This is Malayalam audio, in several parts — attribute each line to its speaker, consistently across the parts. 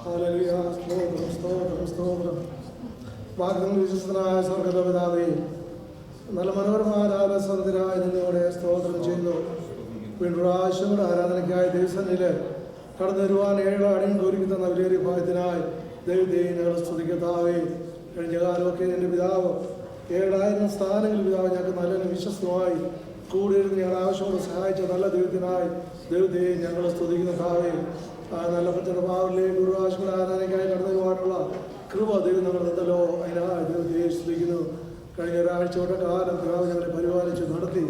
Speaker 1: ഹല്ലേലൂയ. സ്തോത്രം, സ്തോത്രം, സ്തോത്രം. വാഗ്ദത്തം വിശ്വസ്തനായ സ്വർഗ്ഗപിതാവേ, നല്ല മനോഹരമായ സ്വരത്തിനായി നിന്നോടെ സ്തോത്രം ചെയ്യുന്നു. വീണ്ടും പ്രാവശ്യങ്ങളുടെ ആരാധനയ്ക്കായി ദൈവസന്നിധിയിൽ കടന്നു വരുവാൻ 7 അടിയും ഒരുക്കി തന്ന വലിയൊരു ഭാഗ്യത്തിനായി ദൈവത്തെ ഞങ്ങൾ സ്തുതിക്കത്താവേ. കഴിഞ്ഞ കാലമൊക്കെ എൻ്റെ പിതാവ് 7000 സ്ഥാനങ്ങളിൽ പിതാവ് ഞങ്ങൾക്ക് നല്ലൊരു വിശ്വസ്തമായി കൂടിയിരുന്ന് ഞങ്ങൾ ആവശ്യത്തോടെ സഹായിച്ച നല്ല ദൈവത്തിനായി ദൈവത്തെ ഞങ്ങൾ സ്തുതിക്കുന്നതാവേ. ആ നല്ല പ്രഭാവത്തിലേക്ക് ഒരു പ്രാവശ്യങ്ങളുടെ ആരാധനയ്ക്കായി കടന്നു വരുവാനുള്ള കൃപ ദൈവം ഞങ്ങൾ തന്നല്ലോ. അതിനായി ദൈവത്തെ സ്തുതിക്കുന്നു. കഴിഞ്ഞ ഒരാഴ്ചയുടെ കാലം പിതാവ് ഞങ്ങളെ പരിപാലിച്ച് നടത്തി.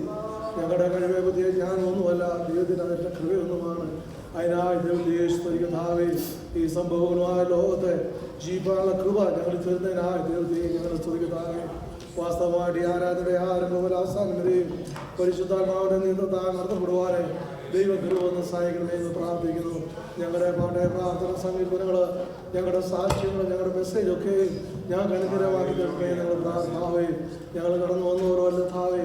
Speaker 1: ഞങ്ങളുടെ കഴിവെ പറ്റിയ ജ്ഞാനമൊന്നുമല്ല, ദൈവത്തിന് അതിൻ്റെ കൃപയൊന്നുമാണ്. അതിനായി ദൈവത്തെ സ്തുതിക്കത്താവേ. ഈ സംഭവങ്ങളുമായ ലോകത്തെ ജീവിക്കാനുള്ള കൃപ ഞങ്ങൾ തരുന്നതിനായി ദൈവത്തെ ഞങ്ങൾ സ്തുതിക്കത്താവേ. വാസ്തവമായിട്ട് ഈ ആരാധനയുടെ ആരംഭം മുതൽ അവസാനം വരെയും പരിശുദ്ധാത്മാവിനെ നിയന്ത്രണത്താൽ നടത്തപ്പെടുവാനെ ദൈവകൃപ ഒന്ന് സഹായിക്കണമെന്ന് പ്രാർത്ഥിക്കുന്നു. ഞങ്ങളുടെ പാട്ടെ പ്രാർത്ഥന സമീപനങ്ങൾ, ഞങ്ങളുടെ സാക്ഷ്യങ്ങൾ, ഞങ്ങളുടെ മെസ്സേജൊക്കെ ഞങ്ങൾക്ക് അനുഗ്രഹമാക്കി തരണമേ ഞങ്ങൾ പ്രാർത്ഥനാവേ. ഞങ്ങൾ കടന്നു വന്ന ഓരോ അല്ലത്താവേ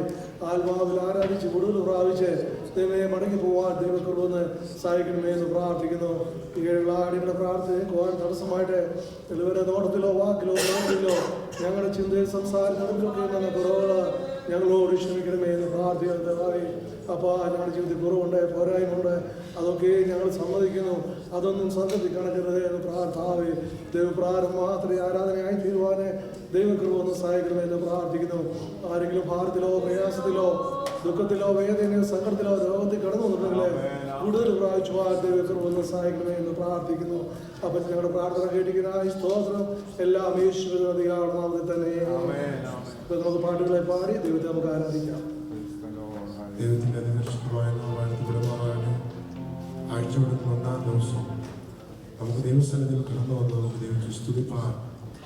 Speaker 1: ആത്മാവിൽ ആരാധിച്ച് കൂടുതൽ പ്രാപിച്ച് ദൈവമേ മടങ്ങി പോവാൻ ദൈവകൃപന്ന് സഹായിക്കണമേ എന്ന് പ്രാർത്ഥിക്കുന്നു. ഈ അടിയുടെ പ്രാർത്ഥനയ്ക്ക് തടസ്സമായിട്ട് ഇതുവരെ നോട്ടത്തിലോ വാക്കിലോ നോട്ടിലോ ഞങ്ങളുടെ ചിന്തയിൽ സംസാരത്തിലൊക്കെ നല്ല കുറവുകൾ ഞങ്ങളോട് ക്ഷമിക്കണമേ എന്ന് പ്രാർത്ഥിക്കുന്നതായി. അപ്പോൾ ഞങ്ങളുടെ ജീവിതത്തിൽ കുറവുണ്ട്, പോരായ്മയുണ്ട്, അതൊക്കെ ഞങ്ങൾ സമ്മതിക്കുന്നു. അതൊന്നും സത്യത്തിൽ കണക്കരുത് എന്ന് പ്രാർത്ഥാവേ. ദൈവപ്രാരം മാത്രമേ ആരാധനയായി തീരുവാനെ ദൈവകൃപ ഒന്ന് സഹായിക്കണമേ എന്ന് പ്രാർത്ഥിക്കുന്നു. ആരെങ്കിലും ഭാരത്തിലോ പ്രയാസത്തിലോ ദുഃഖത്തിലോ വേദനയോ സങ്കടത്തിലോ രോഗത്തിൽ കടന്നു വന്നിട്ടുണ്ടെങ്കിൽ കൂടുതൽ പ്രാപിച്ചുവാൻ ദൈവകൃപ ഒന്ന് സഹായിക്കണമേ എന്ന് പ്രാർത്ഥിക്കുന്നു. അപ്പം ഞങ്ങളുടെ പ്രാർത്ഥന കേട്ടിരിക്കുന്ന സ്തോത്രം എല്ലാം യേശുവിന്റെ അധികാരനാമത്തിൽ തന്നെ. നമുക്ക് പാട്ടുകളെ പാടി ദൈവത്തെ നമുക്ക് ആരാധിക്കാം.
Speaker 2: ദൈവത്തിൻ്റെ അതിപരിശുദ്ധമായ ആഴ്ചയുടെ 1-ാം ദിവസം നമുക്ക് ദൈവസന്നിധിയിൽ കടന്നു വന്ന് നമുക്ക് ദൈവത്തെ സ്തുതിപ്പാൻ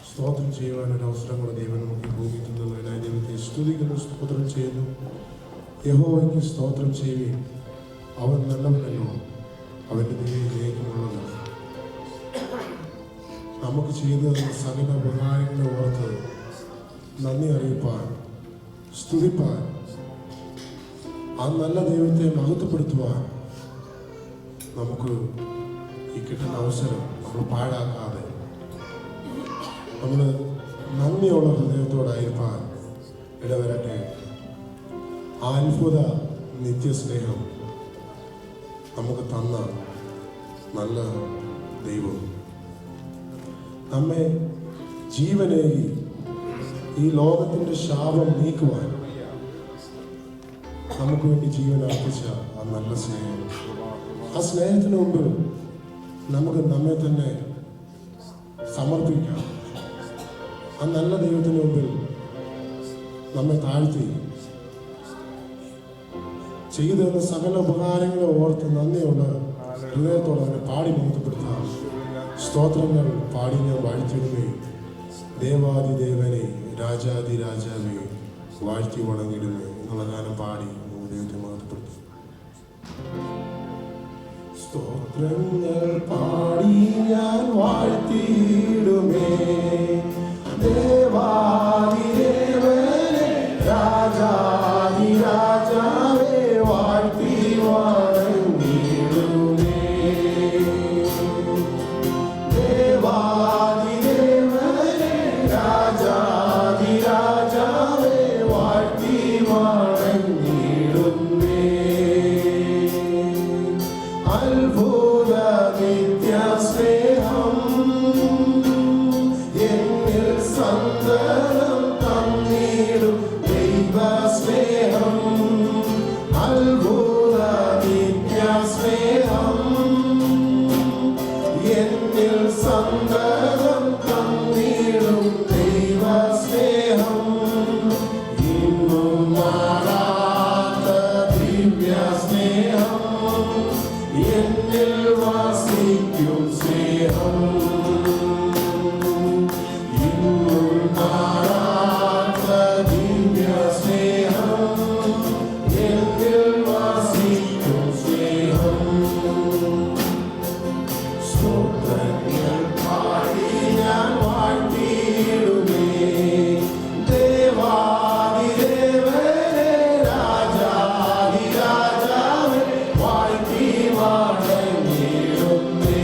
Speaker 2: സ്തോത്രം ചെയ്യുവാനൊരു അവസരം കൂടെ ദൈവം നമുക്ക് ഭൂമിക്കുന്നതിനായി ദൈവത്തെ സ്തുതിക്കുന്നു, സ്തോത്രം ചെയ്യുന്നു. യഹോവയ്ക്ക് സ്തോത്രം ചെയ്യുകയും അവൻ നല്ലവനല്ലോ, അവൻ്റെ ദൈവത്തിലേക്കുമുള്ളത് നമുക്ക് ചെയ്തു തന്ന സകല ഉപകാരങ്ങളെ ഓർത്ത് നന്ദി അറിയിപ്പാൻ, സ്തുതിപ്പാൻ, ആ നല്ല ദൈവത്തെ മഹത്വപ്പെടുത്തുവാൻ നമുക്ക് ഈ കിട്ടുന്ന അവസരം നമ്മൾ പാഴാക്കാതെ നമ്മൾ നന്ദിയുള്ള ഹൃദയത്തോടായിരിക്കാൻ ഇടവരട്ടെ. ആ അത്ഭുത നിത്യസ്നേഹം നമുക്ക് തന്ന നല്ല ദൈവം നമ്മെ ജീവനേകി ഈ ലോകത്തിൻ്റെ ശാപം നീക്കുവാൻ നമുക്ക് വേണ്ടി ജീവൻ അർപ്പിച്ച ആ നല്ല സ്നേഹം, ആ സ്നേഹത്തിന് മുമ്പിൽ നമുക്ക് നമ്മെ തന്നെ സമർപ്പിക്കാം. ആ നല്ല ദൈവത്തിന് മുമ്പിൽ നമ്മെ താഴ്ത്തി ചെയ്തു തന്ന സകല ഉപകാരങ്ങളെ ഓർത്ത് നന്ദിയുള്ള ഹൃദയത്തോടെ അവനെ പാടി മഹത്വപ്പെടുത്താം. സ്തോത്രങ്ങൾ പാടി ഞാൻ വാഴ്ത്തിയിടുകയും ദേവാദിദേവനെ രാജാതി രാജാവെ വാഴ്ത്തി വണങ്ങിയിടുമേ എന്നുള്ള ഗാനം പാടി ദൈവത്തെ മഹത്വപ്പെടുത്തും. സ്തോത്രങ്ങൾ പാടി ഞാൻ വാഴ്ത്തിയിടുമേ ദേവാദിദേവനെ രാജാതി രാജാവേ വാഴ്ത്തി വണങ്ങിയിടുമേ ദേവാദിദേവനെ രാജാതി രാജാവേ വാഴ്ത്തി വണങ്ങിയിടുമേ അത്ഭുത നിത്യസ്നേഹം എന്നിൽ സന്തതം തന്നിടും ദൈവസ്നേഹം അത്ഭുത നിത്യസ്നേഹം എന്നിൽ സന്തതം തന്നിടും ദൈവസ്നേഹം ഇന്നും മാറാത്ത ദിവ്യസ്നേഹം എന്നിൽ വസിക്കും സ്നേഹം ഇന്നും മാറാത്ത ദിവ്യസ്നേഹം എന്നിൽ വസിക്കും സ്നേഹം സ്തോത്രങ്ങൾ പാടി ഞാൻ വാഴ്ത്തിയിടുമേ ദേവാദിദേവനെ രാജാതി രാജാവേ വാഴ്ത്തി വണങ്ങിയിടുമേ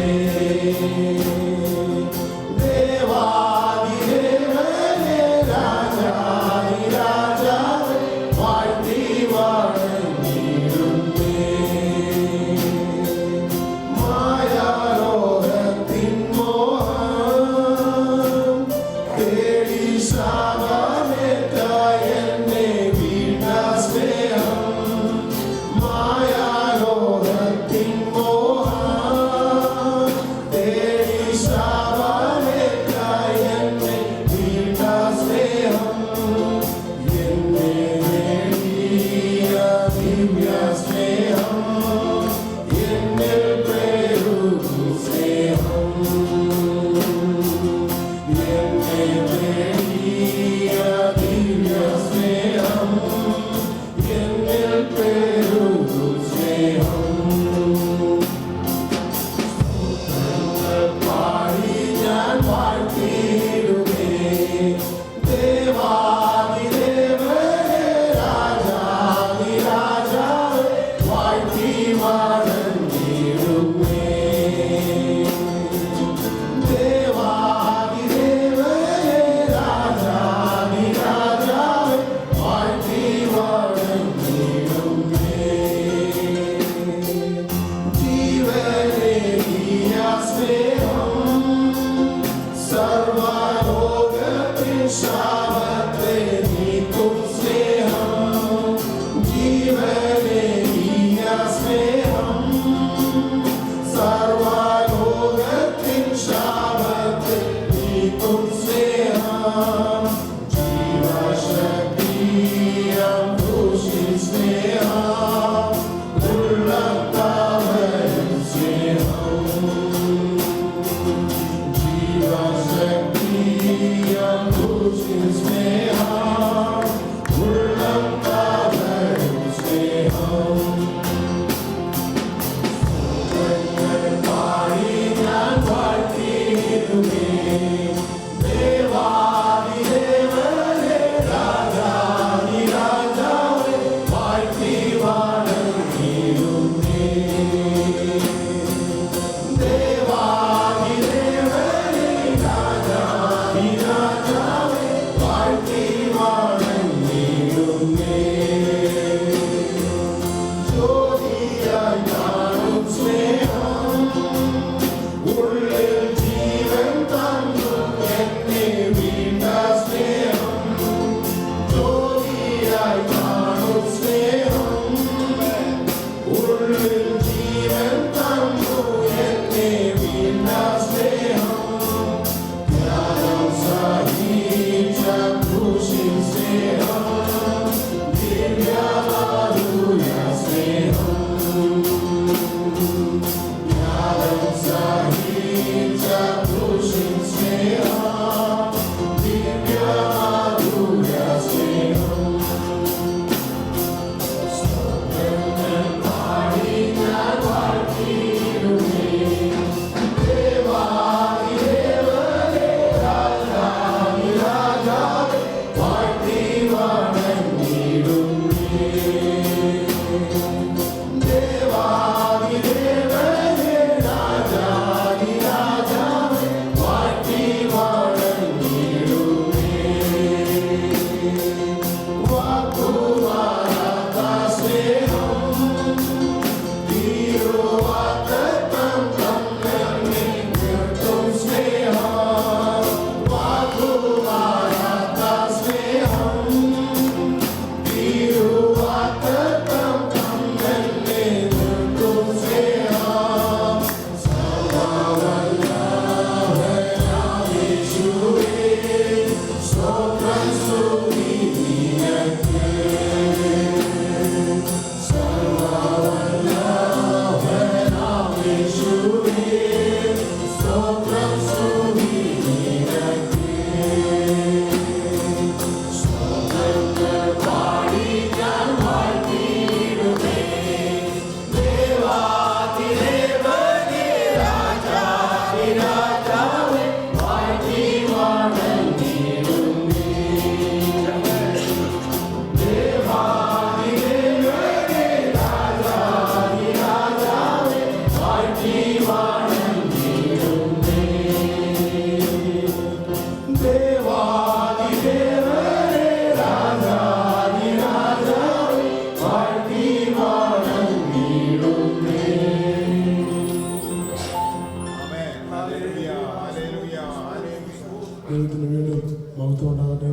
Speaker 2: ദൈവത്തിന് വീണ്ടും മഹത്വം ഉണ്ടാകട്ടെ.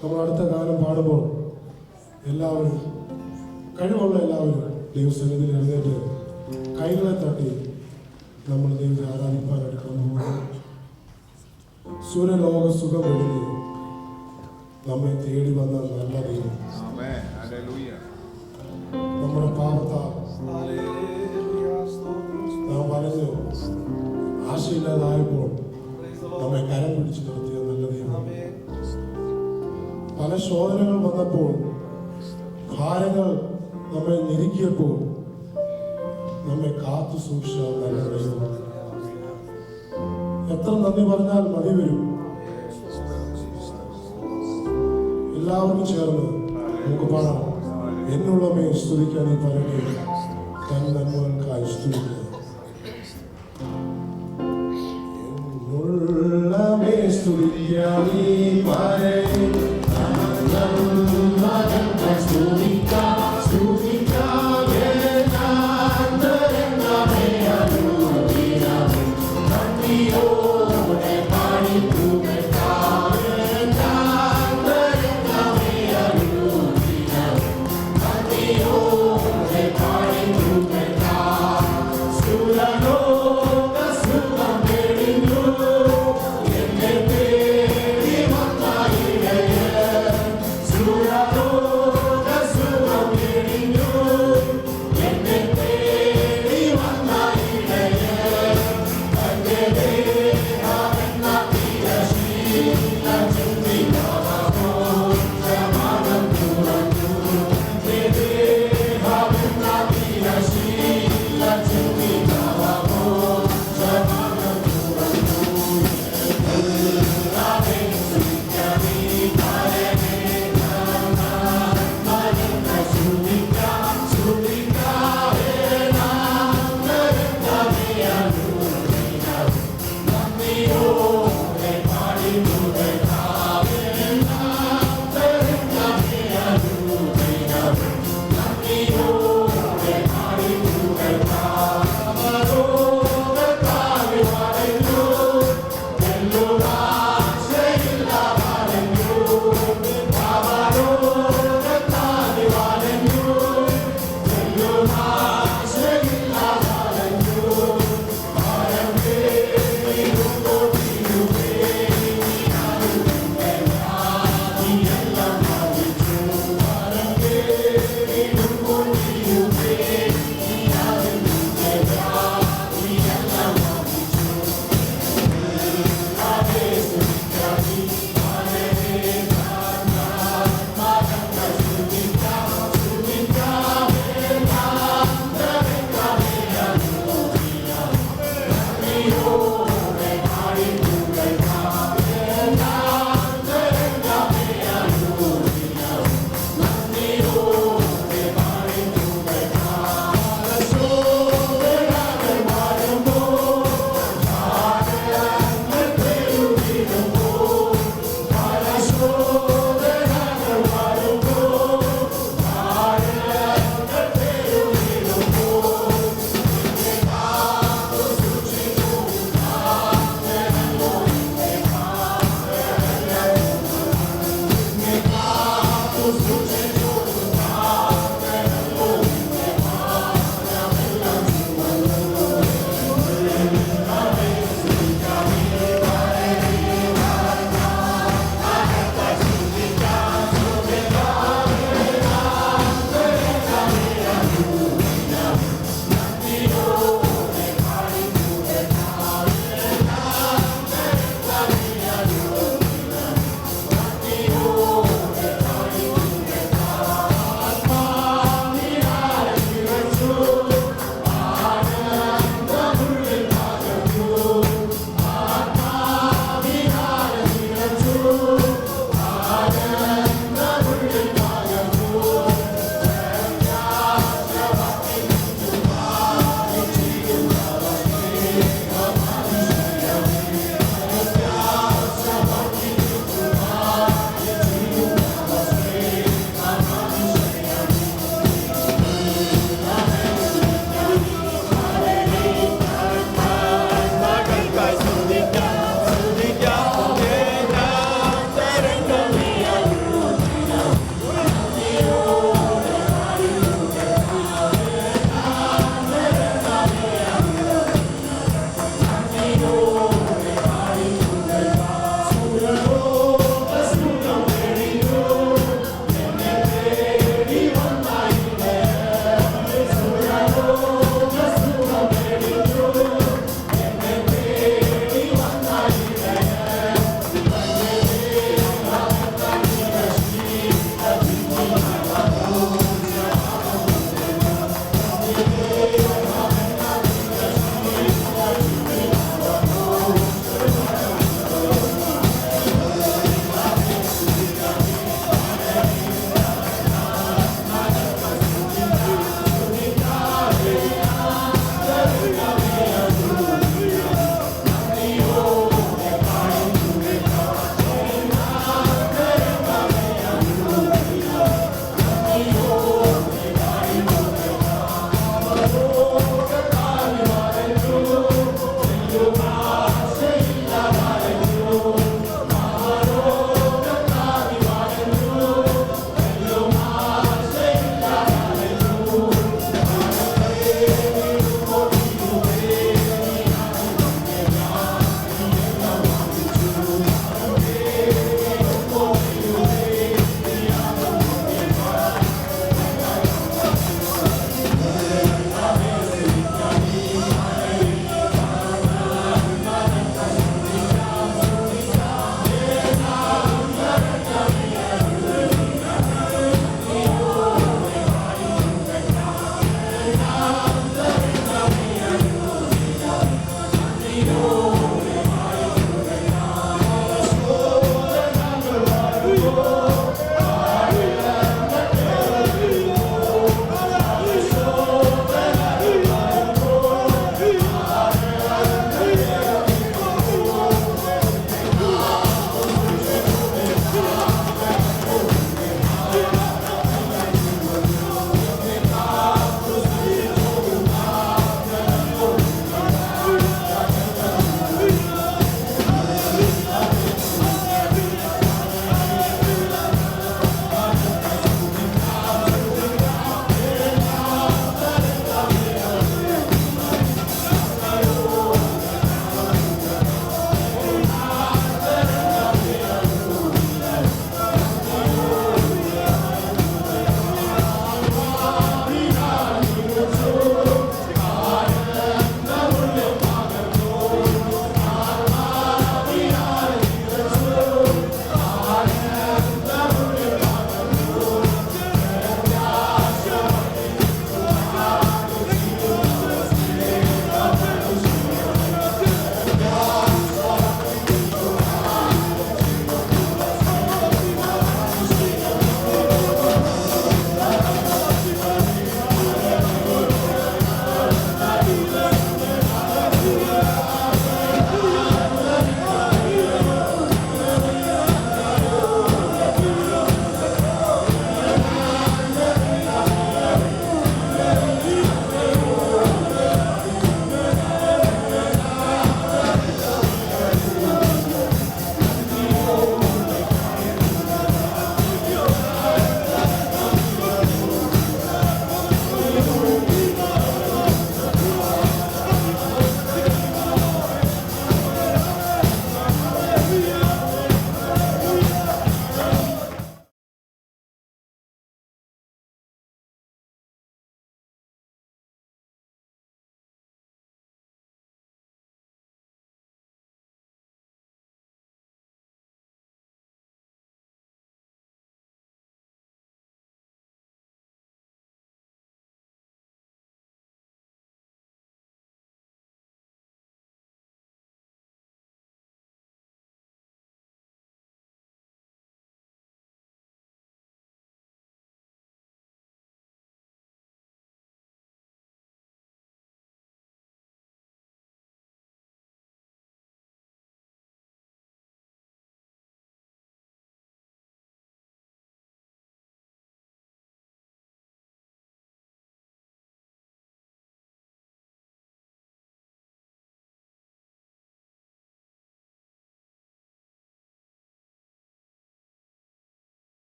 Speaker 2: നമ്മൾ അടുത്ത ഗാനം പാടുമ്പോൾ എല്ലാവരും കഴിവുള്ള എല്ലാവരും ദൈവസന്നിധിയിൽ എഴുന്നേറ്റ് കൈകളെ തട്ടി നമ്മൾ ദൈവത്തെ ആരാധിപ്പാനായിട്ട് കടന്നു പോകുന്നു. സൂര്യലോക സുഖം വെടിഞ്ഞ് നമ്മെ തേടി വന്ന നല്ല ദൈവം നമ്മുടെ പാപത്താൽ നാം പറഞ്ഞു ആശയില്ലാതായപ്പോൾ നമ്മെ കരം പിടിച്ചു നിർത്തിയ നല്ല ദൈവം. പല ശോധനകൾ വന്നപ്പോൾ ഭാരങ്ങൾ നമ്മെ ഞെരുക്കിയപ്പോൾ നമ്മെ കാത്തു സൂക്ഷിച്ച നല്ല ദൈവം. എത്ര നന്ദി പറഞ്ഞാൽ മതി വരും. എല്ലാവർക്കും ചേർന്ന് നമുക്ക് പാടാം. എന്നുള്ളമേ സ്തുതിക്കാൻ നീ പറയുകയും തൻ നന്മകൾക്കായി സ്തുതിക്കുക. എന്നുള്ളമേ സ്തുതിക്കാൻ നീ പറയുകയും
Speaker 3: Party.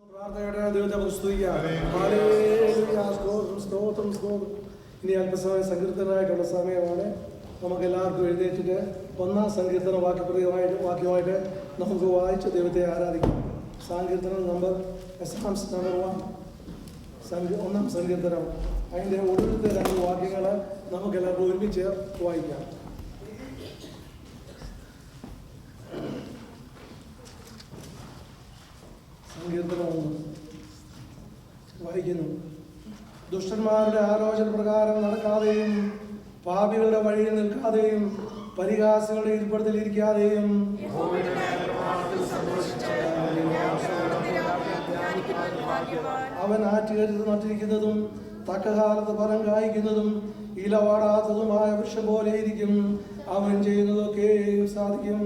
Speaker 1: പ്രാർത്ഥനയുടെ ദൈവത്തെ സ്തുതിക്കാം. ഹല്ലേലൂയ. സ്തോത്രം. ഇനി അല്പസമയം സങ്കീർത്തനായിട്ടുള്ള സമയമാണ്. നമുക്ക് എല്ലാവർക്കും എഴുന്നേറ്റിട്ട് ഒന്നാം സങ്കീർത്തന വാക്യമായിട്ട് നമുക്ക് വായിച്ച് ദൈവത്തെ ആരാധിക്കാം. സങ്കീർത്തനം നമ്പർ 1, ഒന്നാം സങ്കീർത്തനം. അതിൻ്റെ ഒടുവിലത്തെ 2 വാക്യങ്ങൾ നമുക്ക് എല്ലാവർക്കും ഒരുമിച്ച് വായിക്കാം. സങ്കീർത്തനം വായിക്കുന്നു. ദുഷ്ടന്മാരുടെ ആലോചന പ്രകാരം നടക്കാതെയും പാപികളുടെ വഴിയിൽ നിൽക്കാതെയും പരിഹാസികളുടെ ഇരിപ്പിടത്തിൽ ഇരിക്കാതെയും അവൻ ആറ്റുകരുത് നട്ടിരിക്കുന്നതും തക്കകാലത്ത് ഫലം കായ്ക്കുന്നതും ഇലവാടാത്തതുമായ വൃക്ഷം പോലെ ഇരിക്കും. അവൻ ചെയ്യുന്നതൊക്കെ സാധിക്കും.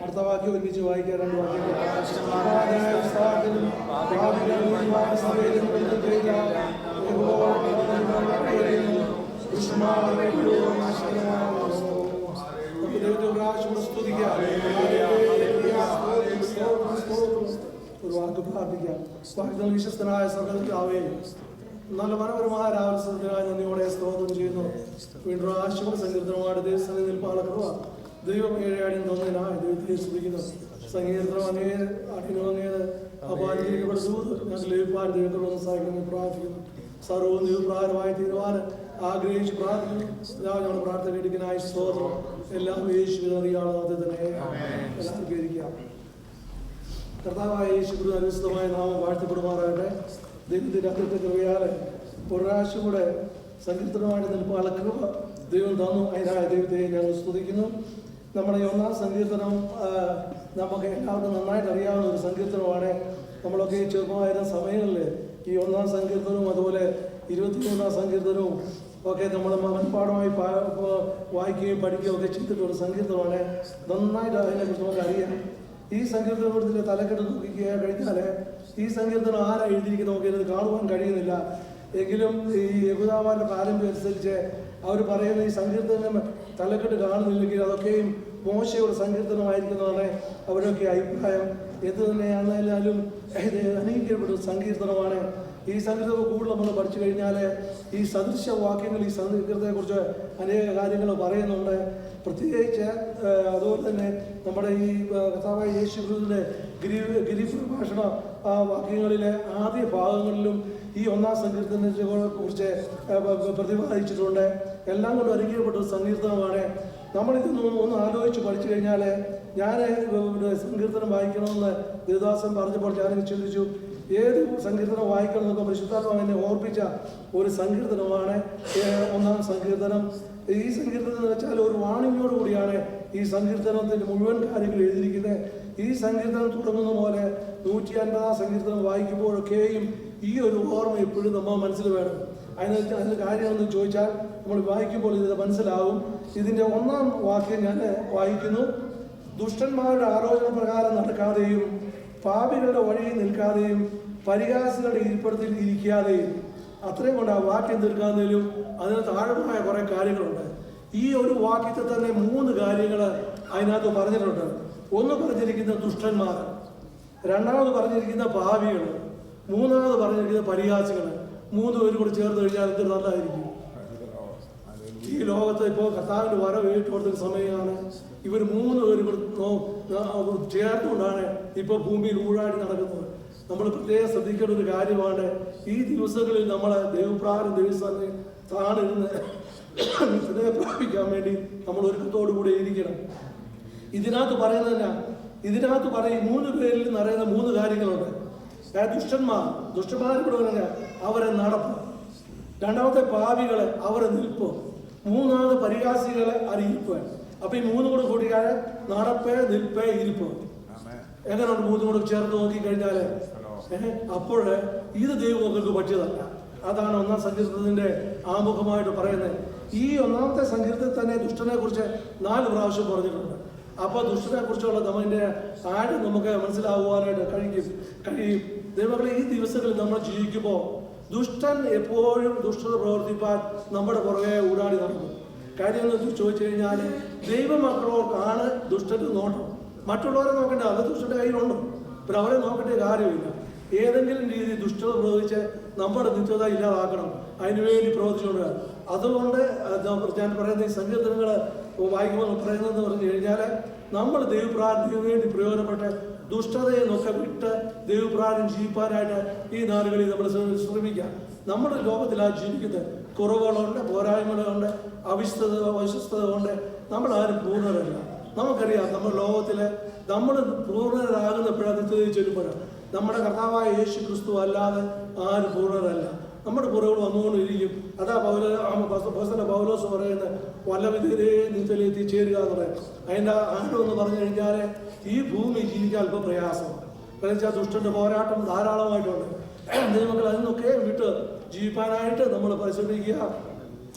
Speaker 1: അടുത്ത വാക്യം ഒരുമിച്ച് വായിക്കാൻ 2 വാക്യം. ഒരു വാക്ക് പ്രാർത്ഥിക്കാം. വിശ്വസ്തനായ സ്വർഗ്ഗപിതാവേ, നല്ല മനോഹരമായ രാവിലെ നന്ദിയോടെ സ്തോത്രം ചെയ്യുന്നു. വീണ്ടും ആശുപത്രി സങ്കീർത്തനമായിട്ട് ദൈവസ്ഥനിൽ നിൽപ്പാളക്കുക. ദൈവം ഏഴാടിയും തന്നതിനായി ദൈവത്തെ സ്തുതിക്കുന്നു. സങ്കീർത്തനം അങ്ങേത് അപാലിക്കപ്പെടുന്നത് ഞങ്ങൾക്ക് ലഭിപ്പാൻ ദൈവത്തോട് സഹായിക്കുന്നു പ്രാർത്ഥിക്കുന്നു. സർവ്വവും ദൈവപ്രകാരമായി തീരുവാൻ ആഗ്രഹിച്ച് പ്രാർത്ഥിക്കുന്നു. ഞങ്ങളുടെ പ്രാർത്ഥന കേട്ടിക്കാനായി സ്തോത്രം. എല്ലാം യേശുവിനെ അറിയാവുന്ന തന്നെ എല്ലാവർക്കും ഇരിക്കാം. കർത്താവായ യേശു അനുസൃതമായ നാമം വാഴ്ത്തപ്പെടുമാറാകട്ടെ. ദൈവത്തിൻ്റെ അത്യത്തെ കൃപയാൽ ഒരു പ്രാവശ്യം കൂടെ സങ്കീർത്തനമായിട്ട് നിൽപ്പാനുള്ള കൃപ ദൈവം തന്നു. അതിനായ ദൈവത്തെ ഞങ്ങൾ സ്തുതിക്കുന്നു. നമ്മുടെ ഈ ഒന്നാം സങ്കീർത്തനം നമുക്ക് എല്ലാവർക്കും നന്നായിട്ട് അറിയാവുന്ന ഒരു സങ്കീർത്തനമാണ്. നമ്മളൊക്കെ ഈ ചെറുപ്പമായിരുന്ന സമയങ്ങളിൽ ഈ ഒന്നാം സങ്കീർത്തനവും അതുപോലെ 23-ാം സങ്കീർത്തനവും ഒക്കെ നമ്മൾ മനഃപാഠമായി വായിക്കുകയും പഠിക്കുകയും ഒക്കെ ചെയ്തിട്ടുള്ള സങ്കീർത്തനമാണ്. നന്നായിട്ട് അതിനെക്കുറിച്ച് നമുക്ക് അറിയാം. ഈ സങ്കീർത്തനത്തിൻ്റെ തലക്കെട്ട് നോക്കിക്കുക കഴിഞ്ഞാൽ ഈ സങ്കീർത്തനം ആരാ എഴുതിയിരിക്കുന്നത് നമുക്ക് ഇത് കാണുവാൻ കഴിയുന്നില്ല. എങ്കിലും ഈ യഹൂദന്മാരുടെ പാരമ്പര്യം അനുസരിച്ച് അവർ പറയുന്ന ഈ സങ്കീർത്തനം തലക്കെട്ട് കാണുന്നില്ലെങ്കിൽ അതൊക്കെയും മോശയുടെ സങ്കീർത്തനമായിരിക്കുന്നതാണ് അവരൊക്കെ അഭിപ്രായം. എന്ത് തന്നെയാണെന്നാലും ഇത് അനുഗ്രഹിക്കപ്പെട്ട സങ്കീർത്തനമാണ്. ഈ സങ്കീർത്തനം കൂടുതൽ നമ്മൾ പഠിച്ചു കഴിഞ്ഞാൽ ഈ സദൃശ വാക്യങ്ങൾ ഈ സങ്കീർത്തനത്തെക്കുറിച്ച് അനേക കാര്യങ്ങൾ പറയുന്നുണ്ട്. പ്രത്യേകിച്ച് അതുപോലെ തന്നെ നമ്മുടെ ഈ കർത്താവായ യേശുക്രിസ്തുവിന്റെ ഗിരിപ്രഭാഷണ വാക്യങ്ങളിലെ ആദ്യ ഭാഗങ്ങളിലും ഈ ഒന്നാം സങ്കീർത്തനത്തെ കുറിച്ച് പ്രതിപാദിച്ചിട്ടുണ്ട്. എല്ലാം കൊണ്ട് അനുഗ്രഹിക്കപ്പെട്ട ഒരു സങ്കീർത്തനമാണ്. നമ്മളിതൊന്നും ഒന്ന് ആലോചിച്ച് പഠിച്ചു കഴിഞ്ഞാൽ ഞാൻ സങ്കീർത്തനം വായിക്കണമെന്ന് ദേവദാസൻ പറഞ്ഞപ്പോൾ ഞാനിത് ചിന്തിച്ചു, ഏത് സങ്കീർത്തനം വായിക്കണമെന്നൊക്കെ പരിശുദ്ധാത്മാവ് എന്നെ ഓർപ്പിച്ച ഒരു സങ്കീർത്തനമാണ് ഒന്നാം സങ്കീർത്തനം. ഈ സങ്കീർത്തനം എന്ന് വെച്ചാൽ ഒരു വാണിംഗോട് കൂടിയാണ് ഈ സങ്കീർത്തനത്തിൻ്റെ മുഴുവൻ കാര്യങ്ങൾ എഴുതിയിരിക്കുന്നത്. ഈ സങ്കീർത്തനം തുടങ്ങുന്ന പോലെ 150-ാം സങ്കീർത്തനം വായിക്കുമ്പോഴൊക്കെയും ഈ ഒരു ഓർമ്മ എപ്പോഴും നമ്മൾ മനസ്സിൽ വേണം. അതിന് കാര്യമെന്ന് ചോദിച്ചാൽ നമ്മൾ വായിക്കുമ്പോൾ ഇത് മനസ്സിലാവും. ഇതിൻ്റെ 1-ാം വാക്യം ഞാൻ വായിക്കുന്നു. ദുഷ്ടന്മാരുടെ ആലോചന പ്രകാരം നടക്കാതെയും പാപികളുടെ വഴിയിൽ നിൽക്കാതെയും പരിഹാസികളുടെ ഇരിപ്പിടത്തിൽ ഇരിക്കാതെയും. അത്രയും കൊണ്ട് ആ വാക്യം തീർക്കാന്നതിലും അതിന് താഴെമായ കുറേ കാര്യങ്ങളുണ്ട്. ഈ ഒരു വാക്യത്തിൽ തന്നെ 3 കാര്യങ്ങൾ അതിനകത്ത് പറഞ്ഞിട്ടുണ്ട്. ഒന്ന് പറഞ്ഞിരിക്കുന്ന ദുഷ്ടന്മാർ, രണ്ടാമത് പറഞ്ഞിരിക്കുന്ന പാപികൾ, മൂന്നാമത് പറഞ്ഞിരിക്കുന്ന പരിഹാസികൾ. 3 പേരും കൂടി ചേർന്ന് കഴിഞ്ഞാൽ ഇത് നല്ലതായിരിക്കും. ഈ ലോകത്ത് ഇപ്പോൾ കർത്താവിൻ്റെ വരവ് ഏറ്റുകൊടുത്ത സമയമാണ്. ഇവർ 3 പേരും കൂടി ചേർന്നുകൊണ്ടാണ് ഇപ്പോൾ ഭൂമിയിൽ ഊഴാടി നടക്കുന്നത്. നമ്മൾ പ്രത്യേകം ശ്രദ്ധിക്കേണ്ട ഒരു കാര്യമാണ്. ഈ ദിവസങ്ങളിൽ നമ്മൾ ദൈവസ്ഥാനം താണിരുന്ന് പ്രാപിക്കാൻ വേണ്ടി നമ്മൾ ഒരുക്കത്തോടു കൂടി ഇരിക്കണം. ഇതിനകത്ത് പറയുന്നതല്ല, ഇതിനകത്ത് പറയും 3 പേരിൽ നിറയുന്ന 3 കാര്യങ്ങളുണ്ട്. ദുഷ്ടന്മാർ കൂടെ പറഞ്ഞാൽ അവരെ നടപ്പ്, രണ്ടാമത്തെ പാപികളെ അവരെ നിൽപ്പ്, മൂന്നാമത് പരിഹാസികളെ അറിയിപ്പ്. അപ്പൊ ഈ 3 കൂടെ കൂടിയാൽ നടപ്പ്, നിൽപ്പ്, ഇരിപ്പ്. എങ്ങനെയുണ്ട് 3 കൂടെ ചേർത്ത് നോക്കിക്കഴിഞ്ഞാൽ അപ്പോൾ ഇത് ദൈവങ്ങൾക്ക് പറ്റിയതല്ല. അതാണ് ഒന്നാം സങ്കീർത്തനത്തിന്റെ ആമുഖമായിട്ട് പറയുന്നത്. ഈ ഒന്നാമത്തെ സങ്കീർത്തനത്തിൽ തന്നെ ദുഷ്ടനെ കുറിച്ച് 4 പ്രാവശ്യം പറഞ്ഞിട്ടുണ്ട്. അപ്പൊ ദുഷ്ടനെ കുറിച്ചുള്ള നമ്മളിന്റെ ആഴം നമുക്ക് മനസ്സിലാകുവാനായിട്ട് കഴിയും. ദൈവങ്ങളെ ഈ ദിവസങ്ങളിൽ നമ്മൾ ജീവിക്കുമ്പോൾ ദുഷ്ടൻ എപ്പോഴും ദുഷ്ടത പ്രവർത്തിപ്പാൻ നമ്മുടെ പുറകെ ഊടാടി നടക്കും. കാര്യം എന്ന് ചോദിച്ചു കഴിഞ്ഞാൽ ദൈവമക്കളോർക്കാണ് ദുഷ്ടന്റെ നോട്ടം. മറ്റുള്ളവരെ നോക്കേണ്ട, അത് ദുഷ്ടന്റെ കയ്യിലുണ്ട്. പിന്നെ അവരെ നോക്കേണ്ട കാര്യമില്ല. ഏതെങ്കിലും രീതി ദുഷ്ടത പ്രവചിച്ച് നമ്മുടെ നിത്യത ഇല്ലാതാക്കണം, അതിനുവേണ്ടി പ്രവർത്തിച്ചുകൊണ്ട്. അതുകൊണ്ട് ഞാൻ പറയുന്ന ഈ സങ്കീർത്തനങ്ങൾ വായിക്കുമ്പോൾ പറയുന്നതെന്ന് പറഞ്ഞു കഴിഞ്ഞാൽ, നമ്മൾ ദൈവപ്രാർത്ഥനയ്ക്ക് വേണ്ടി പ്രയോജനപ്പെട്ട് ദുഷ്ടതയെ നോക്കെ വിട്ട് ദൈവപ്രാർത്ഥന ജീവിക്കാനായിട്ട് ഈ നാളുകളിൽ നമ്മൾ ശ്രമിക്കാം. നമ്മുടെ ലോകത്തിലാണ് ജീവിക്കുന്നത്. കുറവുകളുണ്ട്, പോരായ്മകളുണ്ട്, അവിശ്വസ്തത കൊണ്ട് നമ്മൾ ആരും പൂർണ്ണരല്ല. നമുക്കറിയാം, നമ്മുടെ ലോകത്തിൽ നമ്മൾ പൂർണ്ണരാകുന്നപ്പോഴാണ് നിത്യതയിൽ ചെല്ലുമ്പോഴാണ്. നമ്മുടെ കർത്താവായ യേശു ക്രിസ്തു അല്ലാതെ ആരും പൂർണ്ണരല്ല. നമ്മുടെ കുറവുകൾ വന്നുകൊണ്ടിരിക്കും. അതാ പൗലോസ് പറയുന്നത്, വല്ല വിധേയരെ നിത്യതയിൽ എത്തിച്ചേരുക എന്ന് പറയും. അതിൻ്റെ ആരും എന്ന് പറഞ്ഞു കഴിഞ്ഞാൽ ഈ ഭൂമി ജീവിക്കാൻ അല്പം പ്രയാസമാണ്. എന്നുവെച്ചാൽ ദുഷ്ടന്റെ പോരാട്ടം ധാരാളമായിട്ടുണ്ട്. ദൈവങ്ങൾ അതിനൊക്കെ വിട്ട് ജീവിക്കാനായിട്ട് നമ്മൾ പരിശ്രമിക്കുക.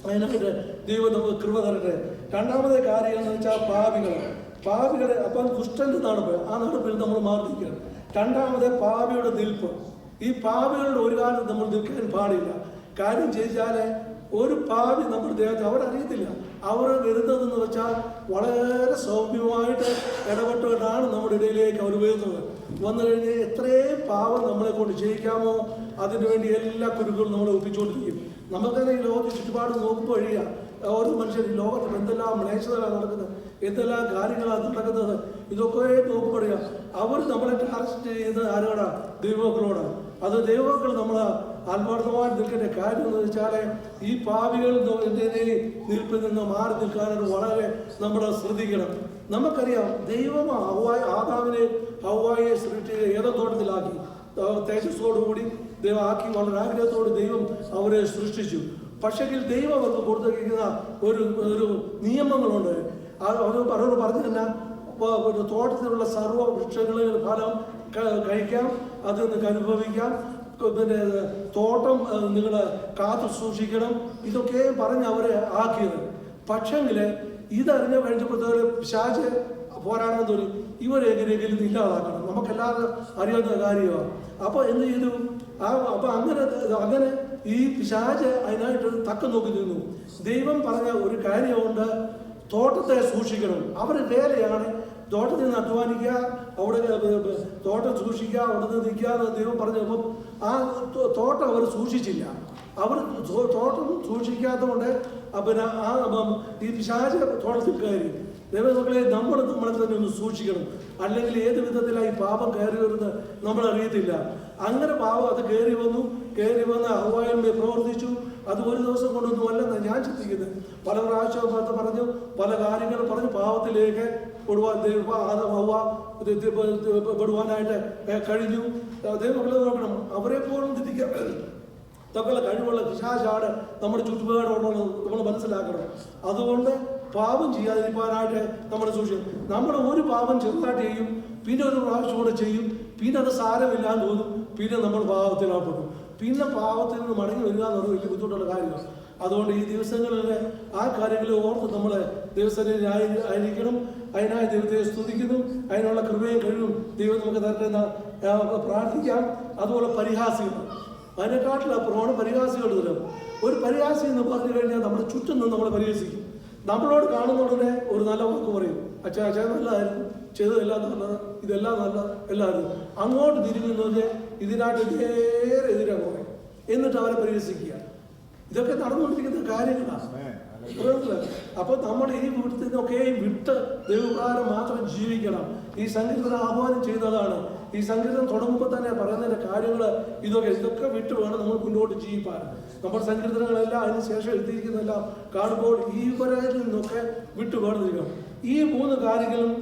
Speaker 1: അതിനായിട്ട് ദൈവം നമുക്ക് കൃപ തരട്ടെ. രണ്ടാമത്തെ കാര്യം എന്ന് വെച്ചാൽ പാപികളെ അപ്പം ദുഷ്ടന്റെ നടപ്പ്, ആ നടപ്പിൽ നമ്മൾ മാറിയിരിക്കുകയാണ്. രണ്ടാമത് പാപിയുടെ നിൽപ്പ്. ഈ പാപികളുടെ ഒരു കാലത്ത് നമ്മൾ നിൽക്കാൻ പാടില്ല. കാര്യം ചെയ്താൽ ഒരു പാപി നമ്മുടെ ദേഹത്ത് അവരറിയത്തില്ല. അവർ വരുന്നതെന്ന് വെച്ചാൽ വളരെ സൗമ്യമായിട്ട് ഇടപെട്ടുകൊണ്ടാണ് നമ്മുടെ ഇടയിലേക്ക് അവർ വരുന്നത്. വന്നു കഴിഞ്ഞാൽ എത്രയും പാവം നമ്മളെ കൊണ്ട് ചെയ്യിക്കാമോ അതിനുവേണ്ടി എല്ലാ കുരുക്കളും നമ്മളെ ഒപ്പിച്ചുകൊണ്ടിരിക്കും. നമുക്ക് തന്നെ ഈ ലോകത്ത് ചുറ്റുപാട് നോക്കുമ്പോൾ കഴിയാം, ഓരോ മനുഷ്യർ ഈ ലോകത്തിൽ എന്തെല്ലാം മ്ലേച്ഛതകളാണ് നടക്കുന്നത്, എന്തെല്ലാം കാര്യങ്ങളാണ് നടക്കുന്നത്. ഇതൊക്കെ നോക്കുമ്പോഴാ അവർ നമ്മളെ ടാർഗറ്റ് ചെയ്യുന്നത് ആരോടാ? ദൈവമക്കളോടാണ്. അത് ദൈവമക്കൾ നമ്മൾ ആത്മാർത്ഥമായി നിൽക്കേണ്ട കാര്യം എന്ന് വെച്ചാൽ ഈ പാപികൾ നിൽപ്പിൽ നിന്ന് മാറി നിൽക്കാനായിട്ട് വളരെ നമ്മൾ ശ്രദ്ധിക്കണം. നമുക്കറിയാം, ദൈവം ആദാമിനെ ഹവ്വായെ സൃഷ്ടിച്ച് ഏതോ തോട്ടത്തിലാക്കി തേജസ്സോടുകൂടി ദൈവം ആക്കി, വളരെ ആഗ്രഹത്തോട് ദൈവം അവരെ സൃഷ്ടിച്ചു. പക്ഷെങ്കിൽ ദൈവം അവർക്ക് കൊടുത്തിരിക്കുന്ന ഒരു നിയമങ്ങളുണ്ട്. അവരോട് പറഞ്ഞു തന്നെ, തോട്ടത്തിലുള്ള സർവ്വ വൃക്ഷങ്ങളിൽ ഫലം കഴിക്കാം, അത് നിങ്ങൾക്ക് അനുഭവിക്കാം, പിന്നെ തോട്ടം നിങ്ങൾ കാത്തു സൂക്ഷിക്കണം, ഇതൊക്കെ പറഞ്ഞ് അവരെ ആക്കിയത്. പക്ഷെങ്കിൽ ഇതറിഞ്ഞ കഴിഞ്ഞപ്പോഴത്തേക്ക് പിശാച് പോരാടാൻ തോന്നി, ഇവരെ എങ്ങനെയെങ്കിലും ഇല്ലാതാക്കണം, നമുക്കെല്ലാവരും അറിയാവുന്ന കാര്യമാണ്. അപ്പോൾ എന്ത് ചെയ്തു? അപ്പം അങ്ങനെ ഈ പിശാച് അതിനായിട്ട് തക്കം നോക്കി നിന്നു. ദൈവം പറഞ്ഞ ഒരു കാര്യമുണ്ട്, തോട്ടത്തെ സൂക്ഷിക്കണം. അവരുടെ വേലയാണ് തോട്ടത്തിൽ നിന്ന് അധ്വാനിക്കുക, അവിടെ തോട്ടം സൂക്ഷിക്കുക, അവിടെ നിന്ന് നിൽക്കുക എന്ന് ദൈവം പറഞ്ഞപ്പോൾ ആ തോട്ടം അവർ സൂക്ഷിച്ചില്ല. അവർ തോട്ടം സൂക്ഷിക്കാത്തതുകൊണ്ട് പിന്നെ ഈ പിശാച് തോട്ടത്തിൽ കയറി. ദൈവമക്കളെ, നമ്മളെ തന്നെ ഒന്ന് സൂക്ഷിക്കണം. അല്ലെങ്കിൽ ഏത് വിധത്തിലായി പാപം കയറി വരുന്നത് നമ്മൾ അറിയത്തില്ല. അങ്ങനെ പാപം അത് കയറി വന്ന് ഹവ്വായെ പ്രവർത്തിച്ചു. അത് ഒരു ദിവസം കൊണ്ടൊന്നും അല്ലെന്ന് ഞാൻ ചിന്തിക്കുന്നത്. പല പ്രാവശ്യം പറഞ്ഞു, പല കാര്യങ്ങൾ പറഞ്ഞ് പാപത്തിലേക്ക് പെടുവാനായിട്ട് കഴിഞ്ഞു. ദൈവമക്കളെ നോക്കണം, അവരെ പോലും തിരിക്കാൻ തക്കല കഴിവുള്ള പിശാചാണ് നമ്മുടെ ചുറ്റുപാടുള്ളത് നമ്മൾ മനസ്സിലാക്കണം. അതുകൊണ്ട് പാപം ചെയ്യാതിരിക്കാനായിട്ട് നമ്മൾ സൂക്ഷിക്കും. നമ്മൾ ഒരു പാപം ചെറുതായിട്ട് ചെയ്യും, പിന്നെ ഒരു പ്രാവശ്യം കൂടെ ചെയ്യും, പിന്നെ അത് സാരമില്ലാന്ന് തോന്നും, പിന്നെ നമ്മൾ പാപത്തിലാപ്പെടും. പിന്നെ പാപത്തിൽ നിന്ന് മടങ്ങി വരിക എന്ന് പറഞ്ഞാൽ വലിയ ബുദ്ധിമുട്ടുള്ള കാര്യമാണ്. അതുകൊണ്ട് ഈ ദിവസങ്ങളിൽ ആ കാര്യങ്ങൾ ഓർത്ത് നമ്മൾ ദിവസത്തിൽ ആയിരിക്കണം. അതിനായി ദൈവത്തെ സ്തുതിക്കുന്നു. അതിനുള്ള കൃപയും കഴിവും ദൈവം നമുക്ക് തരട്ടെന്ന് പ്രാർത്ഥിക്കാം. അതുപോലെ പരിഹാസികൾ, അതിനെക്കാട്ടിലപ്പുറമാണ് പരിഹാസികൾ തരും. ഒരു പരിഹാസി എന്ന് പറഞ്ഞു കഴിഞ്ഞാൽ നമ്മുടെ ചുറ്റും നിന്ന് നമ്മളെ പരിഹസിക്കും. നമ്മളോട് കാണുന്ന ഉടനെ ഒരു നല്ല വാക്ക് പറയും, അച്ഛാ നല്ലതായിരുന്നു, ചെയ്തതെല്ലാം നല്ലത്, ഇതെല്ലാം നല്ല എല്ലാവരും. അങ്ങോട്ട് തിരിഞ്ഞെന്ന് ഇതിനായിട്ട് നേരെ എതിരാ പറയും, എന്നിട്ട് അവരെ പരിഹസിക്കുക. ഇതൊക്കെ നടന്നുകൊണ്ടിരിക്കുന്ന കാര്യങ്ങളാണ്. അപ്പൊ നമ്മൾ ഈ വീട്ടിൽ വിട്ട് ദൈവപ്രകാരം മാത്രം ജീവിക്കണം. ഈ സങ്കീർത്തനം ആഹ്വാനം ചെയ്യുന്നതാണ്. ഈ സങ്കീർത്തനം തുടങ്ങുമ്പോൾ തന്നെ പറയുന്നതിന്റെ കാര്യങ്ങൾ ഇതൊക്കെ വിട്ട് വേണം നമ്മൾ മുന്നോട്ട് ജീവിക്കാൻ. നമ്മുടെ സങ്കീർത്തനങ്ങളെല്ലാം അതിന് ശേഷം എഴുതിയിരിക്കുന്നതെല്ലാം കാണുമ്പോൾ ഈ വരയിൽ നിന്നൊക്കെ വിട്ട് വേർതിരിക്കണം. ഈ മൂന്ന് കാര്യങ്ങളും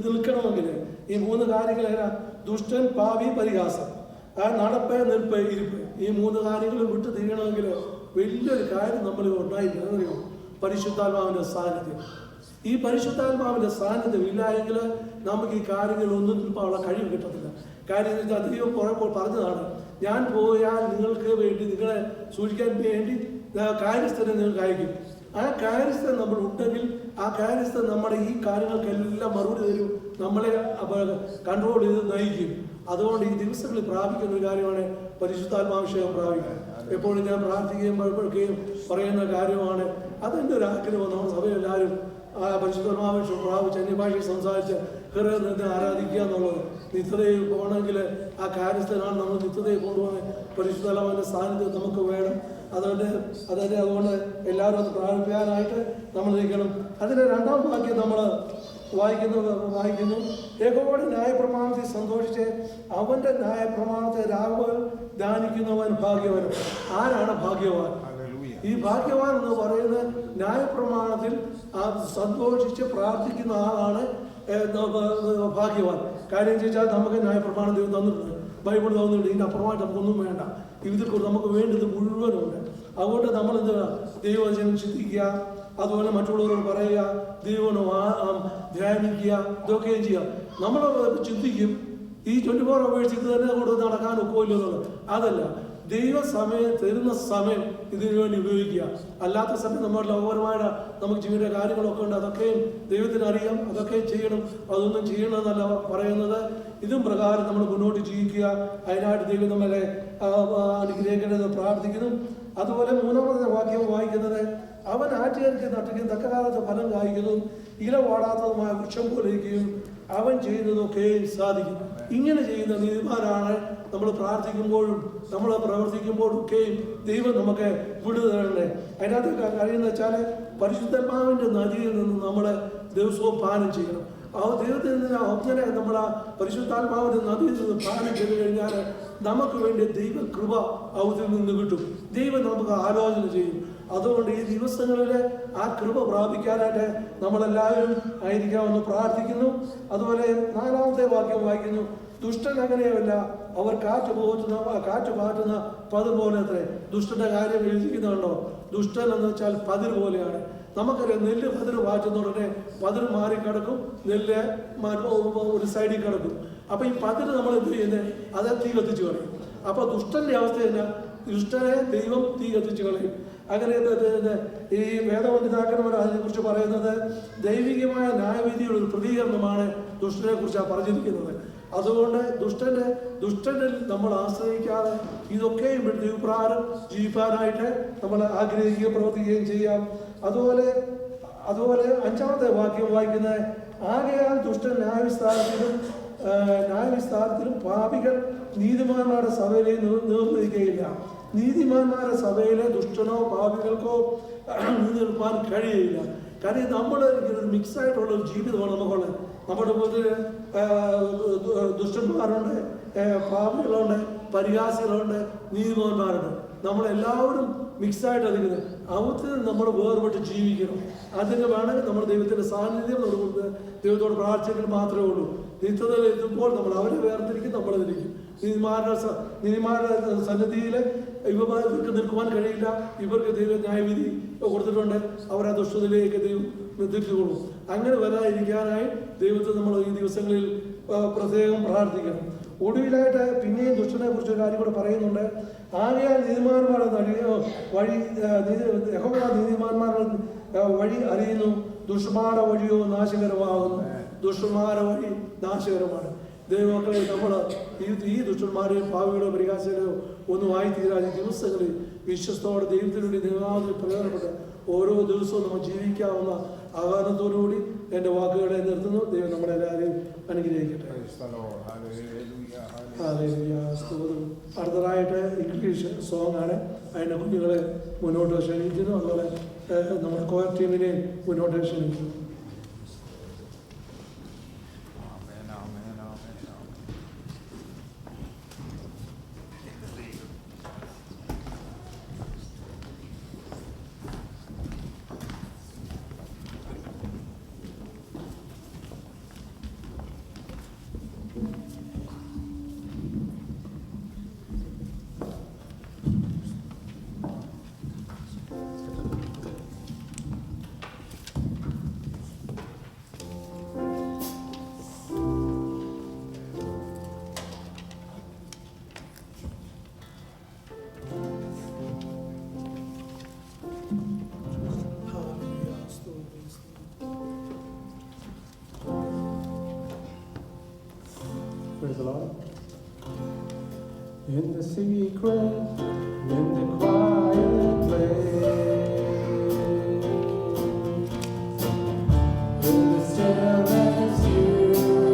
Speaker 1: നിൽക്കണമെങ്കിൽ ഈ മൂന്ന് കാര്യങ്ങളെല്ലാം ദുഷ്ടൻ, പാപി, പരിഹാസം, ആ നടപ്പ്, നിൽപ്പ്, ഇരിപ്പ്, ഈ മൂന്ന് കാര്യങ്ങളും വിട്ട് തിരിയണമെങ്കിൽ വലിയൊരു കാര്യം നമ്മൾ ഉണ്ടായിരിക്കണം. പരിശുദ്ധാത്മാവിന്റെ സാന്നിധ്യം. ഈ പരിശുദ്ധാത്മാവിന്റെ സാന്നിധ്യം ഇല്ല എങ്കിൽ നമുക്ക് ഈ കാര്യങ്ങളൊന്നും ഉള്ള കഴിവ് കിട്ടത്തില്ല. കാര്യം ദൈവം കുറേപ്പോൾ പറഞ്ഞതാണ്, ഞാൻ പോയാൽ നിങ്ങൾക്ക് വേണ്ടി, നിങ്ങളെ സൂക്ഷിക്കാൻ വേണ്ടി കാര്യസ്ഥനെ നിങ്ങൾക്ക് അയക്കും. ആ കാര്യസ്ഥൻ നമ്മൾ ഉണ്ടെങ്കിൽ ആ കാര്യസ്ഥൻ നമ്മുടെ ഈ കാര്യങ്ങൾക്കെല്ലാം മറുപടി തരും, നമ്മളെ കൺട്രോൾ ചെയ്ത് നയിക്കും. അതുകൊണ്ട് ഈ ദിവസങ്ങളിൽ പ്രാപിക്കുന്ന ഒരു കാര്യമാണ് പരിശുദ്ധാത്മാഭിഷേകം പ്രാപിക്കുക. എപ്പോഴും ഞാൻ പ്രാർത്ഥിക്കുകയും പലപ്പോഴൊക്കെയും പറയുന്ന കാര്യമാണ്. അതെൻ്റെ ഒരു ആഗ്രഹം. നമ്മുടെ സഭയെല്ലാവരും പരിശുദ്ധാത്മാഭിഷേകം പ്രാപിച്ച് അന്യഭാഷയിൽ സംസാരിച്ച് നിന്ന് ആരാധിക്കുക എന്നുള്ളത്. നിത്യതയിൽ പോകണമെങ്കിൽ ആ കാര്യസ്ഥനാണ് നമ്മൾ നിത്യതയിൽ കൊണ്ടുപോകാൻ പരിശുദ്ധമായ സാന്നിധ്യം നമുക്ക് വേണം. അതുകൊണ്ട് എല്ലാവരും അത് പ്രാപിക്കാനായിട്ട് നമ്മൾ നിൽക്കണം. അതിൻ്റെ രണ്ടാം വാക്യം നമ്മൾ വായിക്കുന്നു യഹോവയുടെ ന്യായപ്രമാണത്തിൽ സന്തോഷിച്ച് അവൻ്റെ ന്യായപ്രമാണത്തെ രാവുകൾ ധ്യാനിക്കുന്നവൻ ഭാഗ്യവാൻ. ആരാണ് ഭാഗ്യവാൻ? ഈ ഭാഗ്യവാൻ എന്ന് പറയുന്നത് ന്യായപ്രമാണത്തിൽ സന്തോഷിച്ച് പ്രാർത്ഥിക്കുന്ന ആളാണ് ഭാഗ്യവാൻ. കാര്യം ചോദിച്ചാൽ നമുക്ക് ന്യായപ്രമാണം ദൈവം തന്നിട്ടുണ്ട്, ബൈബിൾ തന്നിട്ടുണ്ട്. ഇതിൻ്റെ അപ്പുറമായിട്ട് നമുക്കൊന്നും വേണ്ട. ഇതിൽ കൂടെ നമുക്ക് വേണ്ടത് മുഴുവനുണ്ട്. അതുകൊണ്ട് നമ്മൾ എന്തുക ദൈവവചനം ചിന്തിക്കുക, അതുപോലെ മറ്റുള്ളവരോട് പറയുക, ദൈവം ധ്യാനിക്കുക, ഇതൊക്കെയും ചെയ്യാം. നമ്മൾ ചിന്തിക്കും ഈ 24 hours ഇത് തന്നെ കൊണ്ട് നടക്കാൻ ഒക്കില്ലെന്നുള്ളത്. അതല്ല, ദൈവസമയം തരുന്ന സമയം ഇതിനു വേണ്ടി ഉപയോഗിക്കുക. അല്ലാത്ത സമയം നമ്മുടെ ലോകപരമായിട്ട് നമുക്ക് ജീവിത കാര്യങ്ങളൊക്കെ ഉണ്ട്, അതൊക്കെയും ദൈവത്തിന് അറിയാം, അതൊക്കെ ചെയ്യണം. അതൊന്നും ചെയ്യണമെന്നല്ല പറയുന്നത്. ഇതും പ്രകാരം നമ്മൾ മുന്നോട്ട് ജീവിക്കുക. അതിനായിട്ട് ദൈവം നമ്മളെ അനുഗ്രഹിക്കണമെന്ന് പ്രാർത്ഥിക്കുന്നു. അതുപോലെ 3-ാമത്തെ വാക്യം വായിക്കുന്നത് അവൻ ആറ്റുകാർക്ക് നട്ടുകയും തക്കകാലത്ത് ഫലം കായ്ക്കുന്നതും ഇല വാടാത്തതുമായ വൃക്ഷം പോലെയിരിക്കുകയും അവൻ ചെയ്യുന്നതൊക്കെയും സാധിക്കും. ഇങ്ങനെ ചെയ്യുന്ന നീതിമാരാണ് നമ്മൾ പ്രാർത്ഥിക്കുമ്പോഴും നമ്മൾ പ്രവർത്തിക്കുമ്പോഴും ഒക്കെയും ദൈവം നമുക്ക് വിടുതരണേ. അതിനകത്ത് കഴിയുന്ന വെച്ചാൽ പരിശുദ്ധാത്മാവിൻ്റെ നദിയിൽ നിന്ന് നമ്മൾ ദിവസവും പാനം ചെയ്യണം. ആ ദൈവത്തിൽ നിന്ന് ഒന്നിനെ നമ്മൾ ആ പരിശുദ്ധാത്മാവിൻ്റെ നദിയിൽ നിന്ന് പാനം ചെയ്ത് കഴിഞ്ഞാൽ നമുക്ക് വേണ്ടി ദൈവകൃപ അവത്തിൽ നിന്ന് കിട്ടും. ദൈവം നമുക്ക് ആലോചന ചെയ്യും. അതുകൊണ്ട് ഈ ദിവസങ്ങളിൽ ആ കൃപ പ്രാപിക്കാനായിട്ട് നമ്മളെല്ലാവരും ആയിരിക്കാമെന്ന് പ്രാർത്ഥിക്കുന്നു. അതുപോലെ 4-ാമത്തെ വാക്യം വായിക്കുന്നു. ദുഷ്ടൻ അങ്ങനെയല്ല, അവർ കാറ്റ് പാറ്റുന്ന പതിർ പോലെ അത്രേ. ദുഷ്ടന്റെ കാര്യം എഴുതിക്കുന്നുണ്ടോ? ദുഷ്ടൻ എന്ന് വെച്ചാൽ പതിർ പോലെയാണ്. നമുക്കറിയാം, നെല്ല് പതിർ പാറ്റുന്ന ഉടനെ പതിർ മാറിക്കിടക്കും, നെല്ല് ഒരു സൈഡിൽ കിടക്കും. അപ്പൊ ഈ പതിർ നമ്മൾ എന്ത് ചെയ്യുന്നത്? അത് തീ കത്തിച്ചു കളയും. അപ്പൊ ദുഷ്ടന്റെ അവസ്ഥ തന്നെ, ദുഷ്ടനെ ദൈവം തീ കത്തിച്ചു കളയും. അങ്ങനെ ഈ വേദപണ്ഡിതാക്കന്മാർ അതിനെക്കുറിച്ച് പറയുന്നത് ദൈവികമായ ന്യായവിധിയുടെ ഒരു പ്രതികരണമാണ് ദുഷ്ടനെ കുറിച്ചാണ് പറഞ്ഞിരിക്കുന്നത്. അതുകൊണ്ട് ദുഷ്ടനിൽ നമ്മൾ ആശ്രയിക്കാതെ ഇതൊക്കെയും ദൈവപ്രകാരം ജീവിക്കാനായിട്ട് നമ്മൾ ആഗ്രഹിക്കുകയും പ്രവർത്തിക്കുകയും ചെയ്യാം. അതുപോലെ 5-ാമത്തെ വാക്യം വായിക്കുന്നത് ആകയാൽ ദുഷ്ടൻ ന്യായവിസ്താരത്തിലും പാപികൾ നീതിമാന്മാരുടെ സഭയിലെ നിർവഹിക്കുകയില്ല. നീതിമാന്മാരുടെ സഭയിലെ ദുഷ്ടനോ പാപികൾക്കോ നീതി നിൽപ്പാൻ കഴിയില്ല. കാര്യം നമ്മൾ മിക്സായിട്ടുള്ള ഒരു ജീവിതമാണ് നമുക്കുള്ളത്. നമ്മുടെ മുതൽ ദുഷ്ടന്മാരുണ്ട്, പാപികളുണ്ട്, പരിഹാസികളുണ്ട്, നീതിമാന്മാരുണ്ട്. നമ്മളെല്ലാവരും മിക്സായിട്ട് അതിക്കുന്നത്. അവത്തിൽ നമ്മൾ വേർപെട്ട് ജീവിക്കണം. അതിന് വേണമെങ്കിൽ നമ്മൾ ദൈവത്തിൻ്റെ സാന്നിധ്യം കൊടുക്കുന്നത് ദൈവത്തോട് പ്രാർത്ഥിക്കൽ മാത്രമേ ഉള്ളൂ. നിത്യതയിൽ എത്തുമ്പോൾ നമ്മൾ അവരെ വേർതിരിക്കും, നമ്മളതിരിക്കും. നീതിമാരുടെ സന്നിധിയിൽ ഇവർക്ക് നിൽക്കുവാൻ കഴിയില്ല. ഇവർക്ക് ദൈവം ന്യായവിധി കൊടുത്തിട്ടുണ്ട്. അവരെ ദുഷ്ടതയിലേക്ക് ദൈവം നിർത്തിക്കൊള്ളും. അങ്ങനെ വരാതിരിക്കാനായി ദൈവത്തെ നമ്മൾ ഈ ദിവസങ്ങളിൽ പ്രത്യേകം പ്രാർത്ഥിക്കണം. ഒടുവിലായിട്ട് പിന്നെയും ദുഷ്ടനെ കുറിച്ച് കാര്യം കൂടെ പറയുന്നുണ്ട്. ആകയാൽ നീതിമാന്മാരുടെ വഴി യഹോവ നീതിമാന്മാരുടെ വഴി അറിയുന്നു, ദുഷ്ടന്മാരുടെ വഴിയോ നാശകരമാകുന്നു. ദുഷ്ടന്മാരുടെ വഴി നാശകരമാണ്. ദൈവമക്കളെ, നമ്മൾ ഈ ദുഷ്ടന്മാരെയും പാവികളോ പരിഹാസികളോ ഒന്നും ആയിത്തീരാതെ ദിവസങ്ങളിൽ വിശ്വസ്തോടെ ദൈവത്തിനു വേണ്ടി ദൈവത്തിൽ പ്രയോജനപ്പെട്ട് ഓരോ ദിവസവും നമ്മൾ ജീവിക്കാവുന്ന ആഹ്വാനത്തോടുകൂടി എൻ്റെ വാക്കുകളെ നിർത്തുന്നു. ദൈവം നമ്മളെല്ലാവരെയും അനുഗ്രഹിക്കട്ടെ. അടുത്തതായിട്ട് ഇംഗ്ലീഷ് സോങ് ആണ്. അതിൻ്റെ കുഞ്ഞുങ്ങളെ മുന്നോട്ട് ക്ഷണിക്കുന്നു. അതുപോലെ നമ്മുടെ കോയർ ടീമിനെയും മുന്നോട്ട് ക്ഷണിക്കുന്നു.
Speaker 3: Praise the Lord. In the secret, in the quiet place, in the stillness you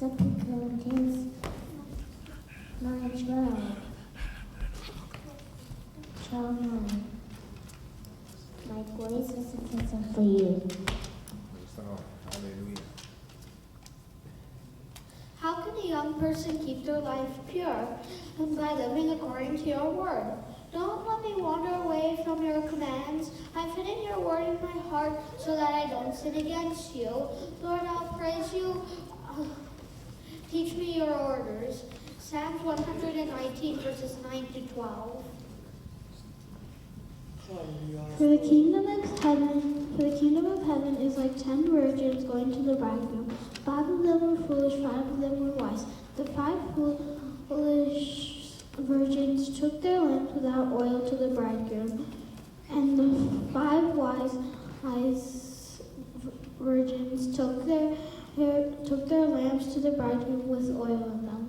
Speaker 4: 2 Corinthians 9:12. 12:9. My grace is sufficient for you.
Speaker 5: How can a young person keep their life pure? And by living according to your word. Don't let me wander away from your commands. I've hidden your word in my heart so that I don't sin against you. Lord, I'll praise you. Teach me your orders. Psalms 119 verses 9 to 12.
Speaker 4: For the kingdom of heaven is like 10 virgins going to the bridegroom. 5 of them were foolish, 5 of them were wise. The 5 foolish virgins took their lamps without oil to the bridegroom, and the 5 wise virgins took their lamps to the bridegroom with oil in them.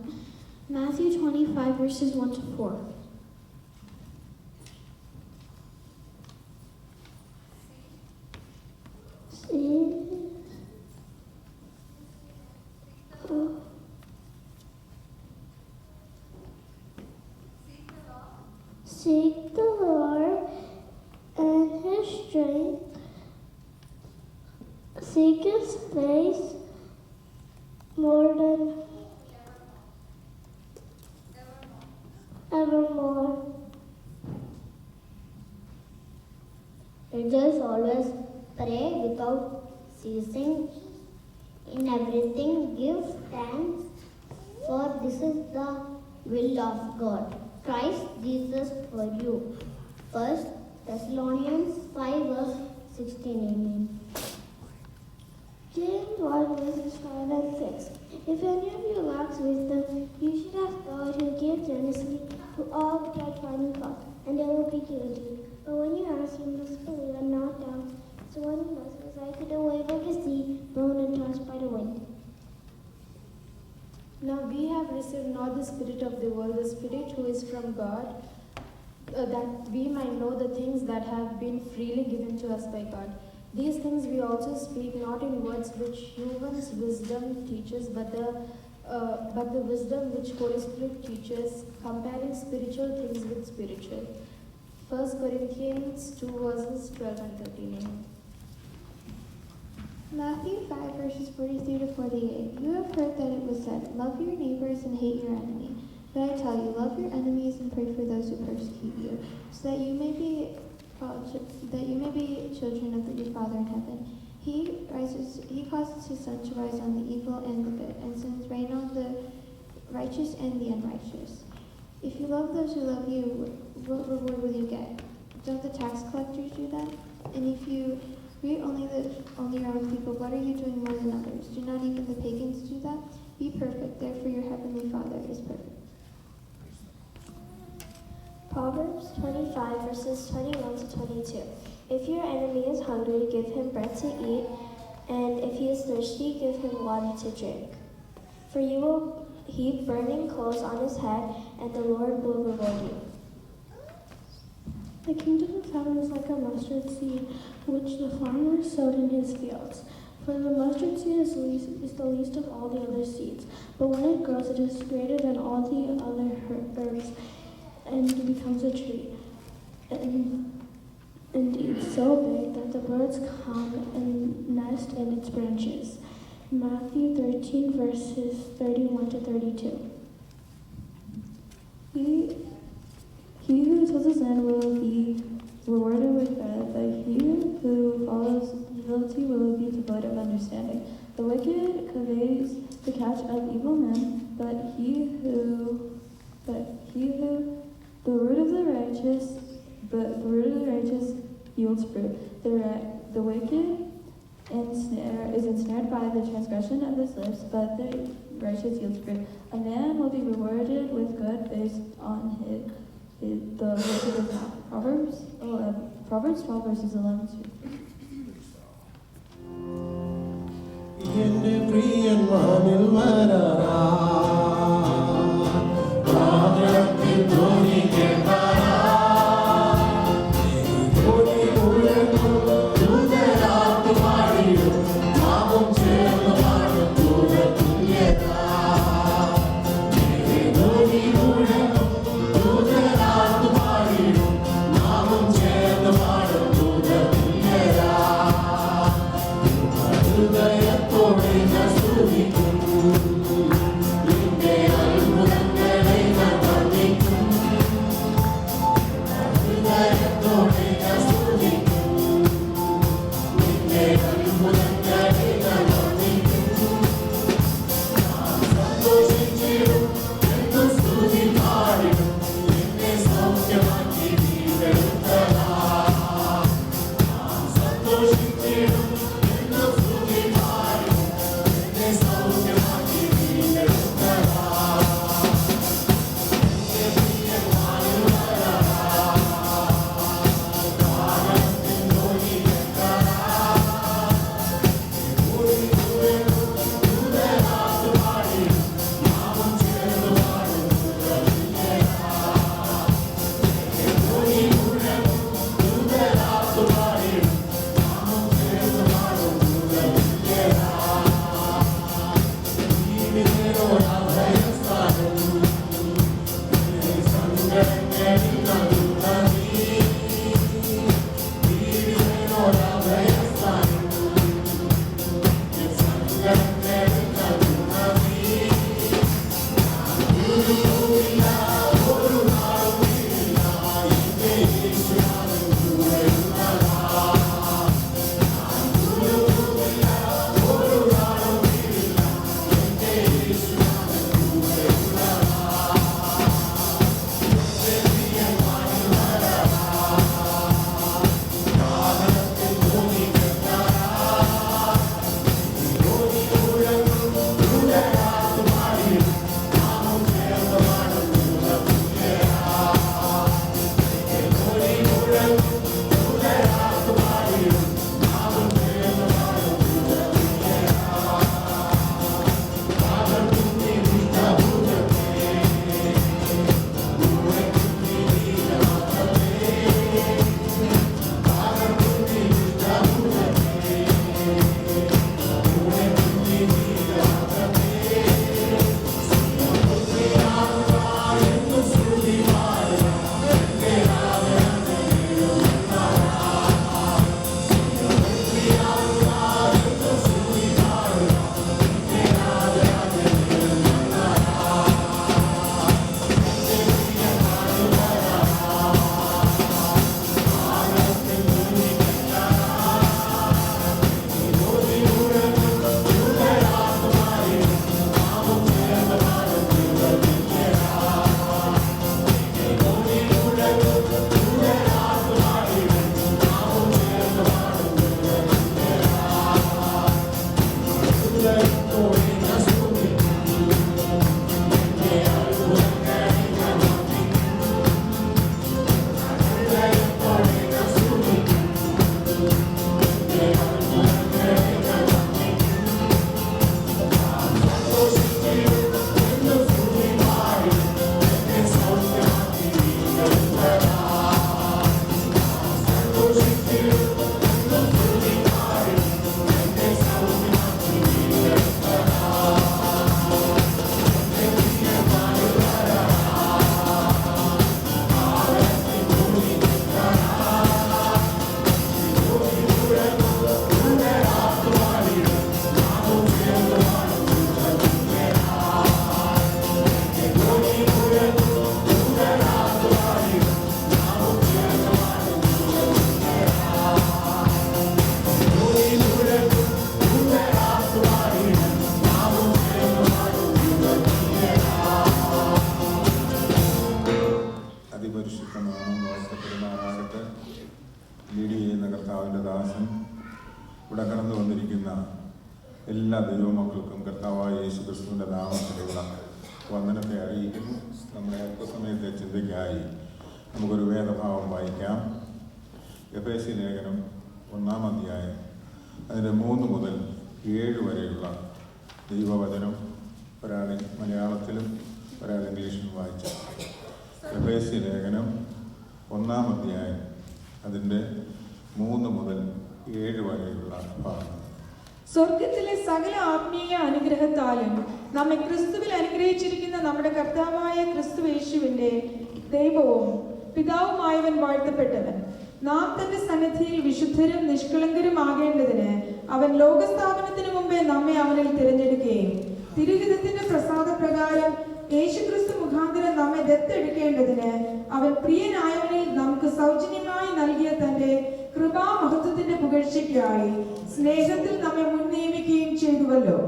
Speaker 4: Matthew 25 verses 1 to 4. Seek the Lord and His strength. Seek His face more than evermore.
Speaker 6: Let us always pray without ceasing. In everything give thanks, for this is the will of God, Christ Jesus for you. 1 Thessalonians 5 verse 16. Amen.
Speaker 4: James 1 verses 5 and 6. If any of you lacks wisdom, you should ask God, who gives generously to all without finding fault, and it will be given to you. But when you ask, you must believe and not doubt. So one who knows is like a wave of the sea, blown and tossed by the wind.
Speaker 7: Now we have received not the spirit of the world, the Spirit who is from God, that we might know the things that have been freely given to us by God. These things we also speak, not in words which human's wisdom teaches, but the wisdom which Holy Spirit teaches, comparing spiritual things with spiritual. 1 Corinthians 2 verses 12 and 13.
Speaker 8: Matthew 5 verses 43 to 48. You have heard that it was said, love your neighbors and hate your enemy. But I tell you, love your enemies and pray for those who persecute you, so that you may be children of your Father in heaven. He causes his sun to rise on the evil and the good, and sends rain on the righteous and the unrighteous. If you love those who love you, what reward will you get? Don't the tax collectors do that? And if you greet only your own people, what are you doing more than others? Do not even the pagans do that? Be perfect, therefore your heavenly Father is perfect.
Speaker 4: Proverbs 25 verses 21 to 22. If your enemy is hungry, give him bread to eat, and if he is thirsty, give him water to drink. For you will heap burning coals on his head, and the Lord will reward you. The kingdom of heaven is like a mustard seed, which the farmer sowed in his fields. For the mustard seed is the least of all the other seeds, but when it grows, it is greater than all the other herbs, and becomes a tree. Indeed, so big that the birds come and nest in its branches. Matthew 13, verses 31 to 32.
Speaker 9: He who tills his land will be rewarded with bread, but he who follows humility will be devoid of understanding. The wicked conveys the catch of evil men, but the root of the righteous yields fruit. The wicked is ensnared by the transgression of his lips, but the righteous yields fruit. A man will be rewarded with good based on the work of his mouth. Proverbs 12 verses 11 to 2.
Speaker 3: എന്റെ പ്രിയൻ വാനിൽ വരാറാ വാഹനത്തിൽ ധ്വനി കേൾക്കാറാ ധ്വനി ഉയർന്നു ദൂതരാത്തു പാടിയും നാമം ചേർന്ന് പാടും ദൂതതുല്യരാ
Speaker 10: കടന്നു വന്നിരിക്കുന്ന എല്ലാ ദൈവമക്കൾക്കും കർത്താവായ യേശു ക്രിസ്തുവിൻ്റെ നാമത്തിലുള്ള വന്ദനത്തെ അറിയിക്കുന്നു. നമ്മുടെ അല്പസമയത്തെ ചിന്തയ്ക്കായി നമുക്കൊരു വേദഭാവം വായിക്കാം. എഫേസ്യ ലേഖനം 1-ാം അധ്യായം അതിൻ്റെ 3 മുതൽ 7 വരെയുള്ള ദൈവവചനം ഒരാൾ മലയാളത്തിലും ഒരാൾ ഇംഗ്ലീഷിലും വായിച്ചു. എഫേസ്യ ലേഖനം 1-ാം അധ്യായം അതിൻ്റെ 3 മുതൽ 7 വരെയുള്ള ഭാഗം.
Speaker 11: സ്വർഗത്തിലെ സകല ആത്മീയ അനുഗ്രഹത്താലും നമ്മെ ക്രിസ്തുവിൽ അനുഗ്രഹിച്ചിരിക്കുന്ന നമ്മുടെ കർത്താവായ ക്രിസ്തു യേശുവിന്റെ ദൈവവും പിതാവുമായവൻ വാഴ്ത്തപ്പെട്ടവൻ. നാം തന്റെ സന്നിധിയിൽ വിശുദ്ധരും നിഷ്കളങ്കരും ആകേണ്ടതിന് അവൻ ലോകസ്ഥാപനത്തിന് മുമ്പേ നമ്മെ അവനിൽ തിരഞ്ഞെടുക്കുകയും തിരുഹിതത്തിന്റെ പ്രസാദപ്രകാരം യേശുക്രിസ്തു മുഖാന്തരം നമ്മെ ദത്തെടുക്കേണ്ടതിന് അവൻ പ്രിയനായവനിൽ നമുക്ക് സൗജന്യമായി നൽകിയ തന്റെ കൃപാമഹത്വത്തിന്റെ പുകഴ്ചയ്ക്കായി സ്നേഹത്തിൽ നമ്മെ മുൻനിയമിക്കുകയും ചെയ്തുവല്ലോ.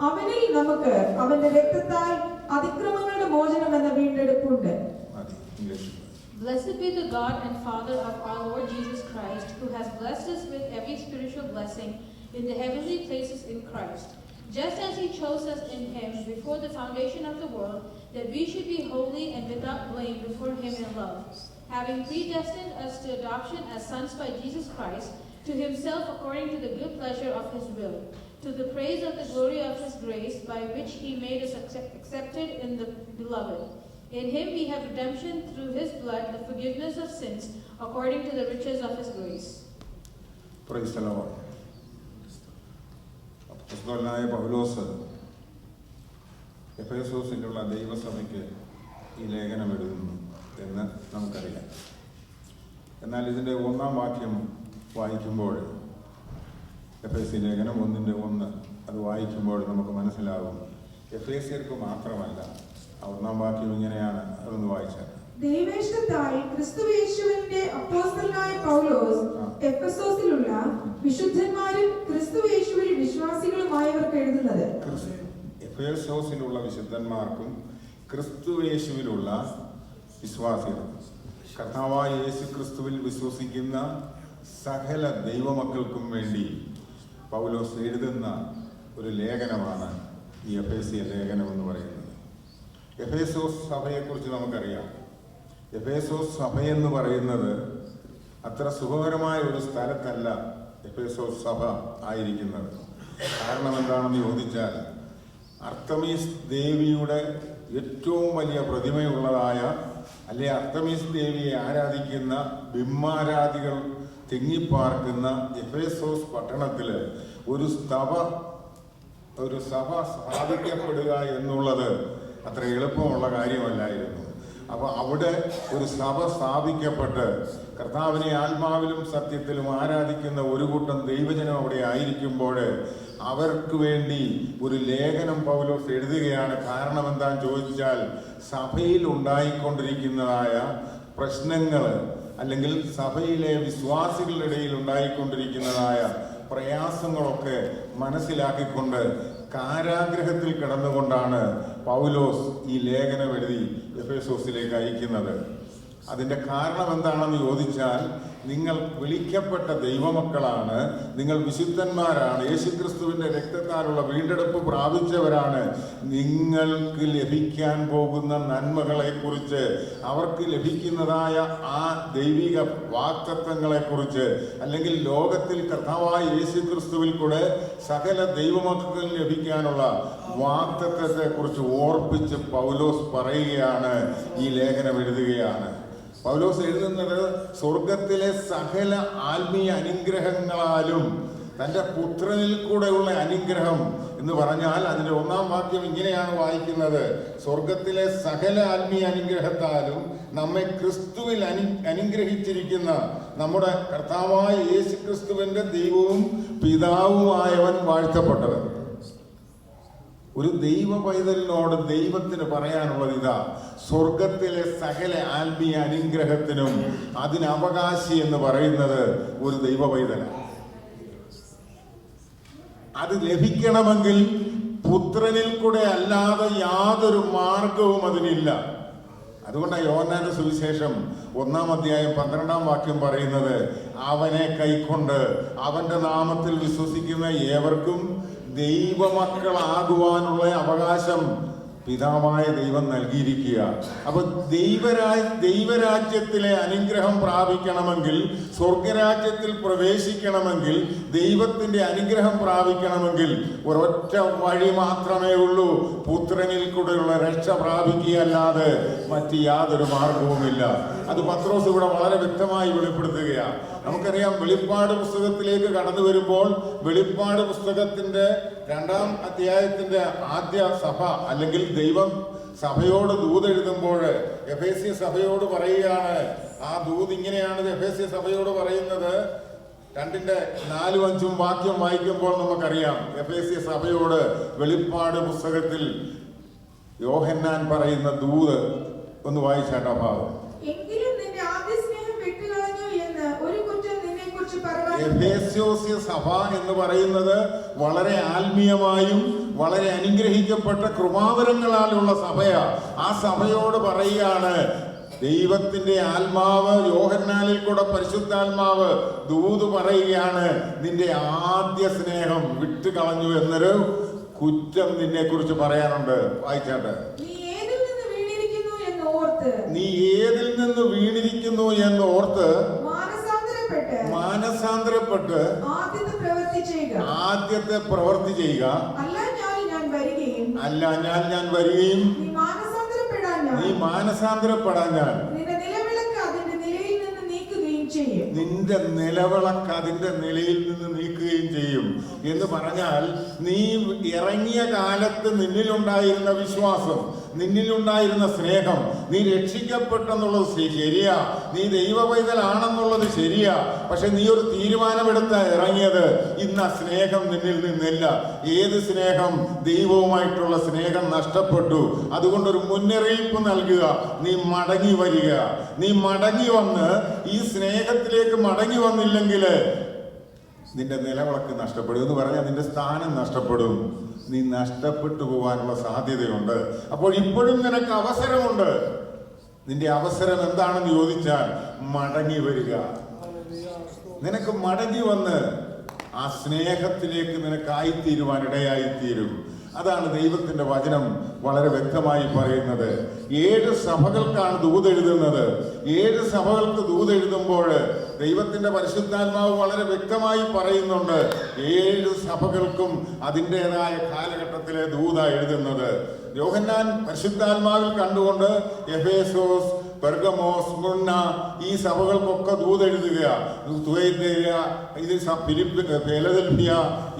Speaker 11: അവനിൽ നമുക്ക് അവന്റെ രക്തത്താൽ അതിക്രമങ്ങളുടെ മോചനം എന്ന വീണ്ടെടുപ്പുണ്ട്.
Speaker 12: Blessed be the God and Father of our Lord Jesus Christ, who has blessed us with every spiritual blessing in the heavenly places in Christ, just as he chose us in him before the foundation of the world, that we should be holy and without blame before him in love, having predestined us to adoption as sons by Jesus Christ, to himself according to the good pleasure of his will, to the praise of the glory of his grace, by which he made us accepted in the beloved. In him we have redemption through his blood, the forgiveness of sins, according to the riches of his grace.
Speaker 10: Praise the Lord. അപ്പോസ്തലനായ പൗലോസ് എഫേസോസിലുള്ള ദൈവസഭയ്ക്ക് ഈ ലേഖനം എഴുതുന്നു എന്ന് നമുക്കറിയാം. എന്നാൽ ഇതിൻ്റെ 1-ാം വാക്യം വായിക്കുമ്പോൾ, എഫേസ്യ ലേഖനം 1:1 അത് വായിക്കുമ്പോൾ നമുക്ക് മനസ്സിലാകും എഫേസ്യർക്ക് മാത്രമല്ല. 1-ാം വാക്യം ഇങ്ങനെയാണ്, അതൊന്ന് വായിച്ചാൽ.
Speaker 11: ദൈവേഷ്ടത്താൽ ക്രിസ്തുയേശുവിന്റെ അപ്പോസ്തലനായ പൗലോസ് എഫെസോസിലുള്ള വിശുദ്ധന്മാരും ക്രിസ്തുയേശുവിൽ വിശ്വാസികളുമായവർക്ക് എഴുതുന്നത്.
Speaker 10: എഫേസോസിലുള്ള വിശുദ്ധന്മാർക്കും ക്രിസ്തുയേശുവിലുള്ള വിശ്വാസികൾ, കർത്താവായ യേശു ക്രിസ്തുവിൽ വിശ്വസിക്കുന്ന സകല ദൈവമക്കൾക്കും വേണ്ടി പൗലോസ് എഴുതുന്ന ഒരു ലേഖനമാണ് ഈ എഫേസ്യ ലേഖനം എന്ന് പറയുന്നത്. എഫേസോസ് സഭയെക്കുറിച്ച് നമുക്കറിയാം. എഫേസോസ് സഭയെന്ന് പറയുന്നത് അത്ര സുഖകരമായ ഒരു സ്ഥലത്തല്ല എഫേസോസ് സഭ ആയിരിക്കുന്നത്. കാരണം എന്താണെന്ന് ചോദിച്ചാൽ, അർത്തമീസ് ദേവിയുടെ ഏറ്റവും വലിയ പ്രതിമയുള്ളതായ, അല്ലെ അർത്തമീസ് ദേവിയെ ആരാധിക്കുന്ന ബിംബാരാധികൾ തിങ്ങിപ്പാർക്കുന്ന എഫേസോസ് പട്ടണത്തിൽ ഒരു സഭ സ്ഥാപിക്കപ്പെടുക എന്നുള്ളത് അത്ര എളുപ്പമുള്ള കാര്യമല്ലായിരുന്നു. അപ്പോൾ അവിടെ ഒരു സഭ സ്ഥാപിക്കപ്പെട്ട് കർത്താവിനെ ആത്മാവിലും സത്യത്തിലും ആരാധിക്കുന്ന ഒരു കൂട്ടം ദൈവജനം അവിടെ ആയിരിക്കുമ്പോൾ അവർക്ക് വേണ്ടി ഒരു ലേഖനം പൗലോസ് എഴുതുകയാണ്. കാരണം എന്താണെന്ന് ചോദിച്ചാൽ, സഭയിൽ ഉണ്ടായിക്കൊണ്ടിരിക്കുന്നതായ പ്രശ്നങ്ങൾ, അല്ലെങ്കിൽ സഭയിലെ വിശ്വാസികളുടെ ഇടയിൽ ഉണ്ടായിക്കൊണ്ടിരിക്കുന്നതായ പ്രയാസങ്ങളൊക്കെ മനസ്സിലാക്കിക്കൊണ്ട് കാരാഗ്രഹത്തിൽ കിടന്നുകൊണ്ടാണ് പൗലോസ് ഈ ലേഖനം എഴുതി എഫേസോസിലേക്ക് അയക്കുന്നത്. അതിൻ്റെ കാരണം എന്താണെന്ന് ചോദിച്ചാൽ, നിങ്ങൾ വിളിക്കപ്പെട്ട ദൈവമക്കളാണ്, നിങ്ങൾ വിശുദ്ധന്മാരാണ്, യേശുക്രിസ്തുവിൻ്റെ രക്തത്താലുള്ള വീണ്ടെടുപ്പ് പ്രാപിച്ചവരാണ്. നിങ്ങൾക്ക് ലഭിക്കാൻ പോകുന്ന നന്മകളെക്കുറിച്ച്, അവർക്ക് ലഭിക്കുന്നതായ ആ ദൈവിക വാഗ്ദത്തങ്ങളെക്കുറിച്ച്, അല്ലെങ്കിൽ ലോകത്തിൽ കർത്താവായ യേശുക്രിസ്തുവിൽ കൂടെ സകല ദൈവമക്കൾക്ക് ലഭിക്കാനുള്ള വാഗ്ദത്തത്തെക്കുറിച്ച് ഓർപ്പിച്ച് പൗലോസ് പറയുകയാണ്, ഈ ലേഖനം എഴുതുകയാണ്. പൗലോസ് എഴുതുന്നത് സ്വർഗത്തിലെ സകല ആത്മീയ അനുഗ്രഹങ്ങളാലും തൻ്റെ പുത്രനിൽ കൂടെയുള്ള അനുഗ്രഹം എന്ന് പറഞ്ഞാൽ അതിൻ്റെ 1-ാം വാക്യം ഇങ്ങനെയാണ് വായിക്കുന്നത്: സ്വർഗത്തിലെ സകല ആത്മീയ അനുഗ്രഹത്താലും നമ്മെ ക്രിസ്തുവിൽ അനുഗ്രഹിച്ചിരിക്കുന്ന നമ്മുടെ കർത്താവായ യേശു ക്രിസ്തുവിൻ്റെ ദൈവവും പിതാവുമായവൻ വാഴ്ത്തപ്പെട്ടവൻ. ഒരു ദൈവ പൈതലിനോട് ദൈവത്തിന് പറയാനുള്ളത് ഇതാ: സ്വർഗത്തിലെ സകല ആത്മീയ അനുഗ്രഹത്തിനും അതിന് അവകാശി എന്ന് പറയുന്നത് ഒരു ദൈവ പൈതലാണ്. അത് ലഭിക്കണമെങ്കിൽ പുത്രനിൽ കൂടെ അല്ലാതെ യാതൊരു മാർഗവും അതിനില്ല. അതുകൊണ്ടാണ് യോഹന്നാന്റെ സുവിശേഷം 1-ാം അധ്യായം 12-ാം വാക്യം പറയുന്നത്, അവനെ കൈക്കൊണ്ട് അവന്റെ നാമത്തിൽ വിശ്വസിക്കുന്ന ഏവർക്കും ദൈവമക്കളാകുവാനുള്ള അവകാശം പിതാവായ ദൈവം നൽകിയിരിക്കുക. അപ്പൊ ദൈവരാജ്യത്തിലെ അനുഗ്രഹം പ്രാപിക്കണമെങ്കിൽ, സ്വർഗരാജ്യത്തിൽ പ്രവേശിക്കണമെങ്കിൽ, ദൈവത്തിന്റെ അനുഗ്രഹം പ്രാപിക്കണമെങ്കിൽ ഒരൊറ്റ വഴി മാത്രമേ ഉള്ളൂ. പുത്രനിൽ കൂടെയുള്ള രക്ഷ പ്രാപിക്കുകയല്ലാതെ മറ്റ് യാതൊരു മാർഗവുമില്ല. അത് പത്രോസ് ഇവിടെ വളരെ വ്യക്തമായി വെളിപ്പെടുത്തുകയാണ്. നമുക്കറിയാം, വെളിപ്പാട് പുസ്തകത്തിലേക്ക് കടന്നു വരുമ്പോൾ വെളിപ്പാട് പുസ്തകത്തിന്റെ 2-ാം അധ്യായത്തിന്റെ ആദ്യ സഭ അല്ലെങ്കിൽ ദൈവം സഭയോട് ദൂതെഴുതുമ്പോൾ എഫേസ്യ സഭയോട് പറയുകയാണ്. ആ ദൂത് ഇങ്ങനെയാണ് എഫേസ്യ സഭയോട് പറയുന്നത്. 2-4-5 വാക്യം വായിക്കുമ്പോൾ നമുക്കറിയാം, എഫേസ്യ സഭയോട് വെളിപ്പാട് പുസ്തകത്തിൽ യോഹന്നാൻ പറയുന്ന ദൂത് ഒന്ന് വായിച്ചാട്ട ഭാഗം. എഫേസ്യോസ്യ സഭ എന്ന് പറയുന്നത് വളരെ ആത്മീയമായും വളരെ അനുഗ്രഹിക്കപ്പെട്ട കൃപാവരങ്ങളാലുള്ള സഭയാ. ആ സഭയോട് പറയുകയാണ്, ദൈവത്തിന്റെ ആത്മാവ് യോഹന്നാനിൽ കൂടെ പരിശുദ്ധാത്മാവ് ദൂത് പറയുകയാണ്, നിന്റെ ആദ്യ സ്നേഹം വിട്ടുകളഞ്ഞു എന്നൊരു കുറ്റം നിന്നെ കുറിച്ച് പറയാനുണ്ട്. വായിച്ചാട്ടെ. നീ ഏതിൽ നിന്ന് വീണിരിക്കുന്നു എന്ന് ഓർത്ത് മാനസാന്തരപ്പെട്ട് ആദ്യത്തെ പ്രവൃത്തി ചെയ്യുക. അല്ല ഞാൻ വരികയും നീ മാനസാന്തരപ്പെടാൻ ഞാൻ നിന്റെ നിലവിളക്ക് അതിന്റെ നിലയിൽ നിന്ന് നീക്കുകയും ചെയ്യും എന്ന് പറഞ്ഞാൽ, നീ ഇറങ്ങിയ കാലത്ത് നിന്നിലുണ്ടായിരുന്ന വിശ്വാസം, നിന്നിലുണ്ടായിരുന്ന സ്നേഹം, നീ രക്ഷിക്കപ്പെട്ടെന്നുള്ളത് ശരിയാ, നീ ദൈവപൈതലാണെന്നുള്ളത് ശരിയാ. പക്ഷെ നീ ഒരു തീരുമാനമെടുത്ത ഇറങ്ങിയത്. ഇന്ന് ആ സ്നേഹം നിന്നിൽ നിന്നില്ല. ഏത് സ്നേഹം? ദൈവവുമായിട്ടുള്ള സ്നേഹം നഷ്ടപ്പെട്ടു. അതുകൊണ്ടൊരു മുന്നറിയിപ്പ് നൽകുക, നീ മടങ്ങി വരിക. നീ മടങ്ങി വന്ന് ഈ സ്നേഹത്തിലേക്ക് മടങ്ങി വന്നില്ലെങ്കിൽ നിന്റെ നിലവിളക്ക് നഷ്ടപ്പെടും എന്ന് പറഞ്ഞാൽ നിന്റെ സ്ഥാനം നഷ്ടപ്പെടും. നീ നഷ്ടപ്പെട്ടു പോകാനുള്ള സാധ്യതയുണ്ട്. അപ്പോൾ ഇപ്പോഴും നിനക്ക് അവസരമുണ്ട്. നിന്റെ അവസരം എന്താണെന്ന് ചോദിച്ചാൽ മടങ്ങി വരിക. നിനക്ക് മടങ്ങി വന്ന് ആ സ്നേഹത്തിലേക്ക് നിനക്കായിത്തീരുവാൻ ഇടയായിത്തീരും. അതാണ് ദൈവത്തിന്റെ വചനം വളരെ വ്യക്തമായി പറയുന്നത്. 7 സഭകൾക്കാണ് ദൂതെഴുതുന്നത്. 7 സഭകൾക്ക് ദൂതെഴുതുമ്പോൾ ദൈവത്തിന്റെ പരിശുദ്ധാത്മാവ് വളരെ വ്യക്തമായി പറയുന്നുണ്ട്, 7 സഭകൾക്കും അതിൻ്റെതായ കാലഘട്ടത്തിലെ ദൂത എഴുതുന്നത്. യോഹന്നാൻ പരിശുദ്ധാത്മാവിൽ കണ്ടുകൊണ്ട് എഫേസോസ്, പെർഗമോസ്, സ്മുർന ഈ സഭകൾക്കൊക്കെ ദൂതെഴുതുക. ഫിലദൽഫിയ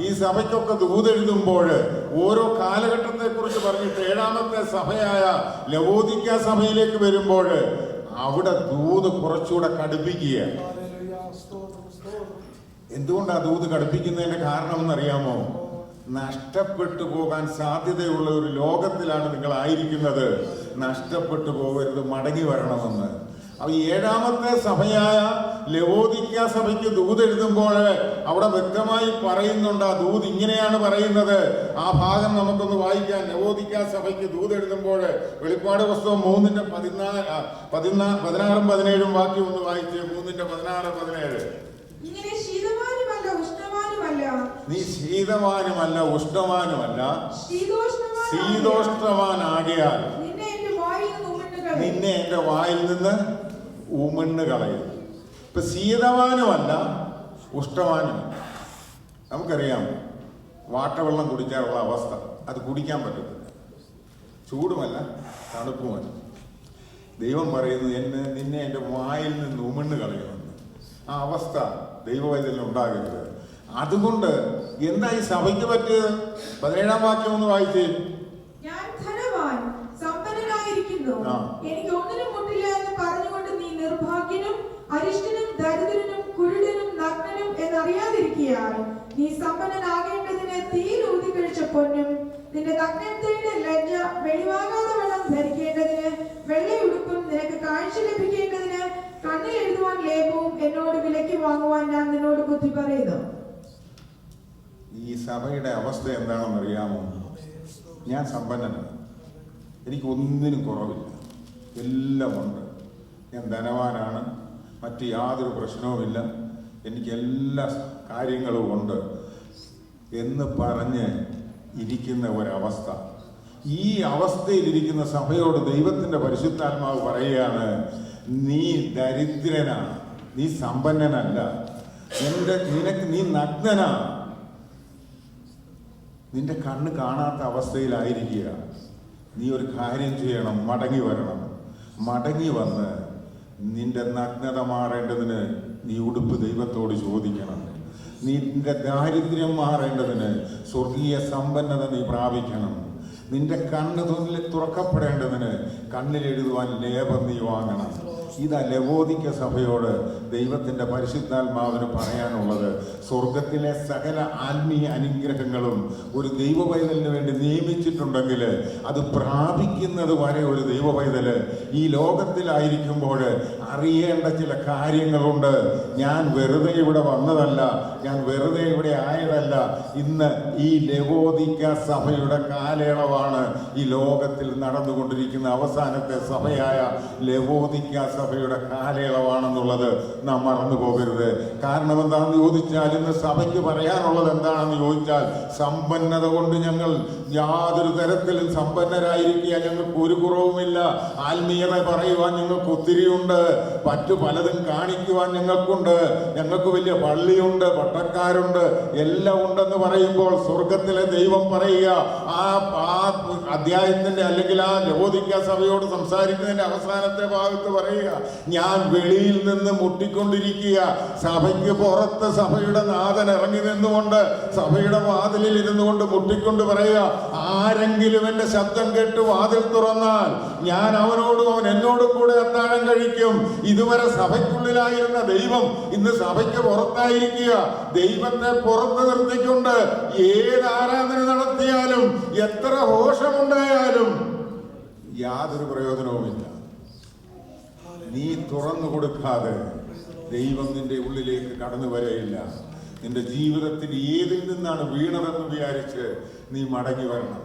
Speaker 10: ഈ സഭയ്ക്കൊക്കെ ദൂതെഴുതുമ്പോൾ ഓരോ കാലഘട്ടത്തെ കുറിച്ച് പറഞ്ഞിട്ട് 7-ാമത്തെ സഭയായ ലവോദിക്ക സഭയിലേക്ക് വരുമ്പോൾ അവിടെ ദൂത് കുറച്ചുകൂടെ കടുപ്പിക്കുക. എന്തുകൊണ്ടാണ് ദൂത് കടുപ്പിക്കുന്നതിന്റെ കാരണം എന്നറിയാമോ? നഷ്ടപ്പെട്ടു പോകാൻ സാധ്യതയുള്ള ഒരു ലോകത്തിലാണ് നിങ്ങൾ ആയിരിക്കുന്നത്. നഷ്ടപ്പെട്ടു പോകരുത്, മടങ്ങി വരണമെന്ന്. അപ്പൊ 7-ാമത്തെ സഭയായ ലവോദിക്ക സഭയ്ക്ക് ദൂത് എഴുതുമ്പോൾ അവിടെ വ്യക്തമായി പറയുന്നുണ്ട്. ആ ദൂത് ഇങ്ങനെയാണ് പറയുന്നത്. ആ ഭാഗം നമുക്കൊന്ന് വായിക്കാം. ലവോദിക്ക സഭയ്ക്ക് ദൂത് എഴുതുമ്പോൾ വെളിപ്പാട് പുസ്തകം 3-16-17 വാക്യം ഒന്ന് വായിച്ച്. 3-16-17. നീ ശീതവാനുമല്ല ഉഷ്ണവാനുമല്ല, ശീതോഷ്ണവാനാകിയാൽ നിന്നെ എന്റെ വായിൽ നിന്ന് ഉമിണ്ണ് കളയും. ഇപ്പൊ ശീതവാനുമല്ല ഉഷ്ണവാനുമല്ല. നമുക്കറിയാം വാട്ടവെള്ളം കുടിക്കാനുള്ള അവസ്ഥ. അത് കുടിക്കാൻ പറ്റത്തില്ല. ചൂടുമല്ല തണുപ്പുമല്ല. ദൈവം പറയുന്നത് നിന്നെ എന്റെ വായിൽ നിന്ന് ഉമിണ്ണ് കളയുമെന്ന്. ആ അവസ്ഥ ദൈവവൈദ്യം ഉണ്ടാകരുത്. അതുകൊണ്ട് എന്താ ഈ സഭയ്ക്ക് പറ്റിയത്? 17-ാം വാക്യം ഒന്ന് വായിച്ചേ.
Speaker 11: ഞാൻ ധനവാൻ സമ്പന്നനായിരിക്കുന്നു, എനിക്ക് ഒന്നിനും മുട്ടില്ല എന്ന് പറഞ്ഞുകൊണ്ട് നീ നിർഭാഗ്യനും അരിഷ്ടനും ദരിദ്രനും കുരുടനും നഗ്നനും എന്നറിയാതിരിക്കുകയാൽ നീ സമ്പന്നനാകേണ്ടതിന് തീയിൽ ഊതി കഴിച്ച പൊന്നും നിന്റെ നഗ്നതയുടെ ലജ്ജ വെളിവാകാതെ വേണം ധരിക്കേണ്ടതിന് വെള്ളയുടുപ്പും നിനക്ക് കാഴ്ച ലഭിക്കേണ്ടതിന് കണ്ണിൽ എഴുതുവാൻ ലേപവും എന്നോട് വിലയ്ക്ക് വാങ്ങുവാൻ ഞാൻ നിന്നോട് ബുദ്ധി പറയുന്നു.
Speaker 10: ഈ സഭയുടെ അവസ്ഥ എന്താണെന്ന് അറിയാമോ? ഞാൻ സമ്പന്നനാണ്, എനിക്ക് ഒന്നിനും കുറവില്ല. എല്ലാമുണ്ട്. ഞാൻ ധനവാനാണ്, മറ്റ് യാതൊരു പ്രശ്നവുമില്ല, എനിക്ക് എല്ലാ കാര്യങ്ങളും ഉണ്ട് എന്ന് പറഞ്ഞ് ഇരിക്കുന്ന ഒരവസ്ഥ. ഈ അവസ്ഥയിലിരിക്കുന്ന സഭയോട് ദൈവത്തിൻ്റെ പരിശുദ്ധാത്മാവ് പറയുകയാണ്, നീ ദരിദ്രനാണ്, നീ സമ്പന്നനല്ല, നീ നഗ്നനാണ്, നിന്റെ കണ്ണ് കാണാത്ത അവസ്ഥയിലായിരിക്കുക. നീ ഒരു കാര്യം ചെയ്യണം, മടങ്ങി വരണം. മടങ്ങി വന്ന് നിന്റെ നഗ്നത മാറേണ്ടതിന് നീ ഉടുപ്പ് ദൈവത്തോട് ചോദിക്കണം. നിന്റെ ദാരിദ്ര്യം മാറേണ്ടതിന് സ്വർഗീയ സമ്പന്നത നീ പ്രാപിക്കണം. നിന്റെ കണ്ണ് തുറക്കപ്പെടേണ്ടതിന് കണ്ണിലെഴുതുവാൻ ലേപം നീ വാങ്ങണം. ഇതാ ലവോദിക്ക സഭയോട് ദൈവത്തിൻ്റെ പരിശുദ്ധാത്മാവിന് പറയാനുള്ളത്. സ്വർഗത്തിലെ സകല ആത്മീയ അനുഗ്രഹങ്ങളും ഒരു ദൈവപൈതലിന് വേണ്ടി നിയമിച്ചിട്ടുണ്ടെങ്കിൽ അത് പ്രാപിക്കുന്നത് വരെ ഒരു ദൈവപൈതല് ഈ ലോകത്തിലായിരിക്കുമ്പോൾ അറിയേണ്ട ചില കാര്യങ്ങളുണ്ട്. ഞാൻ വെറുതെ ഇവിടെ വന്നതല്ല, ഞാൻ വെറുതെ ഇവിടെ ആയതല്ല. ഇന്ന് ഈ ലവോദിക്ക സഭയുടെ കാലയളവാണ് ഈ ലോകത്തിൽ നടന്നുകൊണ്ടിരിക്കുന്ന അവസാനത്തെ സഭയായ ലവോദിക്ക സഭയുടെ കാലയളവാണെന്നുള്ളത് നാം മറന്നു പോകരുത്. കാരണം എന്താണെന്ന് ചോദിച്ചാൽ, ഇന്ന് സഭയ്ക്ക് പറയാനുള്ളത് എന്താണെന്ന് ചോദിച്ചാൽ, സമ്പന്നത കൊണ്ട് ഞങ്ങൾ യാതൊരു തരത്തിലും സമ്പന്നരായിരിക്കുക ഞങ്ങൾക്ക് ഒരു കുറവുമില്ല. ആത്മീയത പറയുവാൻ ഞങ്ങൾക്ക് ഒത്തിരിയുണ്ട്, മറ്റു പലതും കാണിക്കുവാൻ ഞങ്ങൾക്കുണ്ട്, ഞങ്ങൾക്ക് വലിയ പള്ളിയുണ്ട്, പട്ടക്കാരുണ്ട്, എല്ലാം ഉണ്ടെന്ന് പറയുമ്പോൾ സ്വർഗത്തിലെ ദൈവം പറയുക, ആ അധ്യായത്തിന്റെ അല്ലെങ്കിൽ ആ ലവോദിക്ക സഭയോട് സംസാരിക്കുന്നതിന്റെ അവസാനത്തെ ഭാഗത്ത് പറയുക, ഞാൻ വെളിയിൽ നിന്ന് മുട്ടിക്കൊണ്ടിരിക്കുക. സഭയ്ക്ക് പുറത്ത് സഭയുടെ നാഥൻ ഇറങ്ങി നിന്നുകൊണ്ട് സഭയുടെ വാതിലിൽ ഇരുന്നുകൊണ്ട് മുട്ടിക്കൊണ്ട് പറയുക, ആരെങ്കിലും എന്റെ ശബ്ദം കേട്ട് വാതിൽ തുറന്നാൽ ഞാൻ അവനോടും അവൻ എന്നോടും കൂടെ അത്താഴം കഴിക്കും. ഇതുവരെ സഭയ്ക്കുള്ളിലായിരുന്ന ദൈവം ഇന്ന് സഭയ്ക്ക് പുറത്തായിരിക്കുക. ദൈവത്തെ പുറത്ത് നിർത്തിക്കൊണ്ട് ഏത് ആരാധന നടത്തിയാലും എത്ര ഘോഷമുണ്ടായാലും യാതൊരു പ്രയോജനവുമില്ല. നീ തുറന്നു കൊടുക്കാതെ ദൈവം നിന്റെ ഉള്ളിലേക്ക് കടന്നു വരയില്ല. നിന്റെ ജീവിതത്തിൽ ഏതിൽ നിന്നാണ് വീണതെന്ന് വിചാരിച്ച് നീ മടങ്ങി വരണം.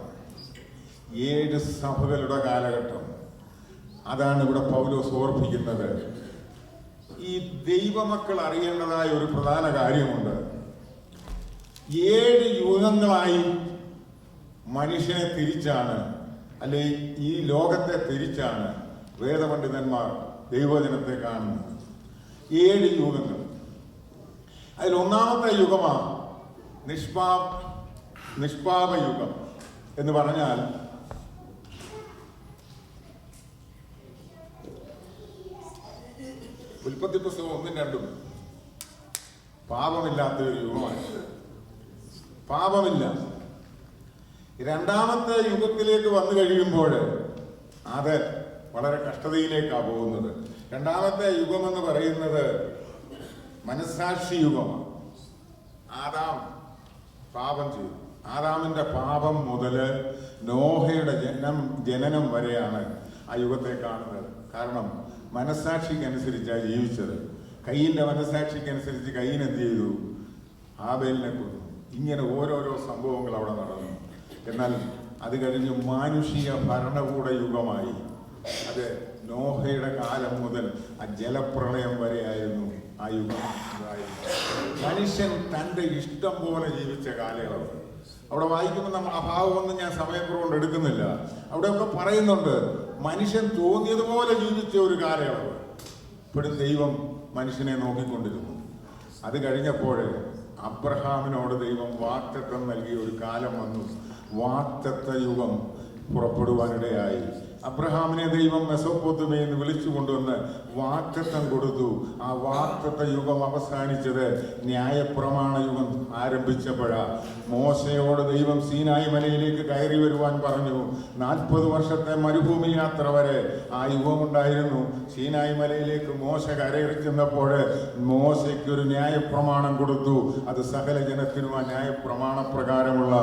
Speaker 10: 7 സഭകളുടെ കാലഘട്ടം, അതാണ് ഇവിടെ പൗലോസ് ഓർപ്പിക്കുന്നത്. ഈ ദൈവമക്കൾ അറിയേണ്ടതായ ഒരു പ്രധാന കാര്യമുണ്ട്. 7 യുഗങ്ങളായി മനുഷ്യനെ തിരിച്ചാണ്, അല്ലെ ഈ ലോകത്തെ തിരിച്ചാണ് വേദപണ്ഡിതന്മാർ ദൈവജനത്തെ കാണുന്നത്. 7 യുഗങ്ങൾ. അതിൽ ഒന്നാമത്തെ യുഗമാണ് നിഷ്പാപ യുഗം എന്ന് പറഞ്ഞാൽ ഉൽപ്പത്തി പുസ്തകം 1-2 പാപമില്ലാത്ത ഒരു യുഗമാണ്. പാപമില്ല. രണ്ടാമത്തെ യുഗത്തിലേക്ക് വന്നു കഴിയുമ്പോൾ അത് വളരെ കഷ്ടതയിലേക്കാണ് പോകുന്നത്. രണ്ടാമത്തെ യുഗമെന്ന് പറയുന്നത് മനസ്സാക്ഷി യുഗമാണ്. ആദാം പാപം ചെയ്തു. ആദാമിന്റെ പാപം മുതൽ നോഹയുടെ ജനനം വരെയാണ് ആ യുഗത്തെ കാണുന്നത്. കാരണം മനസ്സാക്ഷിക്കനുസരിച്ചാണ് ജീവിച്ചത്. കയ്യിൻ്റെ മനസ്സാക്ഷിക്കനുസരിച്ച് കയ്യിൻ എന്ത് ചെയ്തു? ആബേലിനെ കൊന്നു. ഇങ്ങനെ ഓരോരോ സംഭവങ്ങൾ അവിടെ നടന്നു. എന്നാൽ അത് കഴിഞ്ഞ് മാനുഷിക ഭരണകൂട യുഗമായി. അത് നോഹയുടെ കാലം മുതൽ ആ ജലപ്രളയം വരെയായിരുന്നു ആ യുഗം. മനുഷ്യൻ തൻ്റെ ഇഷ്ടം പോലെ ജീവിച്ച കാലയളവ്. അവിടെ വായിക്കുമ്പോൾ നമ്മൾ ആ ഭാവമൊന്നും ഞാൻ സമയക്കുറവുകൊണ്ട് എടുക്കുന്നില്ല. അവിടെയൊക്കെ പറയുന്നുണ്ട് മനുഷ്യൻ തോന്നിയതുപോലെ ജീവിച്ച ഒരു കാലയളവ്. ഇപ്പോഴും ദൈവം മനുഷ്യനെ നോക്കിക്കൊണ്ടിരുന്നു. അത് കഴിഞ്ഞപ്പോൾ അബ്രഹാമിനോട് ദൈവം വാഗ്ദത്തം നൽകിയ ഒരു കാലം വന്നു. വാഗ്ദത്ത യുഗം പുറപ്പെടുവാനിടയായി. അബ്രഹാമിനെ ദൈവം മെസൊപ്പൊത്താമിയയിൽ നിന്ന് വിളിച്ചു കൊണ്ടുവന്ന് വാഗ്ദത്തം കൊടുത്തു. ആ വാഗ്ദത്ത യുഗം അവസാനിച്ചത് ന്യായപ്രമാണ യുഗം ആരംഭിച്ചപ്പോഴാണ്. മോശയോട് ദൈവം സീനായി മലയിലേക്ക് കയറി വരുവാൻ പറഞ്ഞു. 40 വർഷത്തെ മരുഭൂമി യാത്ര വരെ ആ യുഗമുണ്ടായിരുന്നു. സീനായി മലയിലേക്ക് മോശ കയറി ചെന്നപ്പോൾ മോശയ്ക്കൊരു ന്യായപ്രമാണം കൊടുത്തു. അത് സകല ജനത്തിനും ആ ന്യായപ്രമാണ പ്രകാരമുള്ള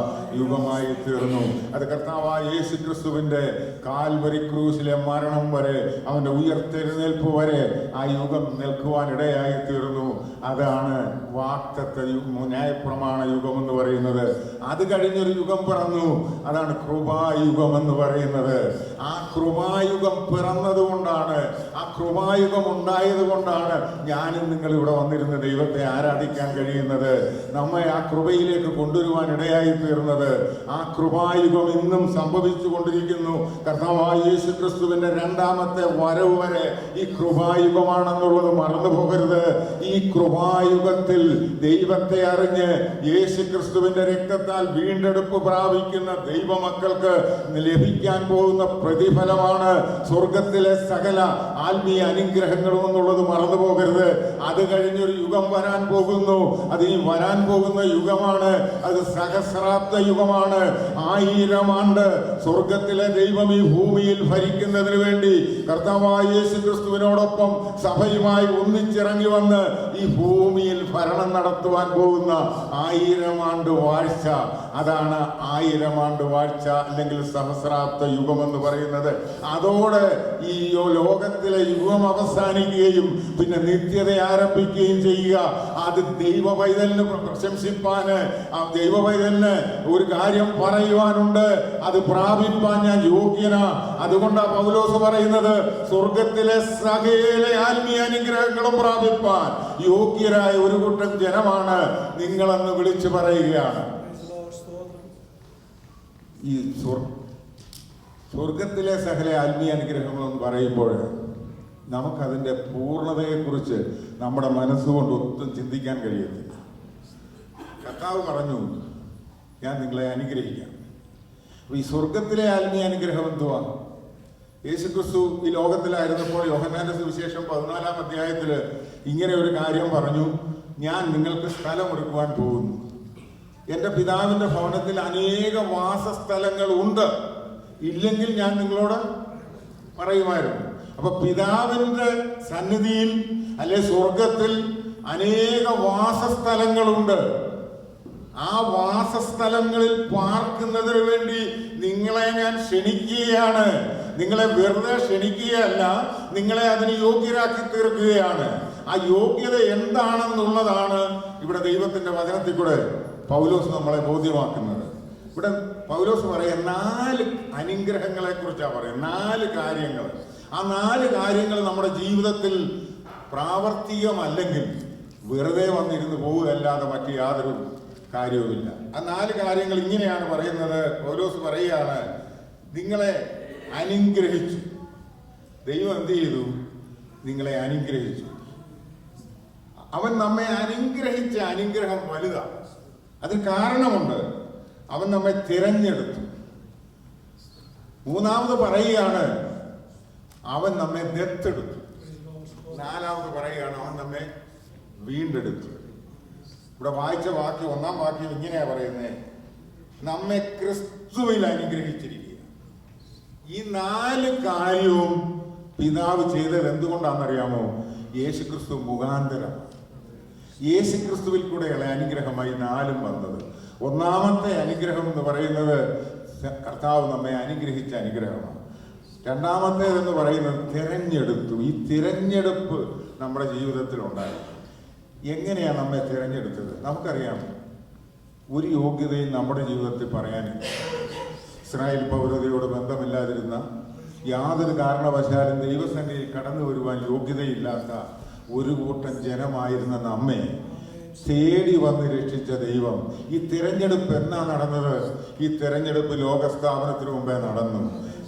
Speaker 10: യുഗമായി തീർന്നു. അത് കർത്താവായ യേശു ക്രിസ്തുവിന്റെ കാൽവരി കാൽവരി ക്രൂശിലെ മരണം വരെ, അവന്റെ ഉയർത്തെഴുന്നേൽപ്പ് വരെ ആ യുഗം നിൽക്കുവാൻ ഇടയായി തീർന്നു. അതാണ് വാഗ്ദത്ത ന്യായപ്രമാണ യുഗം എന്ന് പറയുന്നത്. അത് കഴിഞ്ഞൊരു യുഗം പിറന്നു, അതാണ് കൃപായുഗം എന്ന് പറയുന്നത്. ആ കൃപായുഗം പിറന്നതുകൊണ്ടാണ്, ആ കൃപായുഗം ഉണ്ടായത് കൊണ്ടാണ് ഞാനും നിങ്ങൾ ഇവിടെ വന്നിരുന്ന് ദൈവത്തെ ആരാധിക്കാൻ കഴിയുന്നത്, നമ്മെ ആ കൃപയിലേക്ക് കൊണ്ടുവരുവാൻ ഇടയായി തീർന്നത്. ആ കൃപായുഗം ഇന്നും സംഭവിച്ചു കൊണ്ടിരിക്കുന്നു. കർത്താവായ യേശു ക്രിസ്തുവിന്റെ രണ്ടാമത്തെ വരവ് വരെ ഈ കൃപായുഗമാണെന്നുള്ളത് മറന്നു പോകരുത്. ഈ കൃപായുഗത്തിൽ ദൈവത്തെ അറിഞ്ഞ് യേശു ക്രിസ്തുവിന്റെ രക്തത്താൽ വീണ്ടെടുപ്പ് പ്രാപിക്കുന്ന ദൈവമക്കൾക്ക് ലഭിക്കാൻ പോകുന്ന പ്രതിഫലമാണ് സ്വർഗത്തിലെ സകല ആത്മീയ അനുഗ്രഹങ്ങളും എന്നുള്ളത് മറന്നു പോകരുത്. അത് കഴിഞ്ഞൊരു യുഗം വരാൻ പോകുന്നു. അത് ഈ വരാൻ പോകുന്ന യുഗമാണ്, അത് സഹസ്രാബ്ദ യുഗമാണ്. 1000 ആണ്ട് സ്വർഗത്തിലെ ദൈവം ഈ ഭൂമിയിൽ ഭരിക്കുന്നതിന് വേണ്ടി കർത്താവായ യേശു ക്രിസ്തുവിനോടൊപ്പം സഭയുമായി ഒന്നിച്ചിറങ്ങി വന്ന് ഈ ഭൂമിയിൽ ഭരണം നടത്തുവാൻ പോകുന്ന 1000 ആണ്ട് വാഴ്ച, അതാണ് 1000 ആണ്ട് വാഴ്ച അല്ലെങ്കിൽ സഹസ്രാബ്ദ യുഗം എന്ന് പറയുന്നത്. അതോടെ ഈ ലോകത്തിലെ യുഗം അവസാനിക്കുകയും പിന്നെ നിത്യത ആരംഭിക്കുകയും ചെയ്യുക. അത് ദൈവ പൈതലിന് പ്രശംസിപ്പാന്, ആ ദൈവ പൈതലിന് ഒരു കാര്യം പറയുവാനുണ്ട്, അത് പ്രാപിപ്പാൻ ഞാൻ യോഗ്യനാ. അതുകൊണ്ടാണ് പൗലോസ് പറയുന്നത്, സ്വർഗത്തിലെ സകല ആത്മീയ അനുഗ്രഹങ്ങളും പ്രാപിപ്പാൻ യോഗ്യരായ ഒരു കൂട്ടം ജനമാണ് നിങ്ങളെന്ന് വിളിച്ചു പറയുകയാണ്. ഈ സ്വർഗത്തിലെ സകല ആത്മീയ അനുഗ്രഹങ്ങളെന്ന് പറയുമ്പോൾ നമുക്കതിൻ്റെ പൂർണ്ണതയെക്കുറിച്ച് നമ്മുടെ മനസ്സുകൊണ്ട് ഒട്ടും ചിന്തിക്കാൻ കഴിയത്തില്ല. കർത്താവ് പറഞ്ഞു, ഞാൻ നിങ്ങളെ അനുഗ്രഹിക്കാം. ഈ സ്വർഗത്തിലെ ആത്മീയ അനുഗ്രഹം എന്തുവാ? യേശുക്രിസ്തു ഈ ലോകത്തിലായിരുന്നപ്പോൾ യോഹന്നാന്റെ സുവിശേഷം 14-ാം അധ്യായത്തിൽ ഇങ്ങനെ ഒരു കാര്യം പറഞ്ഞു, ഞാൻ നിങ്ങൾക്ക് സ്ഥലം ഒരുക്കുവാൻ പോകുന്നു. എൻ്റെ പിതാവിൻ്റെ ഭവനത്തിൽ അനേക വാസസ്ഥലങ്ങൾ ഉണ്ട്, ഇല്ലെങ്കിൽ ഞാൻ നിങ്ങളോട് പറയുമായിരുന്നു. അപ്പൊ പിതാവിന്റെ സന്നിധിയിൽ അല്ലെ സ്വർഗത്തിൽ അനേക വാസസ്ഥലങ്ങളുണ്ട്. ആ വാസസ്ഥലങ്ങളിൽ പാർക്കുന്നതിന് വേണ്ടി നിങ്ങളെ ഞാൻ ക്ഷണിക്കുകയാണ്. നിങ്ങളെ വെറുതെ ക്ഷണിക്കുകയല്ല, നിങ്ങളെ അതിന് യോഗ്യരാക്കി തീർക്കുകയാണ്. ആ യോഗ്യത എന്താണെന്നുള്ളതാണ് ഇവിടെ ദൈവത്തിന്റെ വചനത്തിൽ കൂടെ പൗലോസ് നമ്മളെ ബോധ്യമാക്കുന്നത്. ഇവിടെ പൗലോസ് പറയാം 4 അനുഗ്രഹങ്ങളെ കുറിച്ചാണ് പറയുന്നത്. 4 കാര്യങ്ങൾ. ആ 4 കാര്യങ്ങൾ നമ്മുടെ ജീവിതത്തിൽ പ്രാവർത്തികമല്ലെങ്കിൽ വെറുതെ വന്നിരുന്ന് പോവുകയല്ലാതെ മറ്റു യാതൊരു കാര്യവുമില്ല. ആ 4 കാര്യങ്ങൾ ഇങ്ങനെയാണ് പറയുന്നത്. പൗലോസ് പറയുകയാണ്, നിങ്ങളെ അനുഗ്രഹിച്ചു. ദൈവം എന്ത് ചെയ്തു? നിങ്ങളെ അനുഗ്രഹിച്ചു. അവൻ നമ്മെ അനുഗ്രഹിച്ച അനുഗ്രഹം വലുതാണ്. അതിന് കാരണമുണ്ട്. അവൻ നമ്മെ തിരഞ്ഞെടുത്തു. 3ാമത് പറയുകയാണ്, അവൻ നമ്മെ ദത്തെടുത്തു. 4ാമത് പറയുകയാണ്, അവൻ നമ്മെ വീണ്ടെടുത്തു. ഇവിടെ വായിച്ച വാക്യം 1-ാം വാക്യം ഇങ്ങനെയാ പറയുന്നത്, നമ്മെ ക്രിസ്തുവിൽ അനുഗ്രഹിച്ചിരിക്കുക. ഈ 4 കാര്യവും പിതാവ് ചെയ്തത് എന്തുകൊണ്ടാണെന്നറിയാമോ? യേശുക്രിസ്തു മുഖാന്തരം. യേശുക്രിസ്തുവിൽ കൂടെയുള്ള അനുഗ്രഹമായി 4ഉം വന്നത്. 1ാമത്തെ അനുഗ്രഹം എന്ന് പറയുന്നത് കർത്താവ് നമ്മെ അനുഗ്രഹിച്ച അനുഗ്രഹമാണ്. 2ാമത്തേതെന്ന് പറയുന്നത് തിരഞ്ഞെടുത്തു. ഈ തിരഞ്ഞെടുപ്പ് നമ്മുടെ ജീവിതത്തിൽ ഉണ്ടായി. എങ്ങനെയാണ് നമ്മെ തിരഞ്ഞെടുത്തത്? നമുക്കറിയാം, ഒരു യോഗ്യതയും നമ്മുടെ ജീവിതത്തിൽ പറയാനില്ല. ഇസ്രായേൽ പൗരതയോട് ബന്ധമില്ലാതിരുന്ന, യാതൊരു കാരണവശാലും ദൈവസന്നിധിയിൽ കടന്നു വരുവാൻ യോഗ്യതയില്ലാത്ത ഒരു കൂട്ടം ജനമായിരുന്ന നമ്മെ തേടി വന്ന് രക്ഷിച്ച ദൈവം. ഈ തിരഞ്ഞെടുപ്പ് എന്നാ നടന്നത്? ഈ തിരഞ്ഞെടുപ്പ് ലോകസ്ഥാപനത്തിന് മുമ്പേ നടന്നു.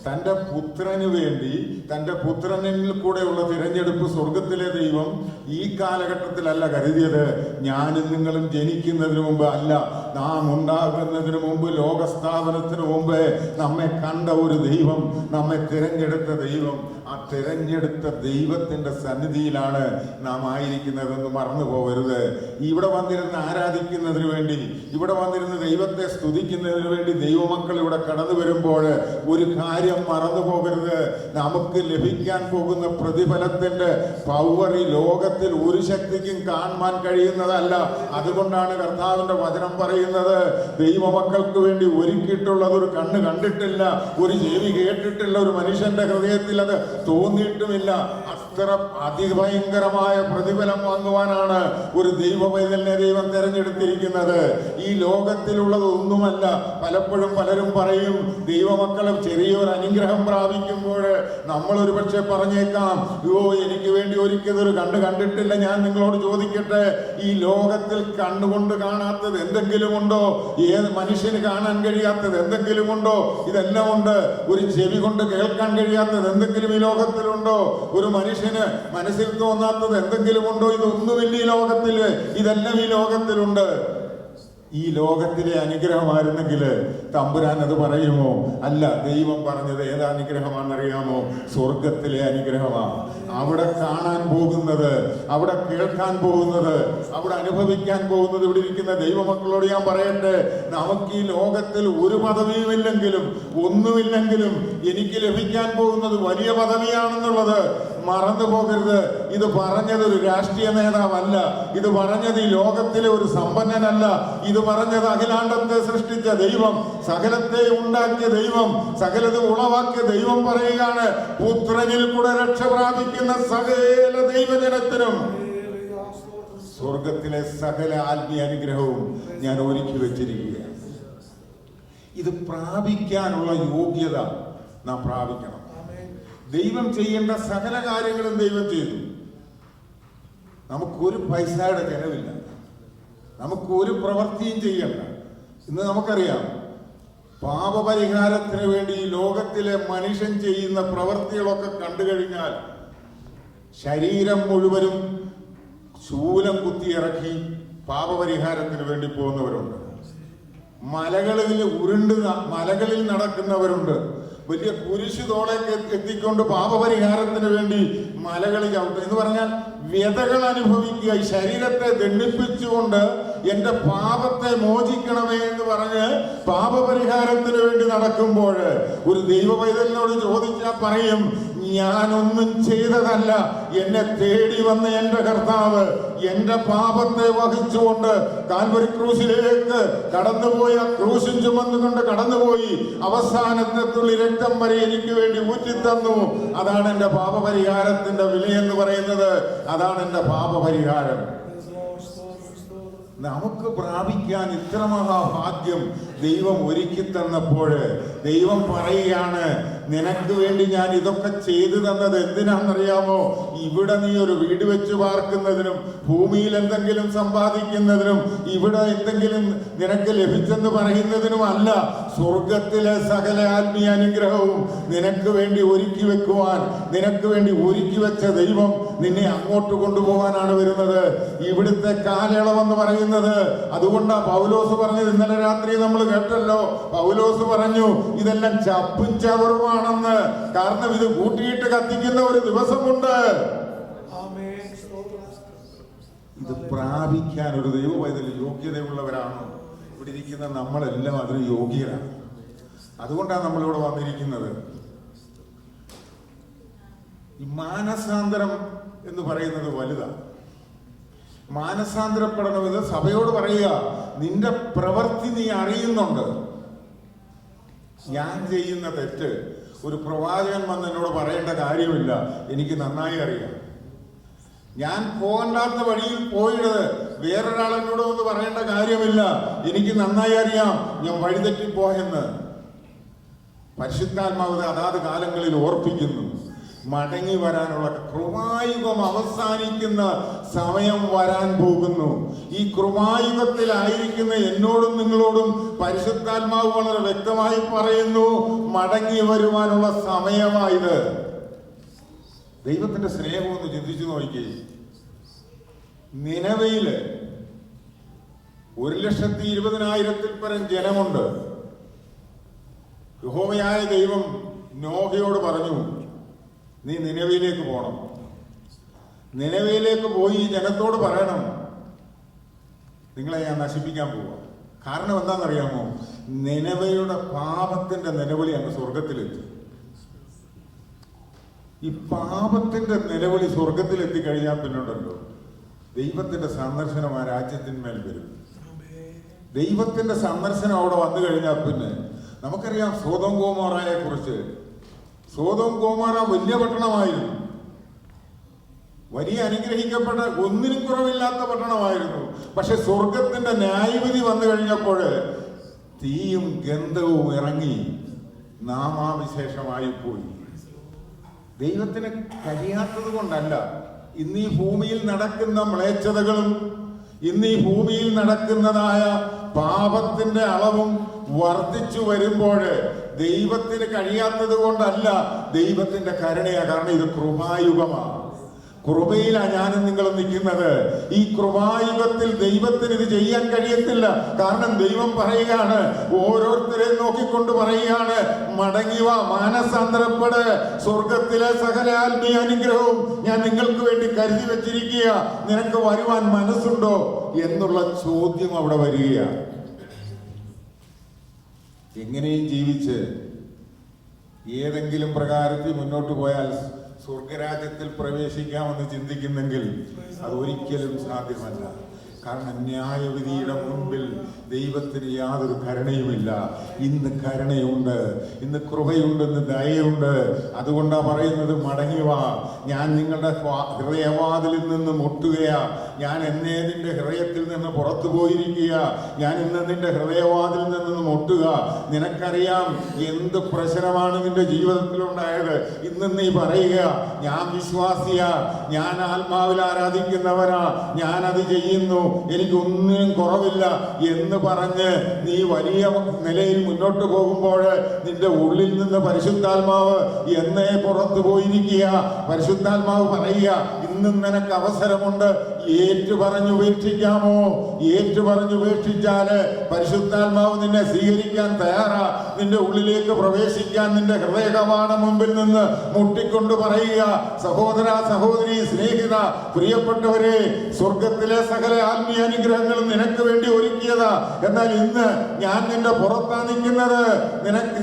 Speaker 10: തൻ്റെ പുത്രന് വേണ്ടി, തൻ്റെ പുത്രനിൽ കൂടെയുള്ള തിരഞ്ഞെടുപ്പ് സ്വർഗത്തിലെ ദൈവം ഈ കാലഘട്ടത്തിലല്ല കരുതിയത്. ഞാനും നിങ്ങളും ജനിക്കുന്നതിന് മുമ്പ് അല്ല, നാം ഉണ്ടാകുന്നതിന് മുമ്പ്, ലോകസ്ഥാപനത്തിന് മുമ്പ് നമ്മെ കണ്ട ഒരു ദൈവം, നമ്മെ തിരഞ്ഞെടുത്ത ദൈവം. ആ തിരഞ്ഞെടുത്ത ദൈവത്തിന്റെ സന്നിധിയിലാണ് നാം ആയിരിക്കുന്നതെന്ന് മറന്നു പോകരുത്. ഇവിടെ വന്നിരുന്ന് ആരാധിക്കുന്നതിന് വേണ്ടി, ഇവിടെ വന്നിരുന്ന് ദൈവത്തെ സ്തുതിക്കുന്നതിന് വേണ്ടി ദൈവമക്കൾ ഇവിടെ കടന്നു വരുമ്പോൾ ഒരു കാര്യം മറന്നു പോകരുത്. നമുക്ക് ലഭിക്കാൻ പോകുന്ന പ്രതിഫലത്തിന്റെ പവർ ഈ ലോകത്തിൽ ഒരു ശക്തിക്കും കാണാൻ കഴിയുന്നതല്ല. അതുകൊണ്ടാണ് കർത്താവിന്റെ വചനം പറയുന്നത്, പറയുന്നത് ദൈവമക്കൾക്ക് വേണ്ടി ഒരുക്കിയിട്ടുള്ളത് ഒരു കണ്ണ് കണ്ടിട്ടില്ല, ഒരു ചെവി കേട്ടിട്ടില്ല, ഒരു മനുഷ്യന്റെ ഹൃദയത്തിൽ അത് തോന്നിയിട്ടുമില്ല. അത്ര അതിഭയങ്കരമായ പ്രതിഫലം വാങ്ങുവാനാണ് ഒരു ദൈവപൈതലിനെ ദൈവം തെരഞ്ഞെടുത്തിരിക്കുന്നത്. ഈ ലോകത്തിലുള്ളത് ഒന്നുമല്ല. പലപ്പോഴും പലരും പറയും ദൈവമക്കളും ചെറിയൊരു അനുഗ്രഹം പ്രാപിക്കുമ്പോൾ നമ്മളൊരു പക്ഷെ പറഞ്ഞേക്കാം, എനിക്ക് വേണ്ടി ഒരുക്കിയതൊരു കണ്ണ് കണ്ടിട്ടില്ല. ഞാൻ നിങ്ങളോട് ചോദിക്കട്ടെ, ഈ ലോകത്തിൽ കണ്ണുകൊണ്ട് കാണാത്തത് എന്തെങ്കിലും ഉണ്ടോ? ഏത് മനുഷ്യന് കാണാൻ കഴിയാത്തത് എന്തെങ്കിലും ഉണ്ടോ? ഇതെല്ലാം ഉണ്ട്. ഒരു ചെവി കൊണ്ട് കേൾക്കാൻ കഴിയാത്തത് എന്തെങ്കിലും ഈ ലോകത്തിലുണ്ടോ? ഒരു മനുഷ്യന് മനസ്സിൽ തോന്നാത്തത് എന്തെങ്കിലും ഉണ്ടോ? ഇതൊന്നുമില്ല ഈ ലോകത്തിൽ. ഇതെല്ലാം ഈ ലോകത്തിലുണ്ട്. ഈ ലോകത്തിലെ അനുഗ്രഹമായിരുന്നെങ്കിൽ തമ്പുരാൻ അത് പറയുമോ? അല്ല, ദൈവം പറഞ്ഞത് ഏതാ അനുഗ്രഹമാണെന്നറിയാമോ? സ്വർഗത്തിലെ അനുഗ്രഹമാണ്. അവിടെ കാണാൻ പോകുന്നത്, അവിടെ കേൾക്കാൻ പോകുന്നത്, അവിടെ അനുഭവിക്കാൻ പോകുന്നത്. ഇവിടെ ഇരിക്കുന്ന ദൈവമക്കളോട് ഞാൻ പറയട്ടെ, നമുക്ക് ഈ ലോകത്തിൽ ഒരു പദവിയുമില്ലെങ്കിലും ഒന്നുമില്ലെങ്കിലും എനിക്ക് ലഭിക്കാൻ പോകുന്നത് വലിയ പദവിയാണെന്നുള്ളത് മറന്നു പോകരുത്. ഇത് പറഞ്ഞത് ഒരു രാഷ്ട്രീയ നേതാവല്ല, ഇത് പറഞ്ഞത് ഈ ലോകത്തിലെ ഒരു സമ്പന്നനല്ല, ഇത് പറഞ്ഞത് അഖിലാണ്ടത്തെ സൃഷ്ടിച്ച ദൈവം, സകലത്തെ ഉണ്ടാക്കിയ ദൈവം, സകലതും ഉളവാക്കിയ ദൈവം പറയുകയാണ്, പുത്രനിൽ കൂടെ രക്ഷ പ്രാപിക്കുന്ന സകല ദൈവജനത്തിനും സ്വർഗത്തിലെ സകല ആത്മീയ അനുഗ്രഹവും ഞാൻ ഒരുക്കി വെച്ചിരിക്കുകയാണ്. ഇത് പ്രാപിക്കാനുള്ള യോഗ്യത നാം പ്രാപിക്കണം. ദൈവം ചെയ്യേണ്ട സകല കാര്യങ്ങളും ദൈവം ചെയ്തു. നമുക്കൊരു പൈസയുടെ ചെലവില്ല, നമുക്കൊരു പ്രവൃത്തിയും ചെയ്യണ്ട. ഇന്ന് നമുക്കറിയാം, പാപപരിഹാരത്തിന് വേണ്ടി ഈ ലോകത്തിലെ മനുഷ്യൻ ചെയ്യുന്ന പ്രവൃത്തികളൊക്കെ കണ്ടു കഴിഞ്ഞാൽ ശരീരം മുഴുവനും ശൂലം കുത്തിയിറക്കി പാപപരിഹാരത്തിന് വേണ്ടി പോകുന്നവരുണ്ട്. മലകളിൽ നടക്കുന്നവരുണ്ട്. വലിയ കുരിശു തോളേക്ക് എത്തിക്കൊണ്ട് പാപപരിഹാരത്തിന് വേണ്ടി മലകളിൽ ചവിട്ടും. എന്ന് പറഞ്ഞാൽ വ്യതകൾ അനുഭവിക്കുക. ഈ ശരീരത്തെ ദണ്ഡിപ്പിച്ചുകൊണ്ട് എന്റെ പാപത്തെ മോചിക്കണമേ എന്ന് പറഞ്ഞ് പാപപരിഹാരത്തിന് വേണ്ടി നടക്കുമ്പോൾ ഒരു ദൈവപൈതലിനോട് ചോദിച്ചാൽ പറയും, ഞാനൊന്നും ചെയ്തതല്ല, എന്നെ തേടി വന്ന എന്റെ കർത്താവ് എന്റെ പാപത്തെ വഹിച്ചുകൊണ്ട് കാൽവരി ക്രൂശിലേക്ക് കടന്നുപോയി, ആ ക്രൂശും ചുമന്നുകൊണ്ട് കടന്നുപോയി, അവസാനത്തെ തുള്ളി രക്തം വരെ എനിക്ക് വേണ്ടി ഊറ്റിത്തന്നു. അതാണ് എന്റെ പാപപരിഹാരത്തിന്റെ വിലയെന്ന് പറയുന്നത്. അതാണ് എന്റെ പാപപരിഹാരം. നമുക്ക് പ്രാപിക്കാൻ ഇത്ര മഹാഭാഗ്യം ദൈവം ഒരുക്കി തന്നപ്പോൾ ദൈവം പറയുകയാണ്, നിനക്ക് വേണ്ടി ഞാൻ ഇതൊക്കെ ചെയ്തു തന്നത് എന്തിനാണെന്നറിയാമോ? ഇവിടെ നീ ഒരു വീട് വെച്ച് പാർക്കുന്നതിനും, ഭൂമിയിൽ എന്തെങ്കിലും സമ്പാദിക്കുന്നതിനും, ഇവിടെ എന്തെങ്കിലും നിനക്ക് ലഭിച്ചെന്ന് പറയുന്നതിനും അല്ല. സ്വർഗത്തിലെ സകല ആത്മീയ അനുഗ്രഹവും നിനക്ക് വേണ്ടി ഒരുക്കി വെക്കുവാൻ, നിനക്ക് വേണ്ടി ഒരുക്കി വെച്ച ദൈവം നിന്നെ അങ്ങോട്ട് കൊണ്ടുപോകാനാണ് വരുന്നത്. ഇവിടുത്തെ കാലയളവെന്ന് പറയുന്നത്, അതുകൊണ്ടാ പൗലോസ് പറഞ്ഞത്. ഇന്നലെ രാത്രി നമ്മൾ കേട്ടല്ലോ, പൗലോസ് പറഞ്ഞു ഇതെല്ലാം ചപ്പും ചവറുമാണെന്ന്. കാരണം ഇത് കൂട്ടിയിട്ട് കത്തിക്കുന്ന ഒരു ദിവസമുണ്ട്. ഇത് പ്രാപിക്കാൻ ഒരു ദൈവപൈതൽ യോഗ്യതയുള്ളവരാണ്. ഇവിടെ ഇരിക്കുന്ന നമ്മളെല്ലാം അതിന് യോഗ്യരാണ്. അതുകൊണ്ടാണ് നമ്മളിവിടെ വന്നിരിക്കുന്നത്. ഈ മാനസാന്തരം എന്ന് പറയുന്നത് വലുതാണ്. മാനസാന്തരപ്പെടണമെന്ന് സഭയോട് പറയുക, നിന്റെ പ്രവൃത്തി നീ അറിയുന്നുണ്ട്. ഞാൻ ചെയ്യുന്ന തെറ്റ് ഒരു പ്രവാചകൻ വന്ന് എന്നോട് പറയേണ്ട കാര്യമില്ല, എനിക്ക് നന്നായി അറിയാം. ഞാൻ പോകണ്ടാത്ത വഴിയിൽ പോയത് വേറൊരാൾ എന്നോട് വന്ന് പറയേണ്ട കാര്യമില്ല, എനിക്ക് നന്നായി അറിയാം ഞാൻ വഴിതെറ്റിപ്പോയെന്ന്. പരിശുദ്ധാത്മാവ് അതാത് കാലങ്ങളിൽ ഓർപ്പിക്കുന്നു. മടങ്ങി വരാനുള്ള കൃപായുഗം അവസാനിക്കുന്ന സമയം വരാൻ പോകുന്നു. ഈ കൃപായുഗത്തിലായിരിക്കുന്ന എന്നോടും നിങ്ങളോടും പരിശുദ്ധാത്മാവ് വളരെ വ്യക്തമായി പറയുന്നു, മടങ്ങി വരുവാനുള്ള സമയമായത്. ദൈവത്തിന്റെ സ്നേഹം ഒന്ന് ചിന്തിച്ചു നോക്കി. നിനവയില് 1,20,000 പരം ജനമുണ്ട്. യഹോവയായ ദൈവം നോഹയോട് പറഞ്ഞു, നീ നിനവയിലേക്ക് പോകണം. നിനവയിലേക്ക് പോയി ജനത്തോട് പറയണം, നിങ്ങളെ ഞാൻ നശിപ്പിക്കാൻ പോവാം. കാരണം എന്താണെന്നറിയാമോ? നിനവയുടെ പാപത്തിന്റെ നിലവിളി അങ്ങ് സ്വർഗത്തിലെത്തി. ഈ പാപത്തിന്റെ നിലവിളി സ്വർഗത്തിലെത്തി കഴിഞ്ഞാൽ പിന്നുണ്ടല്ലോ ദൈവത്തിന്റെ സന്ദർശനം ആ രാജ്യത്തിന്മേൽ വരും. ദൈവത്തിന്റെ സന്ദർശനം അവിടെ വന്നു കഴിഞ്ഞാൽ പിന്നെ നമുക്കറിയാം സോദോം ഗോമോറയെ കുറിച്ച്. സോദോം ഗോമോറ വലിയ പട്ടണമായിരുന്നു, വലിയ അനുഗ്രഹിക്കപ്പെട്ട ഒന്നിനും കുറവില്ലാത്ത പട്ടണമായിരുന്നു. പക്ഷെ സ്വർഗത്തിന്റെ ന്യായവിധി വന്നു കഴിഞ്ഞപ്പോൾ തീയും ഗന്ധവും ഇറങ്ങി നാമാവിശേഷമായി പോയി. ദൈവത്തിന് കഴിയാത്തത് കൊണ്ടല്ല. ഇന്ന് ഈ ഭൂമിയിൽ നടക്കുന്ന മ്ലേച്ഛതകളും ഇന്ന് ഈ ഭൂമിയിൽ നടക്കുന്നതായ പാപത്തിന്റെ അളവും വർദ്ധിച്ചു വരുമ്പോൾ ദൈവത്തിന് കഴിയാത്തത് കൊണ്ടല്ല, ദൈവത്തിന്റെ കരുണയാ. കാരണം ഇത് കൃപായുഗമാണ്. കൃപയിലാണ് ഞാനും നിങ്ങളും നിൽക്കുന്നത്. ഈ കൃപായുഗത്തിൽ ദൈവത്തിന് ഇത് ചെയ്യാൻ കഴിയത്തില്ല. കാരണം ദൈവം പറയുകയാണ്, ഓരോരുത്തരെയും നോക്കിക്കൊണ്ട് പറയുകയാണ്, മടങ്ങിവ, മാനസാന്തരപ്പെട്, സ്വർഗത്തിലെ സകല ആത്മീയ അനുഗ്രഹവും ഞാൻ നിങ്ങൾക്ക് വേണ്ടി കരുതി വെച്ചിരിക്കുക, നിനക്ക് വരുവാൻ മനസ്സുണ്ടോ എന്നുള്ള ചോദ്യം അവിടെ വരികയാണ്. എങ്ങനെയും ജീവിച്ച് ഏതെങ്കിലും പ്രകാരത്തിൽ മുന്നോട്ട് പോയാൽ സ്വർഗരാജ്യത്തിൽ പ്രവേശിക്കാമെന്ന് ചിന്തിക്കുന്നെങ്കിൽ അത് ഒരിക്കലും സാധ്യമല്ല. കാരണം ന്യായവിധിയുടെ മുൻപിൽ ദൈവത്തിന് യാതൊരു കരുണയുമില്ല. ഇന്ന് കരുണയുണ്ട്, ഇന്ന് കൃപയുണ്ട്, ഇന്ന് ദയയുണ്ട്. അതുകൊണ്ടാണ് പറയുന്നത്, മടങ്ങിവാ, ഞാൻ നിങ്ങളുടെ ഹൃദയവാതിലിൽ നിന്ന് മുട്ടുകയാ, ഞാൻ എന്നേ നിന്റെ ഹൃദയത്തിൽ നിന്ന് പുറത്തു പോയിരിക്കുക, ഞാൻ ഇന്ന് നിന്റെ ഹൃദയവാതിൽ നിന്ന് മുട്ടുക. നിനക്കറിയാം എന്ത് പ്രശ്നമാണ് നിന്റെ ജീവിതത്തിലുണ്ടായത്. ഇന്ന് നീ പറയുക, ഞാൻ വിശ്വാസിയാ, ഞാൻ ആത്മാവിൽ ആരാധിക്കുന്നവനാ, ഞാനത് ചെയ്യുന്നു, എനിക്കൊന്നിനും കുറവില്ല എന്ന് പറഞ്ഞ് നീ വലിയ നിലയിൽ മുന്നോട്ട് പോകുമ്പോൾ നിന്റെ ഉള്ളിൽ നിന്ന് പരിശുദ്ധാത്മാവ് എന്നേ പുറത്തു പോയിരിക്കുക. പരിശുദ്ധാത്മാവ് പറയുക, ഇന്നും നിനക്ക് അവസരമുണ്ട്, ഏറ്റു പറഞ്ഞുപേക്ഷിക്കാമോ? ഏറ്റു പറഞ്ഞുപേക്ഷിച്ചാല് പരിശുദ്ധാത്മാവ് നിന്നെ സ്വീകരിക്കാൻ തയ്യാറാ. നിന്റെ ഉള്ളിലേക്ക് പ്രവേശിക്കാൻ നിന്റെ ഹൃദയകവാടം മുമ്പിൽ നിന്ന് മുട്ടിക്കൊണ്ട് പറയുക, സഹോദര, സഹോദരി, സ്നേഹിത, പ്രിയപ്പെട്ടവരെ, സ്വർഗത്തിലെ സകല ആത്മീയ അനുഗ്രഹങ്ങളും നിനക്ക് വേണ്ടി ഒരുക്കിയതാ. എന്നാൽ ഇന്ന് ഞാൻ നിന്റെ പുറത്താ നിൽക്കുന്നത്.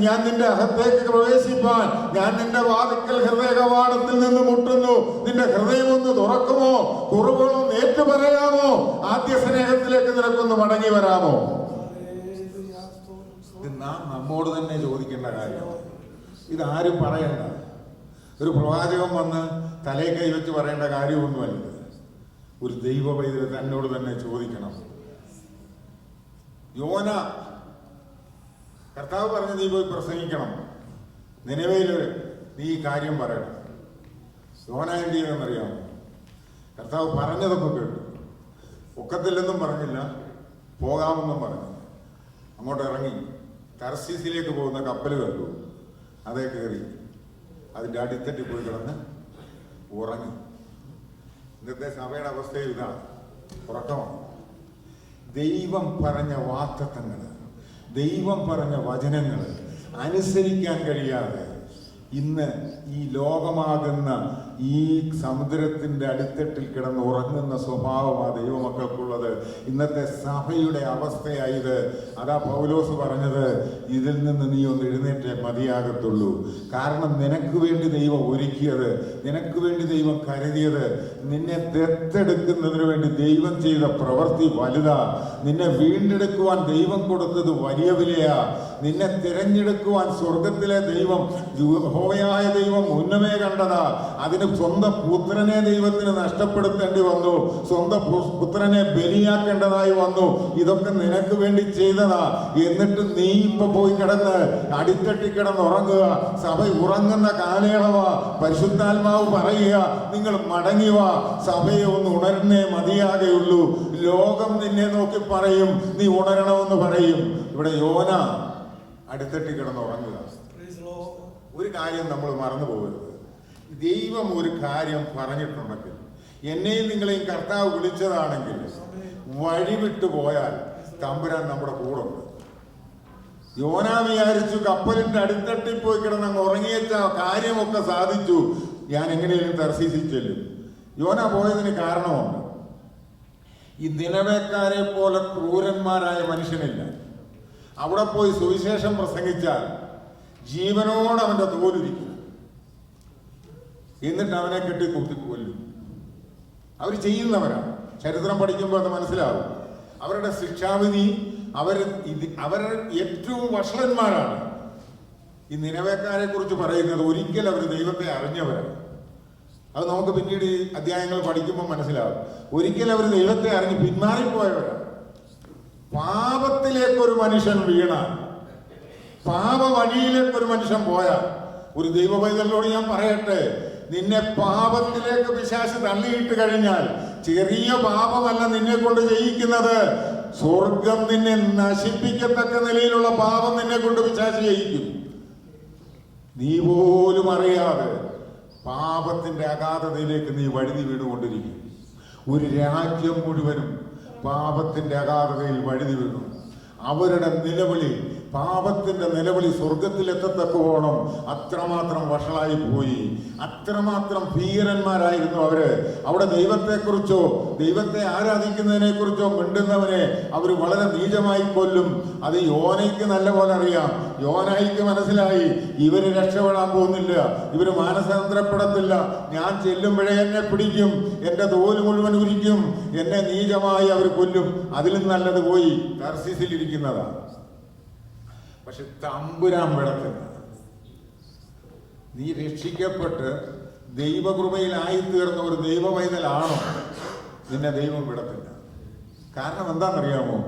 Speaker 10: ഞാൻ നിന്റെ അകത്തേക്ക് പ്രവേശിപ്പാൻ ഞാൻ നിന്റെ വാതിക്കൽ ഹൃദയകവാടത്തിൽ നിന്ന് മുട്ടുന്നു. നിന്റെ ഹൃദയം ഒന്ന് തുറക്കുമോ? കുറവുകളും ഏറ്റു പറയാമോ? ആദ്യ സ്നേഹത്തിലേക്ക് നിനക്കൊന്ന് മടങ്ങി വരാമോ? ഇത് നാം നമ്മോട് തന്നെ ചോദിക്കേണ്ട കാര്യമാണ്. ഇതാരും പറയണ്ട. ഒരു പ്രവാചകൻ വന്ന് തലേ കൈവച്ച് പറയേണ്ട കാര്യമൊന്നുമല്ല. ഒരു ദൈവ പൈതൽ തന്നോട് തന്നെ ചോദിക്കണം. യോന, കർത്താവ് പറഞ്ഞ നീ പോയി പ്രസംഗിക്കണം, നിനവേല് നീ ഈ കാര്യം പറയണം. യോന എന്ത് ചെയ്യണമെന്നറിയാമോ? കർത്താവ് പറഞ്ഞതൊക്കെ കേട്ടു, ഒക്കത്തില്ലെന്നും പറഞ്ഞില്ല, പോകാമെന്നും പറഞ്ഞില്ല. അങ്ങോട്ട് ഇറങ്ങി തർസീസിലേക്ക് പോകുന്ന കപ്പൽ കണ്ടു, അതേ കയറി അതിൻ്റെ അടിത്തട്ടി പോയി കിടന്ന് ഉറങ്ങി. ഇന്നത്തെ സഭയുടെ അവസ്ഥയിൽ ഇതാണ്, ഉറക്കമാണ്. ദൈവം പറഞ്ഞ വാഗ്ദത്തങ്ങൾ, ദൈവം പറഞ്ഞ വചനങ്ങൾ അനുസരിക്കാൻ കഴിയാതെ ഇന്ന് ഈ ലോകമാകുന്ന ഈ സമുദ്രത്തിന്റെ അടിത്തട്ടിൽ കിടന്ന് ഉറങ്ങുന്ന സ്വഭാവമാണ് ദൈവമക്കൾക്കുള്ളത്. ഇന്നത്തെ സഭയുടെ അവസ്ഥയായത്. അതാ പൗലോസ് പറഞ്ഞത്, ഇതിൽ നിന്ന് നീ ഒന്ന് എഴുന്നേറ്റേ മതിയാകത്തുള്ളൂ. കാരണം നിനക്ക് വേണ്ടി ദൈവം ഒരുക്കിയത്, നിനക്ക് വേണ്ടി ദൈവം കരുതിയത്, നിന്നെ ദത്തെടുക്കുന്നതിന് വേണ്ടി ദൈവം ചെയ്ത പ്രവൃത്തി വലുതാ. നിന്നെ വീണ്ടെടുക്കുവാൻ ദൈവം കൊടുത്തത് വലിയ വിലയാ. നിന്നെ തിരഞ്ഞെടുക്കുവാൻ സ്വർഗത്തിലെ ദൈവം, യഹോവയായ ദൈവം മുന്നമേ കണ്ടതാ. അതിന് സ്വന്തം പുത്രനെ ദൈവത്തിന് നഷ്ടപ്പെടുത്തേണ്ടി വന്നു, സ്വന്തം പുത്രനെ ബലിയാക്കേണ്ടതായി വന്നു. ഇതൊക്കെ നിനക്ക് വേണ്ടി ചെയ്തതാ. എന്നിട്ട് നീ ഇപ്പൊ പോയി കിടന്ന് അടിത്തട്ടി കിടന്ന് ഉറങ്ങുക. സഭ ഉറങ്ങുന്ന കാലയളവാ. പരിശുദ്ധാത്മാവ് പറയുക, നിങ്ങൾ മടങ്ങിവാ, സഭയെ ഒന്ന് ഉണർന്നേ മതിയാകെയുള്ളൂ. ലോകം നിന്നെ നോക്കി പറയും, നീ ഉണരണമെന്ന് പറയും. ഇവിടെ യോന അടിത്തട്ടി കിടന്ന് ഉറങ്ങുക. ഒരു കാര്യം നമ്മൾ മറന്നു പോകരുത്. ദൈവം ഒരു കാര്യം പറഞ്ഞിട്ടുണ്ടെങ്കിൽ, എന്നെയും നിങ്ങളെയും കർത്താവ് വിളിച്ചതാണെങ്കിൽ, വഴിവിട്ടു പോയാൽ തമ്പുരാൻ നമ്മുടെ കൂടെ ഉണ്ട്. യോന വിചാരിച്ചു കപ്പലിന്റെ അടിത്തട്ടിൽ പോയി കിടന്ന് അങ്ങ് ഉറങ്ങിയേച്ച കാര്യമൊക്കെ സാധിച്ചു, ഞാൻ എങ്ങനെയും തർശീസിൽ ചെല്ലും. യോന പോയതിന് കാരണമുണ്ട്. ഈ നിനവേക്കാരെ പോലെ ക്രൂരന്മാരായ മനുഷ്യനില്ല. അവിടെ പോയി സുവിശേഷം പ്രസംഗിച്ചാൽ ജീവനോട് അവന്റെ തോലിരിക്കും, എന്നിട്ട് അവനെ കെട്ടി കുത്തിക്കൊല്ലും. അവർ ചെയ്യുന്നവരാണ്. ചരിത്രം പഠിക്കുമ്പോൾ അത് മനസ്സിലാവും. അവരുടെ ശിക്ഷാവിധി അവർ ഏറ്റവും വഷളന്മാരാണ്. ഈ നിനവേക്കാരെ കുറിച്ച് പറയുന്നത് ഒരിക്കൽ അവർ ദൈവത്തെ അറിഞ്ഞവരാണ്. അത് നമുക്ക് പിന്നീട് ഈ അധ്യായങ്ങൾ പഠിക്കുമ്പോൾ മനസ്സിലാവും. ഒരിക്കൽ അവർ ദൈവത്തെ അറിഞ്ഞ് പിന്മാറിപ്പോയവരാണ്. പാപത്തിലേക്കൊരു മനുഷ്യൻ വീണാൽ, പാപ വഴിയിലേക്കൊരു മനുഷ്യൻ പോയാൽ, ഒരു ദൈവ പൈതലിനോട് ഞാൻ പറയട്ടെ, നിന്നെ പാപത്തിലേക്ക് പിശാച് തള്ളിയിട്ട് കഴിഞ്ഞാൽ ചെറിയ പാപമല്ല നിന്നെ കൊണ്ട് ചെയ്യിക്കുന്നത്. സ്വർഗം നിന്നെ നശിപ്പിക്കത്തക്ക നിലയിലുള്ള പാപം നിന്നെ കൊണ്ട് പിശാച് ചെയ്യിക്കും. നീ പോലും അറിയാതെ പാപത്തിന്റെ അഗാധതയിലേക്ക് നീ വഴുതി വീണുകൊണ്ടിരിക്കും. ഒരു രാജ്യം മുഴുവനും പാപത്തിന്റെ അഗാധതയിൽ വഴുതി വീണു. അവരുടെ നിലവിളി, പാപത്തിന്റെ നിലവിളി സ്വർഗത്തിലെത്തത്തക്കോണം അത്രമാത്രം വഷളായി പോയി. അത്രമാത്രം ഭീകരന്മാരായിരുന്നു അവര്. അവിടെ ദൈവത്തെക്കുറിച്ചോ ദൈവത്തെ ആരാധിക്കുന്നതിനെ കുറിച്ചോ മിണ്ടുന്നവനെ അവർ വളരെ നീചമായി കൊല്ലും. അത് യോനയ്ക്ക് നല്ലപോലെ അറിയാം. യോനായിക്ക് മനസ്സിലായി, ഇവര് രക്ഷപ്പെടാൻ പോകുന്നില്ല, ഇവര് മാനസാന്തരപ്പെടത്തില്ല. ഞാൻ ചെല്ലുമ്പോഴേ എന്നെ പിടിക്കും, എന്റെ തോല് മുഴുവൻ ഉരിക്കും, എന്നെ നീചമായി അവർ കൊല്ലും. അതിലും നല്ലത് പോയി തർശീസിലിരിക്കുന്നതാണ്. പക്ഷെ തമ്പുരാൻ വിടത്തില്ല. നീ രക്ഷിക്കപ്പെട്ട് ദൈവകൃപയിലായിത്തീർന്ന ഒരു ദൈവ പൈതലാണോ, നിന്നെ ദൈവം വിടത്തില്ല. കാരണം എന്താണെന്നറിയാമോ?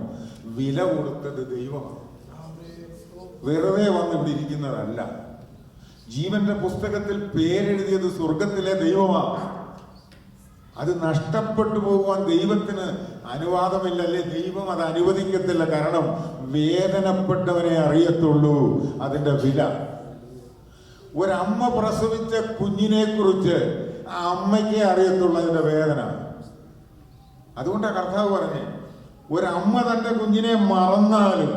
Speaker 10: വില കൊടുത്തത് ദൈവമാണ്. വെറുതെ വന്ന് ഇവിടെ ഇരിക്കുന്നതല്ല. ജീവന്റെ പുസ്തകത്തിൽ പേരെഴുതിയത് സ്വർഗത്തിലെ ദൈവമാണ്. അത് നഷ്ടപ്പെട്ടു പോകുവാൻ ദൈവത്തിന് അനുവാദമില്ലല്ലേ? ദൈവം അത് അനുവദിക്കത്തില്ല. കാരണം വേദനപ്പെട്ടവനെ അറിയത്തുള്ളൂ അതിന്റെ വില. ഒരമ്മ പ്രസവിച്ച കുഞ്ഞിനെ കുറിച്ച് ആ അമ്മയ്ക്കേ അറിയത്തുള്ളൂ അതിന്റെ വേദന. അതുകൊണ്ടാണ് കർത്താവ് പറഞ്ഞേ, ഒരമ്മ തന്റെ കുഞ്ഞിനെ മറന്നാലും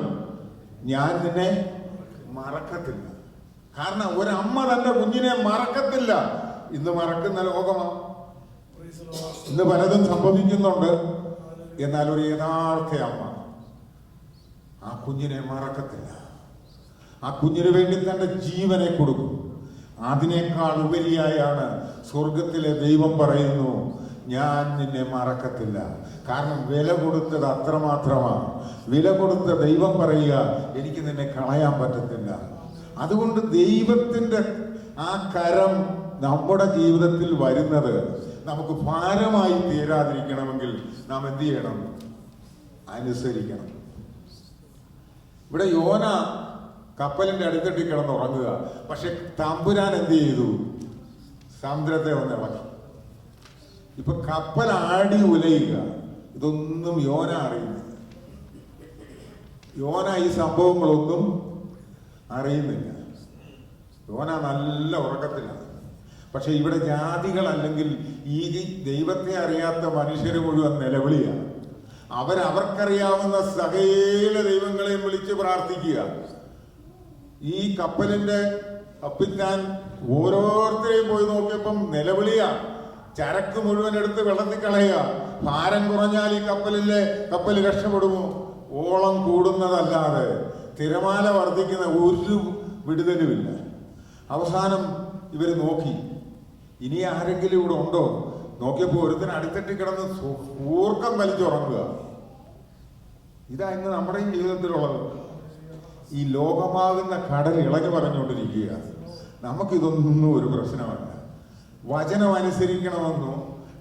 Speaker 10: ഞാൻ നിന്നെ മറക്കത്തില്ല. കാരണം ഒരമ്മ തന്റെ കുഞ്ഞിനെ മറക്കത്തില്ല. ഇന്ന് മറക്കുന്ന ലോകമാണ്. ഇന്ന് പലതും സംഭവിക്കുന്നുണ്ട്. എന്നാൽ ഒരു യഥാർത്ഥ അമ്മ ആ കുഞ്ഞിനെ മറക്കത്തില്ല. ആ കുഞ്ഞിന് വേണ്ടി തന്റെ ജീവനെ കൊടുക്കും. അതിനേക്കാൾ ഉപരിയായാണ് സ്വർഗത്തിലെ ദൈവം പറയുന്നു, ഞാൻ നിന്നെ മറക്കത്തില്ല. കാരണം വില കൊടുത്തത് അത്രമാത്രമാണ്. വില കൊടുത്ത ദൈവം പറയുക, എനിക്ക് നിന്നെ കളയാൻ പറ്റത്തില്ല. അതുകൊണ്ട് ദൈവത്തിന്റെ ആ കരം നമ്മുടെ ജീവിതത്തിൽ വരുന്നത് നമുക്ക് ഭാരമായി തീരാതിരിക്കണമെങ്കിൽ നാം എന്ത് ചെയ്യണം? അനുസരിക്കണം. ഇവിടെ യോന കപ്പലിന്റെ അടുത്തിട്ട് കിടന്നുറങ്ങുക. പക്ഷെ തമ്പുരാൻ എന്ത് ചെയ്തു? സമുദ്രത്തെ ഒന്ന് ഇളക്കി. ഇപ്പൊ കപ്പൽ ആടി ഉലയുക. ഇതൊന്നും യോന അറിയുന്നില്ല. യോന ഈ സംഭവങ്ങളൊന്നും അറിയുന്നില്ല. യോന നല്ല ഉറക്കത്തിലാണ്. പക്ഷെ ഇവിടെ ജാതികൾ അല്ലെങ്കിൽ ഈ ദൈവത്തെ അറിയാത്ത മനുഷ്യർ മുഴുവൻ നിലവിളിയാണ്. അവർക്കറിയാവുന്ന സകല ദൈവങ്ങളെയും വിളിച്ച് പ്രാർത്ഥിക്കുക. ഈ കപ്പലിന്റെ കപ്പിത്താൻ ഓരോരുത്തരെയും പോയി നോക്കിയപ്പം നിലവിളിയാ. ചരക്ക് മുഴുവൻ എടുത്ത് വെള്ളത്തിൽ കളയുക. ഭാരം കുറഞ്ഞാൽ ഈ കപ്പൽ രക്ഷപ്പെടുമോ? ഓളം കൂടുന്നതല്ലാതെ തിരമാല വർദ്ധിക്കുന്ന ഒരു വിടുതലുമില്ല. അവസാനം ഇവര് നോക്കി, ഇനി ആരെങ്കിലും ഇവിടെ ഉണ്ടോ? നോക്കിയപ്പോ ഒരുത്തിന് അടുത്തിട്ട് കിടന്ന് ഊർക്കം വലിച്ചുറങ്ങുക. ഇതാ ഇന്ന് നമ്മുടെ ജീവിതത്തിലുള്ളത്. ഈ ലോകമാകുന്ന കടൽ ഇളകി പറഞ്ഞുകൊണ്ടിരിക്കുക. നമുക്കിതൊന്നും ഒരു പ്രശ്നമല്ല. വചനം അനുസരിക്കണമെന്നോ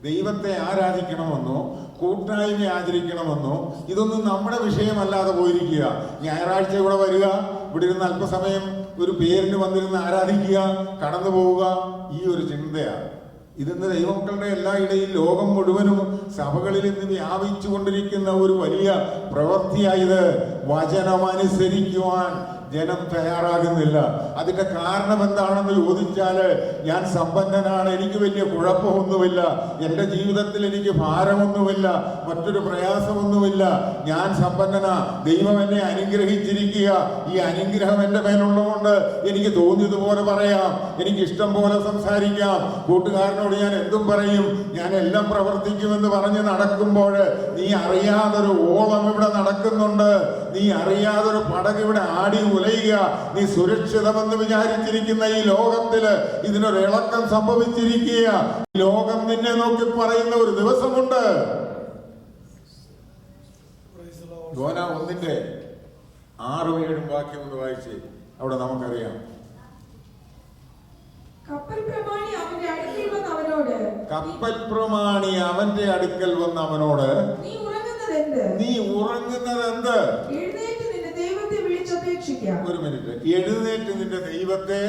Speaker 10: ദൈവത്തെ ആരാധിക്കണമെന്നോ കൂട്ടായ്മ ആചരിക്കണമെന്നോ ഇതൊന്നും നമ്മുടെ വിഷയമല്ലാതെ പോയിരിക്കുക. ഞായറാഴ്ച ഇവിടെ വരിക, ഇവിടെ ഇരുന്ന് അല്പസമയം ഒരു പേരിന് വന്നിരുന്ന് ആരാധിക്കുക, കടന്നു പോവുക, ഈ ഒരു ചിന്തയാണ്. ഇതിന്ന് ദൈവമക്കളുടെ എല്ലായിടയിൽ ലോകം മുഴുവനും സഭകളിൽ ഇന്ന് വ്യാപിച്ചു കൊണ്ടിരിക്കുന്ന ഒരു വലിയ പ്രവൃത്തിയായത്. വചനമനുസരിക്കുവാൻ ജനം തയ്യാറാകുന്നില്ല. അതിന്റെ കാരണം എന്താണെന്ന് ചോദിച്ചാല്, ഞാൻ സമ്പന്നനാണ്, എനിക്ക് വലിയ കുഴപ്പമൊന്നുമില്ല, എന്റെ ജീവിതത്തിൽ എനിക്ക് ഭാരമൊന്നുമില്ല, മറ്റൊരു പ്രയാസമൊന്നുമില്ല, ഞാൻ സമ്പന്നനാ, ദൈവം എന്നെ അനുഗ്രഹിച്ചിരിക്കുക, ഈ അനുഗ്രഹം എന്റെ മേലുള്ളതുകൊണ്ട് എനിക്ക് തോന്നിയതുപോലെ പറയാം, എനിക്ക് ഇഷ്ടം പോലെ സംസാരിക്കാം, കൂട്ടുകാരനോട് ഞാൻ എന്തും പറയും, ഞാൻ എല്ലാം പ്രവർത്തിക്കുമെന്ന് പറഞ്ഞ് നടക്കുമ്പോൾ നീ അറിയാതൊരു ഓളം ഇവിടെ നടക്കുന്നുണ്ട്. നീ അറിയാതൊരു പടക് ഇവിടെ ആടി ഉലയുക. നീ സുരക്ഷിതമെന്ന് വിചാരിച്ചിരിക്കുന്ന ഈ ലോകത്തില് ഇതിനൊരു ഇളക്കം സംഭവിച്ചിരിക്കുക. ലോകം നിന്നെ നോക്കി പറയുന്ന ഒരു ദിവസമുണ്ട്. യോന 1:6-7 വാക്യം ഒന്ന് വായിച്ച്. അവിടെ നമുക്കറിയാം,
Speaker 11: കപ്പൽ പ്രമാണി അവന്റെ അടുക്കൽ വന്ന് അവനോട്,
Speaker 10: കപ്പൽ പ്രമാണി അവന്റെ അടുക്കൽ വന്ന് അവനോട്,
Speaker 11: നീ ഉറങ്ങുന്നതെന്ത്? എഴുന്നേറ്റ് നിന്റെ ദൈവത്തെ വിളിച്ചപേക്ഷിക്കുക.
Speaker 10: ഒരു മിനിറ്റ്. എഴുന്നേറ്റ് നിന്റെ ദൈവത്തെ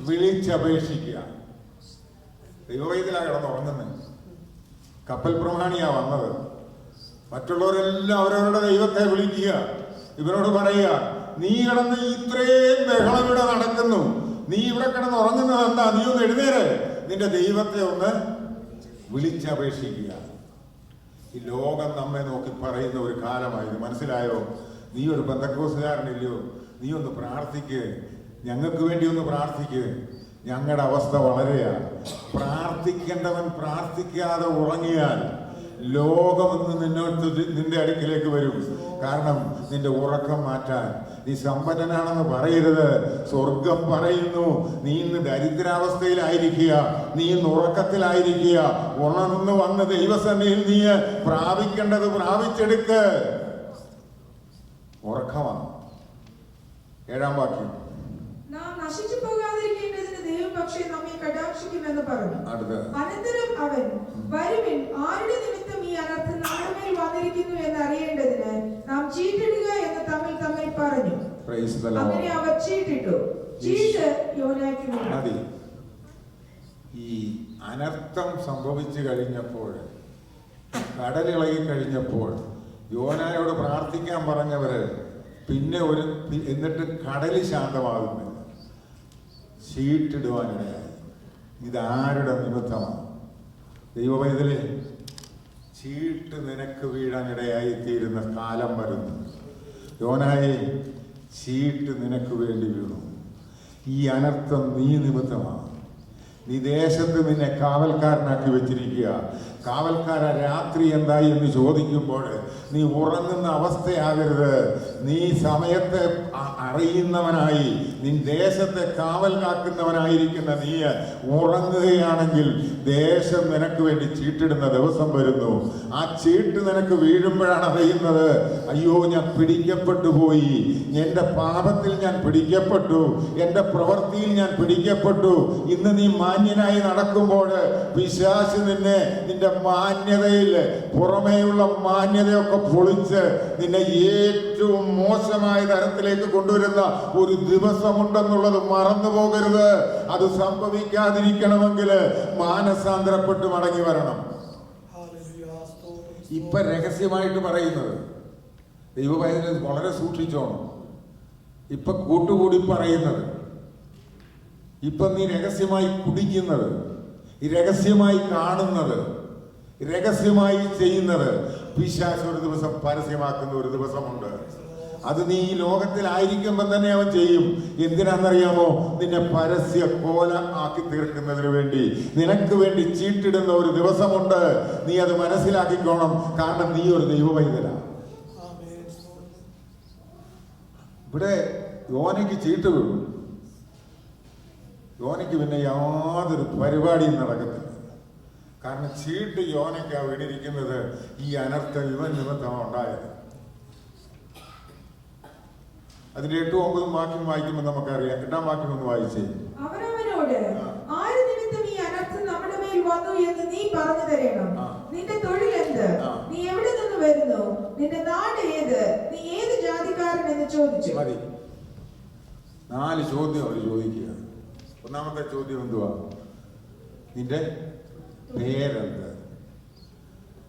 Speaker 10: വിളിച്ചപേക്ഷിക്കുക. ദൈവവൈദ്യലാ കിടന്നുറങ്ങുന്നത്. കപ്പൽ പ്രമാണിയാ വന്നത്. മറ്റുള്ളവരെല്ലാം അവരവരുടെ ദൈവത്തെ വിളിക്കുക. ഇവരോട് പറയുക, നീ കിടന്ന് ഇത്രയും ബഹളം ഇവിടെ നടക്കുന്നു, നീ ഇവിടെ കിടന്ന് ഉറങ്ങുന്നത് എന്താ? നീ ഒന്ന് എഴുന്നേരെ, നിന്റെ ദൈവത്തെ ഒന്ന് വിളിച്ചപേക്ഷിക്കുക. ഈ ലോകം നമ്മെ നോക്കി പറയുന്ന ഒരു കാലമായത്. മനസ്സിലായോ? നീ ഒരു പെന്തക്കോസ്തുകാരനില്ലയോ? നീ ഒന്ന് പ്രാർത്ഥിക്ക്, ഞങ്ങൾക്ക് വേണ്ടി ഒന്ന് പ്രാർത്ഥിക്ക്. ഞങ്ങളുടെ അവസ്ഥ വളരെയാണ്. പ്രാർത്ഥിക്കേണ്ടവൻ പ്രാർത്ഥിക്കാതെ ഉറങ്ങിയാൽ ലോകമെന്ന് നിന്റെ അടുക്കിലേക്ക് വരും. കാരണം നിന്റെ ഉറക്കം മാറ്റാൻ. നീ സമ്പന്നനാണെന്ന് പറയരുത്. സ്വർഗം പറയുന്നു, നീ ഇന്ന് ദരിദ്രാവസ്ഥയിലായിരിക്കുക, നീ ഇന്ന് ഉറക്കത്തിലായിരിക്കുക. ഉണർന്ന് വന്ന് ദൈവസന്നിധിയിൽ നീ പ്രാപിക്കേണ്ടത് പ്രാപിച്ചെടുക്ക്. ഉറക്കമാണ്. 7-ാം വാക്യം.
Speaker 11: നാം നശിച്ചു പോകാതിരിക്കേണ്ടതിന് ദൈവം പക്ഷേ നമ്മെ കടാക്ഷിക്കുമെന്ന് പറഞ്ഞു. അനന്തരം അവൻ, വരുവിൻ, ആരുടെ നിമിത്തം ഈ അനർത്ഥം നമ്മുടെ മേൽ വന്നിരിക്കുന്നു എന്ന് അറിയേണ്ടതിന് നാം ചീട്ടിടുക എന്ന് തമ്മിൽ പറഞ്ഞു. അങ്ങനെ അവർ ചീട്ടിട്ടു. ചീട്ട് യോനായ്ക്ക്
Speaker 10: മതി. ഈ അനർത്ഥം സംഭവിച്ചു കഴിഞ്ഞപ്പോൾ, കടലിളകി കഴിഞ്ഞപ്പോൾ യോനായോട് പ്രാർത്ഥിക്കാൻ പറഞ്ഞവര് പിന്നെ എന്നിട്ട് കടല് ശാന്തമാകുന്നില്ല, ചീട്ടിടുവാനിടയായി. ഇതാരുടെ നിമിത്തമാണ്? ദൈവവൈതലേ, ചീട്ട് നിനക്ക് വീഴാനിടയായി തീരുന്ന കാലം വരുന്നു. യോനായെ, ചീട്ട് നിനക്ക് വേണ്ടി വീണു. ഈ അനർത്ഥം നീ നിമിത്തമാണ്. നീ ദേശത്ത് നിന്നെ കാവൽക്കാരനാക്കി വെച്ചിരിക്കുക. കാവൽക്കാര രാത്രി എന്തായി എന്ന് ചോദിക്കുമ്പോൾ നീ ഉറങ്ങുന്ന അവസ്ഥയാകരുത്. നീ സമയത്തെ അറിയുന്നവനായി, നീ ദേശത്തെ കാവൽ കാക്കുന്നവനായിരിക്കുന്ന നീ ഉറങ്ങുകയാണെങ്കിൽ ദേശം നിനക്ക് വേണ്ടി ചീട്ടിടുന്ന ദിവസം വരുന്നു. ആ ചീട്ട് നിനക്ക് വീഴുമ്പോഴാണ് അറിയുന്നത്, അയ്യോ, ഞാൻ പിടിക്കപ്പെട്ടു പോയി, എൻ്റെ പാപത്തിൽ ഞാൻ പിടിക്കപ്പെട്ടു, എൻ്റെ പ്രവൃത്തിയിൽ ഞാൻ പിടിക്കപ്പെട്ടു. ഇന്ന് നീ മാന്യനായി നടക്കുമ്പോൾ പിശാച് നിന്റെ മാന്യതയിൽ, പുറമേയുള്ള മാന്യതയൊക്കെ പൊളിച്ച് നിന്നെ ഏറ്റവും മോശമായ തരത്തിലേക്ക് കൊണ്ടുവരുന്ന ഒരു ദിവസമുണ്ടെന്നുള്ളത് മറന്നു പോകരുത്. അത് സംഭവിക്കാതിരിക്കണമെങ്കിൽ മാനസാന്തരപ്പെട്ട് മടങ്ങി വരണം. ഇപ്പൊ രഹസ്യമായിട്ട് പറയുന്നത് ദൈവവൈദ്യനെ വളരെ സൂക്ഷിച്ചോണം. ഇപ്പൊ കൂട്ടുകൂടി പറയുന്നത്, ഇപ്പൊ നീ രഹസ്യമായി കുടിക്കുന്നത്, രഹസ്യമായി കാണുന്നത്, രഹസ്യമായി ചെയ്യുന്നത് പിശാച് ഒരു ദിവസം പരസ്യമാക്കുന്ന ഒരു ദിവസമുണ്ട്. അത് നീ ഈ ലോകത്തിലായിരിക്കുമ്പോൾ തന്നെ അവൻ ചെയ്യും. എന്തിനാണെന്നറിയാമോ? നിന്നെ പരസ്യ കോല ആക്കി തീർക്കുന്നതിന് വേണ്ടി, നിനക്ക് വേണ്ടി ചീട്ടിടുന്ന ഒരു ദിവസമുണ്ട്. നീ അത് മനസ്സിലാക്കിക്കോണം. കാരണം നീ ഒരു ദൈവവൈദ്യനാണ്. ഇവിടെ യോനയ്ക്ക് ചീട്ട് വീഴും. യോനയ്ക്ക് പിന്നെ യാതൊരു പരിപാടിയും നടക്കത്തില്ല. കാരണം ചീട്ട് യോനയ്ക്കാ വീണിരിക്കുന്നത്. ഈ അനർത്ഥം ഇവൻ നിമിത്തമാണ് ഉണ്ടായത്. അതിന്റെ 8-9 വാക്യം വായിക്കുമ്പോൾ നമുക്കറിയാം. 8-ാം വാക്യം ഒന്ന് വായിച്ചേ.
Speaker 11: അവനവനോട്, ആര് നിമിത്തം ഈ അനർത്ഥം നമ്മുടെ മേൽ വന്നു എന്ന് നീ പറഞ്ഞു തരണം. നിന്റെ തൊഴിൽ എന്ത്? നീ എവിടെ നിന്ന് വരുന്നു? നിന്റെ നാട് ഏത്? നീ ഏത് ജാതിക്കാരൻ എന്ന് ചോദിച്ചു.
Speaker 10: മതി. 4 ചോദ്യം അവർ ചോദിക്കുക. ഒന്നാമത്തെ ചോദ്യം എന്തുവാ? നിന്റെ പേരെന്ത്?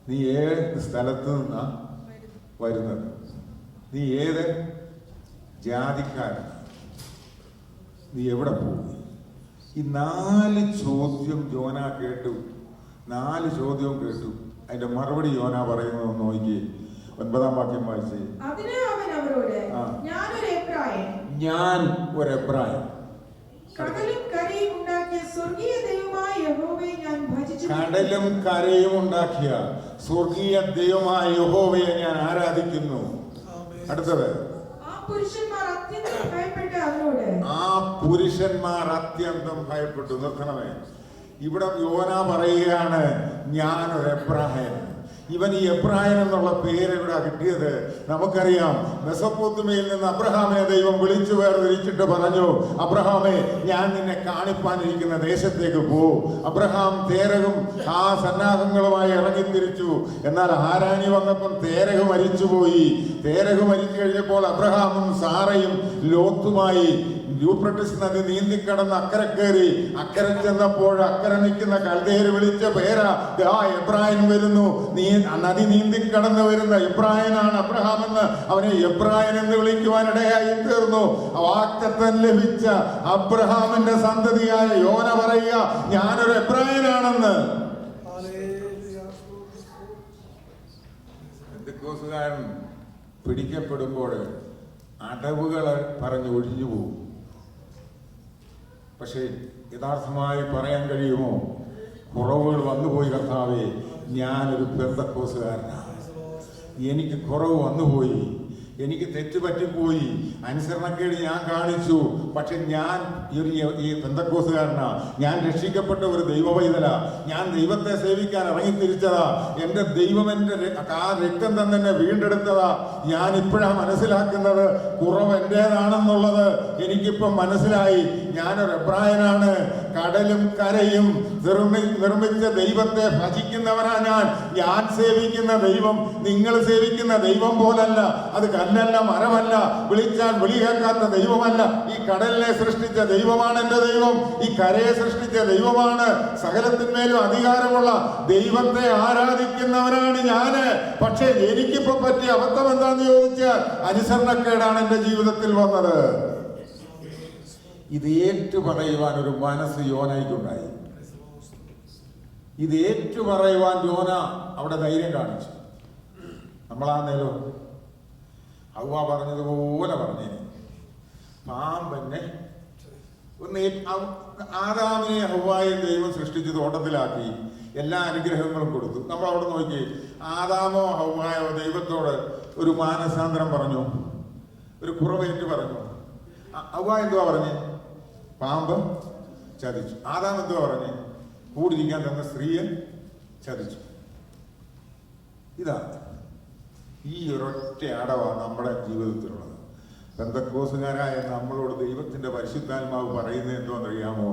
Speaker 10: നീ ഏത് സ്ഥലത്ത് നിന്നാ വരുന്നത്? നീ ഏത് ജാതിക്കാരൻ? നീ എവിടെ പോയി? ഈ 4 ചോദ്യം യോന കേട്ടു. 4 ചോദ്യവും കേട്ടു. അതിന്റെ മറുപടി യോന പറയുന്നത് നോക്കി. 9-ാം വാക്യം വായിച്ചേ.
Speaker 11: അതിന് അവൻ അവരോട്, ഞാൻ ഒരു എബ്രായൻ, കടലും കരയും ഉണ്ടാക്കിയ സ്വർഗീയ ദൈവമായ യഹോവയെ ഞാൻ ഭജിച്ചു.
Speaker 10: കടലും കരയും ഉണ്ടാക്കിയ സ്വർഗീയ ദൈവമായ യഹോവയെ ഞാൻ ആരാധിക്കുന്നു. അടുത്തത്,
Speaker 11: ആ പുരുഷന്മാർ അത്യന്തം ഭയപ്പെട്ടു. നിർത്തണമേ. ഇവിടെ യോന പറയുകയാണ്, ഞാനൊരു എബ്രായൻ.
Speaker 10: ഇവൻ ഈ എബ്രായൻ എന്നുള്ള പേര് ഇവിടെ കിട്ടിയത് നമുക്കറിയാം. മെസൊപ്പൊത്താമിയയിൽ നിന്ന് അബ്രഹാമിനെ ദൈവം വിളിച്ചു വേർതിരിച്ചിട്ട് പറഞ്ഞു, അബ്രഹാമേ, ഞാൻ നിന്നെ കാണിപ്പാനിരിക്കുന്ന ദേശത്തേക്ക് പോ. അബ്രഹാം തേരഹും ആ സന്നാഹങ്ങളുമായി ഇറങ്ങിത്തിരിച്ചു. എന്നാൽ ഹാരാനി വന്നപ്പം തേരഹ് മരിച്ചുപോയി. തേരഹ് മരിച്ചു കഴിഞ്ഞപ്പോൾ അബ്രഹാമും സാറയും ലോത്തുമായി യൂഫ്രട്ടീസ് നദി നീന്തിക്കടന്ന് അക്കരെ കയറി. അക്കരെ ചെന്നപ്പോൾ അക്കരെ നിൽക്കുന്ന കൽദയർ വിളിച്ച പേരാ, എബ്രായൻ വരുന്നു, നദി നീന്തിക്കടന്ന് വരുന്ന എബ്രായനാണ് അബ്രഹാം എന്ന് അവനെ എബ്രായൻ എന്ന് വിളിക്കുവാനിടയായി തീർന്നു. വാഗ്ദത്തം ലഭിച്ച അബ്രഹാമിന്റെ സന്തതിയായ യോന പറയുക, ഞാനൊരു എബ്രായനാണെന്ന്. പെന്തക്കോസ്തുകാരൻ പിടിക്കപ്പെടുമ്പോൾ അടവുകൾ പറഞ്ഞ് ഒഴിഞ്ഞു പോകും. പക്ഷേ യഥാർത്ഥമായി പറയാൻ കഴിയുമോ? കുറവുകൾ വന്നുപോയി കർത്താവേ, ഞാനൊരു പെന്തക്കോസ്തുകാരനാണ്, എനിക്ക് കുറവ് വന്നുപോയി, എനിക്ക് തെറ്റുപറ്റിപ്പോയി, അനുസരണക്കേട് ഞാൻ കാണിച്ചു. പക്ഷെ ഞാൻ ഈ പെന്തക്കോസ്തുകാരനാ, ഞാൻ രക്ഷിക്കപ്പെട്ട ഒരു ദൈവവൈതല, ഞാൻ ദൈവത്തെ സേവിക്കാൻ ഇറങ്ങിത്തിരിച്ചതാ, എൻ്റെ ദൈവം എൻ്റെ ആ രക്തം തന്നെ വീണ്ടെടുത്തതാ. ഞാൻ ഇപ്പോഴാണ് മനസ്സിലാക്കുന്നത് കുറവ് എൻ്റേതാണെന്നുള്ളത്. എനിക്കിപ്പം മനസ്സിലായി, ഞാനൊരു എബ്രായനാണ്. കടലും കരയും നിർമ്മിച്ച ദൈവത്തെ ഭജിക്കുന്നവനാ ഞാൻ സേവിക്കുന്ന ദൈവം നിങ്ങൾ സേവിക്കുന്ന ദൈവം പോലല്ല. അത് കല്ലല്ല, മരമല്ല, വിളിച്ചാൽ വിളി കേൾക്കാത്ത ദൈവമല്ല. ഈ കടലിനെ സൃഷ്ടിച്ച ദൈവമാണ് എൻ്റെ ദൈവം. ഈ കരയെ സൃഷ്ടിച്ച ദൈവമാണ്. സകലത്തിന്മേലും അധികാരമുള്ള ദൈവത്തെ ആരാധിക്കുന്നവനാണ് ഞാന്. പക്ഷെ എനിക്കിപ്പോ പറ്റിയ അബദ്ധം എന്താന്ന് ചോദിച്ചാൽ അനുസരണക്കേടാണ് എൻ്റെ ജീവിതത്തിൽ വന്നത്. ഇത് ഏറ്റുപറയുവാൻ ഒരു മനസ്സ് യോനയ്ക്കുണ്ടായി. ഇത് ഏറ്റുപറയുവാൻ യോന അവിടെ ധൈര്യം കാണിച്ചു. നമ്മളാന്നേലോ ഹവ്വ പറഞ്ഞതുപോലെ പറഞ്ഞേനെ. പാമ്പന്നെ ഒന്ന് ആദാമിനെ ഹവ്വായെ ദൈവം സൃഷ്ടിച്ച് തോട്ടത്തിലാക്കി, എല്ലാ അനുഗ്രഹങ്ങളും കൊടുത്തു. നമ്മൾ അവിടെ നോക്കി, ആദാമോ ഹവ്വായോ ദൈവത്തോട് ഒരു മാനസാന്തരം പറഞ്ഞു, ഒരു കുറവേറ്റ് പറഞ്ഞു. ഹവ്വ എന്തുവാ പറഞ്ഞേ? പാമ്പ് ചതിച്ചു. ആദാം എന്തുവാ പറഞ്ഞേ? കൂടിരിക്കാൻ തന്ന സ്ത്രീയെ ചതിച്ചു. ഇതാ ഈ ഒരൊറ്റ അടവാണ് നമ്മുടെ ജീവിതത്തിലുള്ളത്. പെന്തക്കോസുകാരായ നമ്മളോട് ദൈവത്തിന്റെ പരിശുദ്ധാത്മാവ് പറയുന്നത് എന്തോന്നറിയാമോ?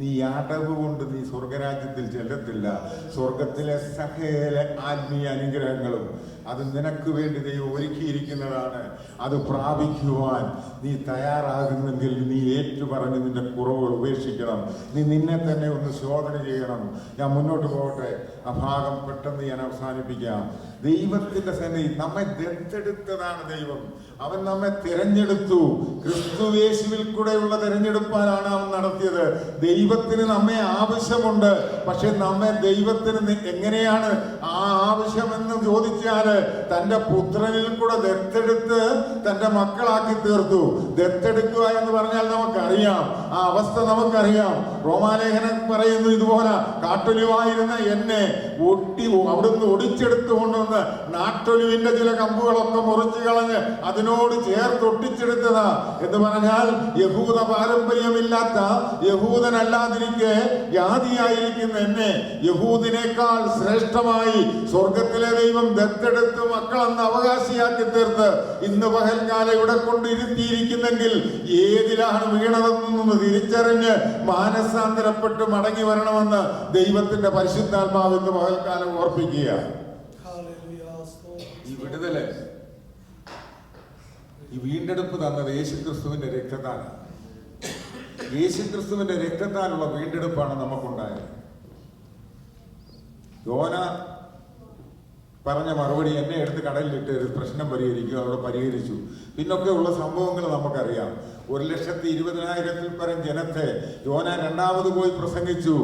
Speaker 10: നീ അടവ് കൊണ്ട് നീ സ്വർഗരാജ്യത്തിൽ ചെല്ലത്തില്ല. സ്വർഗത്തിലെ സകല ആത്മീയ അനുഗ്രഹങ്ങളും അത് നിനക്ക് വേണ്ടി ദൈവം ഒരുക്കിയിരിക്കുന്നതാണ്. അത് പ്രാപിക്കുവാൻ നീ തയ്യാറാകുന്നെങ്കിൽ നീ ഏറ്റുപറഞ്ഞ് നിന്റെ കുറവുകൾ ഉപേക്ഷിക്കണം. നീ നിന്നെ തന്നെ ഒന്ന് ശോധന ചെയ്യണം. ഞാൻ മുന്നോട്ട് പോകട്ടെ, ആ ഭാഗം പെട്ടെന്ന് ഞാൻ അവസാനിപ്പിക്കാം. ദൈവത്തിന്റെ സന്നിധി നമ്മെ ദത്തെടുത്തതാണ് ദൈവം. അവൻ നമ്മെ തിരഞ്ഞെടുത്തു. ക്രിസ്തുയേശുവിൽ കൂടെയുള്ള തിരഞ്ഞെടുപ്പാനാണ് അവൻ നടത്തിയത്. ദൈവത്തിന് നമ്മെ ആവശ്യമുണ്ട്. പക്ഷെ നമ്മെ ദൈവത്തിന് എങ്ങനെയാണ് ആ ആവശ്യമെന്ന് ചോദിച്ചാല് തന്റെ പുത്രനിൽ കൂടെ ദത്തെടുത്ത് തന്റെ മക്കളാക്കി തീർത്തു. ദത്തെടുക്കുക എന്ന് പറഞ്ഞാൽ നമുക്കറിയാം, ആ അവസ്ഥ നമുക്കറിയാം. റോമാലേഖനം പറയുന്നു ഇതുപോലെ, കാട്ടൊലിവായിരുന്ന എന്നെ അവിടുന്ന് ഒടിച്ചെടുത്തു കൊണ്ടുവന്ന് നാട്ടൊലിവിന്റെ ചില കമ്പുകളൊക്കെ മുറിച്ചു കളഞ്ഞ് അതിനോട് ചേർത്തൊട്ടിച്ചെടുത്തതാ എന്ന് പറഞ്ഞാൽ യഹൂദ പാരമ്പര്യമില്ലാത്ത യഹൂദനല്ലാതിരിക്കെ ജാതിയായിരിക്കുന്ന എന്നെ യഹൂദിനേക്കാൾ ശ്രേഷ്ഠമായി സ്വർഗത്തിലെ ദൈവം ദത്തെടുത്ത് മക്കളെന്ന് അവകാശിയാക്കി തീർത്ത് ഇന്ന് പകൽക്കാലം ഇവിടെ കൊണ്ടിരുത്തിയിരിക്കുന്നെങ്കിൽ ഏതിലാണ് വീണതെന്നൊന്ന് തിരിച്ചറിഞ്ഞ് മാനസാന്തരപ്പെട്ട് മടങ്ങി വരണമെന്ന് ദൈവത്തിന്റെ പരിശുദ്ധാത്മാവ് ഇന്ന് പകൽക്കാലം ഓർപ്പിക്കുക. ഈ വിടുതല്, ഈ വീണ്ടെടുപ്പ് തന്നത് യേശുക്രിസ്തുവിന്റെ രക്തത്താലാണ്. യേശുക്രിസ്തുവിന്റെ രക്തത്താലുള്ള വീണ്ടെടുപ്പാണ് നമുക്കുണ്ടായത്. യോന പറഞ്ഞ മറുപടി, എന്നെ എടുത്ത് കടലിലിട്ട് ഒരു പ്രശ്നം പരിഹരിക്കുക, അവിടെ പരിഹരിച്ചു. പിന്നൊക്കെയുള്ള സംഭവങ്ങൾ നമുക്കറിയാം. 1,20,000 പരം ജനത്തെ യോന രണ്ടാമത് പോയി പ്രസംഗിച്ചു.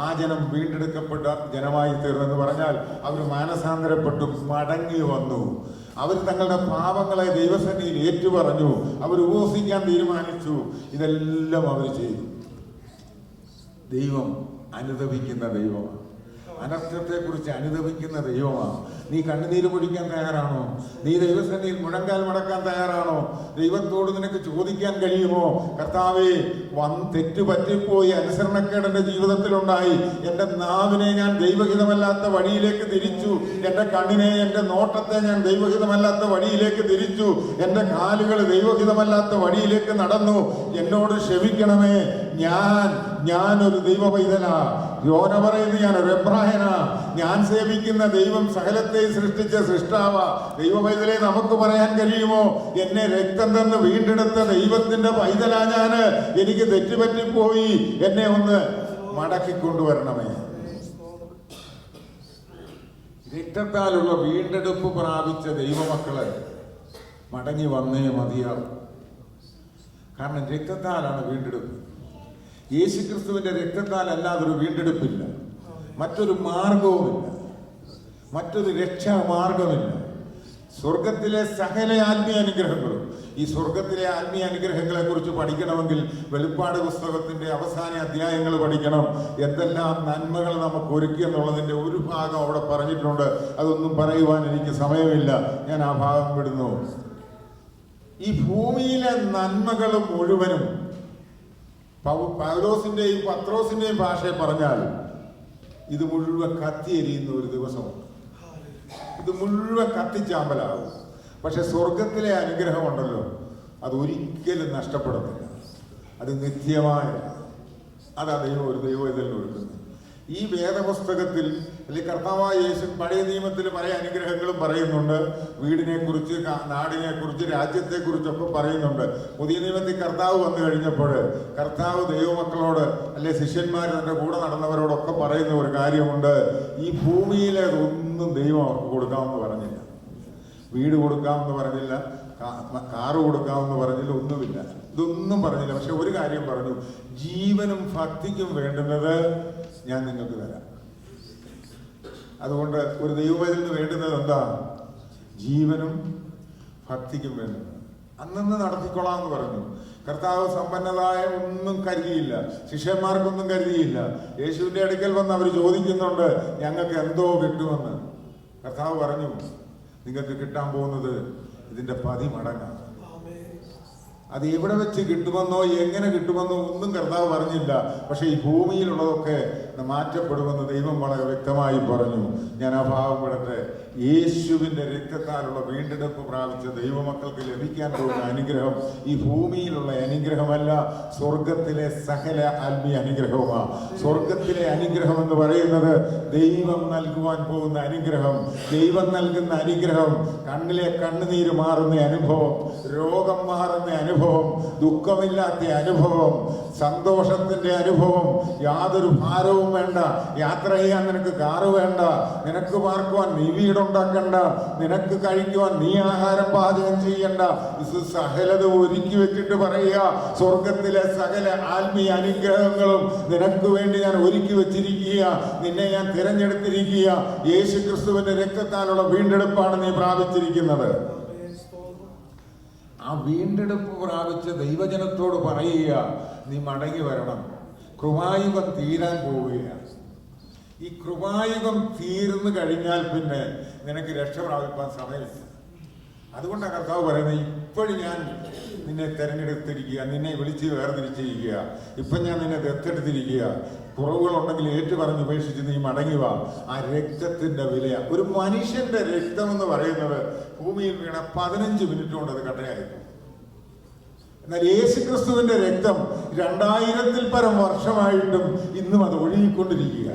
Speaker 10: ആ ജനം വീണ്ടെടുക്കപ്പെട്ട ജനമായി തീർന്നെന്ന് പറഞ്ഞാൽ അവർ മാനസാന്തരപ്പെട്ടു, മടങ്ങി വന്നു. അവർ തങ്ങളുടെ പാപങ്ങളെ ദൈവസന്നിധിയിൽ ഏറ്റുപറഞ്ഞു. അവർ ഉപവസിക്കാൻ തീരുമാനിച്ചു. ഇതെല്ലാം അവർ ചെയ്തു. ദൈവം അനുദപിക്കുന്ന ദൈവമാണ്. അനർത്ഥത്തെക്കുറിച്ച് അനുദപിക്കുന്ന ദൈവമാണ്. നീ കണ്ണുനീര് പൊഴിക്കാൻ തയ്യാറാണോ? നീ ദൈവസന്നിധിയിൽ മുഴങ്കാൽ മടക്കാൻ തയ്യാറാണോ? ദൈവത്തോട് നിനക്ക് ചോദിക്കാൻ കഴിയുമോ? കർത്താവേ, തെറ്റുപറ്റിപ്പോയി, അനുസരണക്കേട് എൻ്റെ ജീവിതത്തിലുണ്ടായി, എൻ്റെ നാവിനെ ഞാൻ ദൈവഹിതമല്ലാത്ത വഴിയിലേക്ക് തിരിച്ചു, എൻ്റെ കണ്ണിനെ, എൻ്റെ നോട്ടത്തെ ഞാൻ ദൈവഹിതമല്ലാത്ത വഴിയിലേക്ക് തിരിച്ചു, എൻ്റെ കാലുകൾ ദൈവഹിതമല്ലാത്ത വഴിയിലേക്ക് നടന്നു. എന്നോട് ക്ഷമിക്കണമേ. ഞാനൊരു ദൈവ പൈതലാ. യോന പറയുന്നത് ഞാനൊരു എബ്രായനാ. ഞാൻ സേവിക്കുന്ന ദൈവം സകലത്തെ സൃഷ്ടിച്ച സൃഷ്ടാവാ. ദൈവ പൈതലെ നമുക്ക് പറയാൻ കഴിയുമോ? എന്നെ രക്തം തന്ന് വീണ്ടെടുത്ത ദൈവത്തിന്റെ പൈതലാ ഞാന്. എനിക്ക് തെറ്റുപറ്റിപ്പോയി, എന്നെ ഒന്ന് മടക്കിക്കൊണ്ടുവരണമേ. രക്തത്താലുള്ള വീണ്ടെടുപ്പ് പ്രാപിച്ച ദൈവമക്കള് മടങ്ങി വന്നേ മതിയാവും. കാരണം രക്തത്താലാണ് വീണ്ടെടുപ്പ്. യേശുക്രിസ്തുവിന്റെ രക്തത്താൽ അല്ലാതൊരു വീണ്ടെടുപ്പില്ല, മറ്റൊരു മാർഗവുമില്ല, മറ്റൊരു രക്ഷാമാർഗമില്ല. സ്വർഗത്തിലെ സകല ആത്മീയ അനുഗ്രഹങ്ങളും, ഈ സ്വർഗത്തിലെ ആത്മീയ അനുഗ്രഹങ്ങളെ കുറിച്ച് പഠിക്കണമെങ്കിൽ വെളിപ്പാട് പുസ്തകത്തിന്റെ അവസാന അധ്യായങ്ങൾ പഠിക്കണം. എന്തെല്ലാം നന്മകൾ നമുക്ക് ഒരുക്കി എന്നുള്ളതിന്റെ ഒരു ഭാഗം അവിടെ പറഞ്ഞിട്ടുണ്ട്. അതൊന്നും പറയുവാൻ എനിക്ക് സമയമില്ല, ഞാൻ ആ ഭാഗം വിടുന്നു. ഈ ഭൂമിയിലെ നന്മകൾ മുഴുവനും പൗലോസിന്റെയും പത്രോസിന്റെയും ഭാഷയെ പറഞ്ഞാൽ ഇത് മുഴുവൻ കത്തിയെരിയുന്ന ഒരു ദിവസമുണ്ട്. ഇത് മുഴുവൻ കത്തിച്ചാമ്പലാവും. പക്ഷെ സ്വർഗത്തിലെ അനുഗ്രഹമുണ്ടല്ലോ, അത് ഒരിക്കലും നഷ്ടപ്പെടുന്നില്ല. അത് നിത്യമായ, അതാ ദൈവം ഒരു ദൈവത്തിൽ ഒരുക്കുന്നത്. ഈ വേദപുസ്തകത്തിൽ അല്ലെങ്കിൽ കർത്താവായ യേശു പഴയ നിയമത്തിൽ പല അനുഗ്രഹങ്ങളും പറയുന്നുണ്ട്. വീടിനെ കുറിച്ച്, നാടിനെ കുറിച്ച്, രാജ്യത്തെ കുറിച്ചൊക്കെ പറയുന്നുണ്ട്. പുതിയ നിയമത്തിൽ കർത്താവ് വന്നു കഴിഞ്ഞപ്പോൾ കർത്താവ് ദൈവമക്കളോട് അല്ലെ ശിഷ്യന്മാർ തന്റെ കൂടെ നടന്നവരോടൊക്കെ പറയുന്ന ഒരു കാര്യമുണ്ട്. ഈ ഭൂമിയിലെ ഒന്നും ദൈവം അവർക്ക് കൊടുക്കാമെന്ന് പറഞ്ഞില്ല. വീട് കൊടുക്കാമെന്ന് പറഞ്ഞില്ല, കാറ് കൊടുക്കാമെന്ന് പറഞ്ഞില്ല, ഒന്നുമില്ല. ഇതൊന്നും പറഞ്ഞില്ല. പക്ഷെ ഒരു കാര്യം പറഞ്ഞു, ജീവനും ഭക്തിക്കും വേണ്ടുന്നത് ഞാൻ നിങ്ങൾക്ക് തരാം. അതുകൊണ്ട് ഒരു ദൈവവചനത്തിന് വേണ്ടുന്നത് എന്താ? ജീവനും ഭക്തിക്കും വേണ്ടുന്നത്. അന്നന്ന് നടത്തിക്കൊള്ളാം എന്ന് പറഞ്ഞു. കർത്താവ് സമ്പന്നതായ ഒന്നും കരുതിയില്ല, ശിഷ്യന്മാർക്കൊന്നും കരുതിയില്ല. യേശുവിന്റെ അടുക്കൽ വന്ന് അവർ ചോദിക്കുന്നുണ്ട്, ഞങ്ങൾക്ക് എന്തോ കിട്ടുമെന്ന്. കർത്താവ് പറഞ്ഞു, നിങ്ങൾക്ക് കിട്ടാൻ പോകുന്നത് ഇതിന്റെ 10 മടങ്ങാണ്. അത് എവിടെ വെച്ച് കിട്ടുമെന്നോ എങ്ങനെ കിട്ടുമെന്നോ ഒന്നും കർത്താവ് പറഞ്ഞില്ല. പക്ഷെ ഈ ഭൂമിയിലുള്ളതൊക്കെ മാറ്റപ്പെടുമെന്ന് ദൈവം വളരെ വ്യക്തമായി പറഞ്ഞു. ഞാൻ ആ ഭാവം വിടട്ടെ. യേശുവിന്റെ രക്തത്താലുള്ള വീണ്ടെടുപ്പ് പ്രാപിച്ച ദൈവമക്കൾക്ക് ലഭിക്കാൻ പോകുന്ന അനുഗ്രഹം ഈ ഭൂമിയിലുള്ള അനുഗ്രഹമല്ല, സ്വർഗത്തിലെ സകല ആത്മീയ അനുഗ്രഹവുമാണ്. സ്വർഗത്തിലെ അനുഗ്രഹം എന്ന് പറയുന്നത് ദൈവം നൽകുവാൻ പോകുന്ന അനുഗ്രഹം. ദൈവം നൽകുന്ന അനുഗ്രഹം കണ്ണിലെ കണ്ണുനീര് മാറുന്ന അനുഭവം, രോഗം മാറുന്ന അനുഭവം, ദുഃഖമില്ലാത്ത അനുഭവം, സന്തോഷത്തിന്റെ അനുഭവം. യാതൊരു ഭാരവും വേണ്ട. യാത്ര ചെയ്യാൻ നിനക്ക് കാറ് വേണ്ട, നിനക്ക് പാർക്കുവാൻ നീ വീടുണ്ടാക്കണ്ട, നിനക്ക് കഴിക്കുവാൻ നീ ആഹാരം പാചകം ചെയ്യണ്ട. ഇത് സകലത ഒരുക്കി വെച്ചിട്ട് പറയുക, സ്വർഗത്തിലെ സകല ആത്മീയ അനുഗ്രഹങ്ങളും നിനക്ക് വേണ്ടി ഞാൻ ഒരുക്കി വെച്ചിരിക്കുക. നിന്നെ ഞാൻ തിരഞ്ഞെടുത്തിരിക്കുക. യേശു ക്രിസ്തുവിന്റെ രക്തത്താലുള്ള വീണ്ടെടുപ്പാണ് നീ പ്രാപിച്ചിരിക്കുന്നത്. ആ വീണ്ടെടുപ്പ് പ്രാപിച്ച ദൈവജനത്തോട് പറയുക, നീ മടങ്ങി വരണം. കൃപായുഗം തീരാൻ പോവുകയാണ്. ഈ കൃപായുഗം തീർന്നു കഴിഞ്ഞാൽ പിന്നെ നിനക്ക് രക്ഷ പ്രാപിപ്പാൻ സമയമില്ല. അതുകൊണ്ടാണ് കർത്താവ് പറയുന്നത്, ഇപ്പോഴും ഞാൻ നിന്നെ തിരഞ്ഞെടുത്തിരിക്കുക, നിന്നെ വിളിച്ച് വേർതിരിച്ചിരിക്കുക, ഇപ്പം ഞാൻ നിന്നെ ദത്തെടുത്തിരിക്കുക. കുറവുകളുണ്ടെങ്കിൽ ഏറ്റു പറഞ്ഞ് ഉപേക്ഷിച്ച് നീ മടങ്ങിവ. ആ രക്തത്തിന്റെ വില, ഒരു മനുഷ്യന്റെ രക്തം എന്ന് പറയുന്നത് ഭൂമിയിൽ വീണ 15 മിനിറ്റ് കൊണ്ട് അത് കട്ടയായിരുന്നു. എന്നാൽ യേശുക്രിസ്തുവിന്റെ രക്തം 2000-ൽ പരം വർഷമായിട്ടും ഇന്നും അത് ഒഴുകിക്കൊണ്ടിരിക്കുക.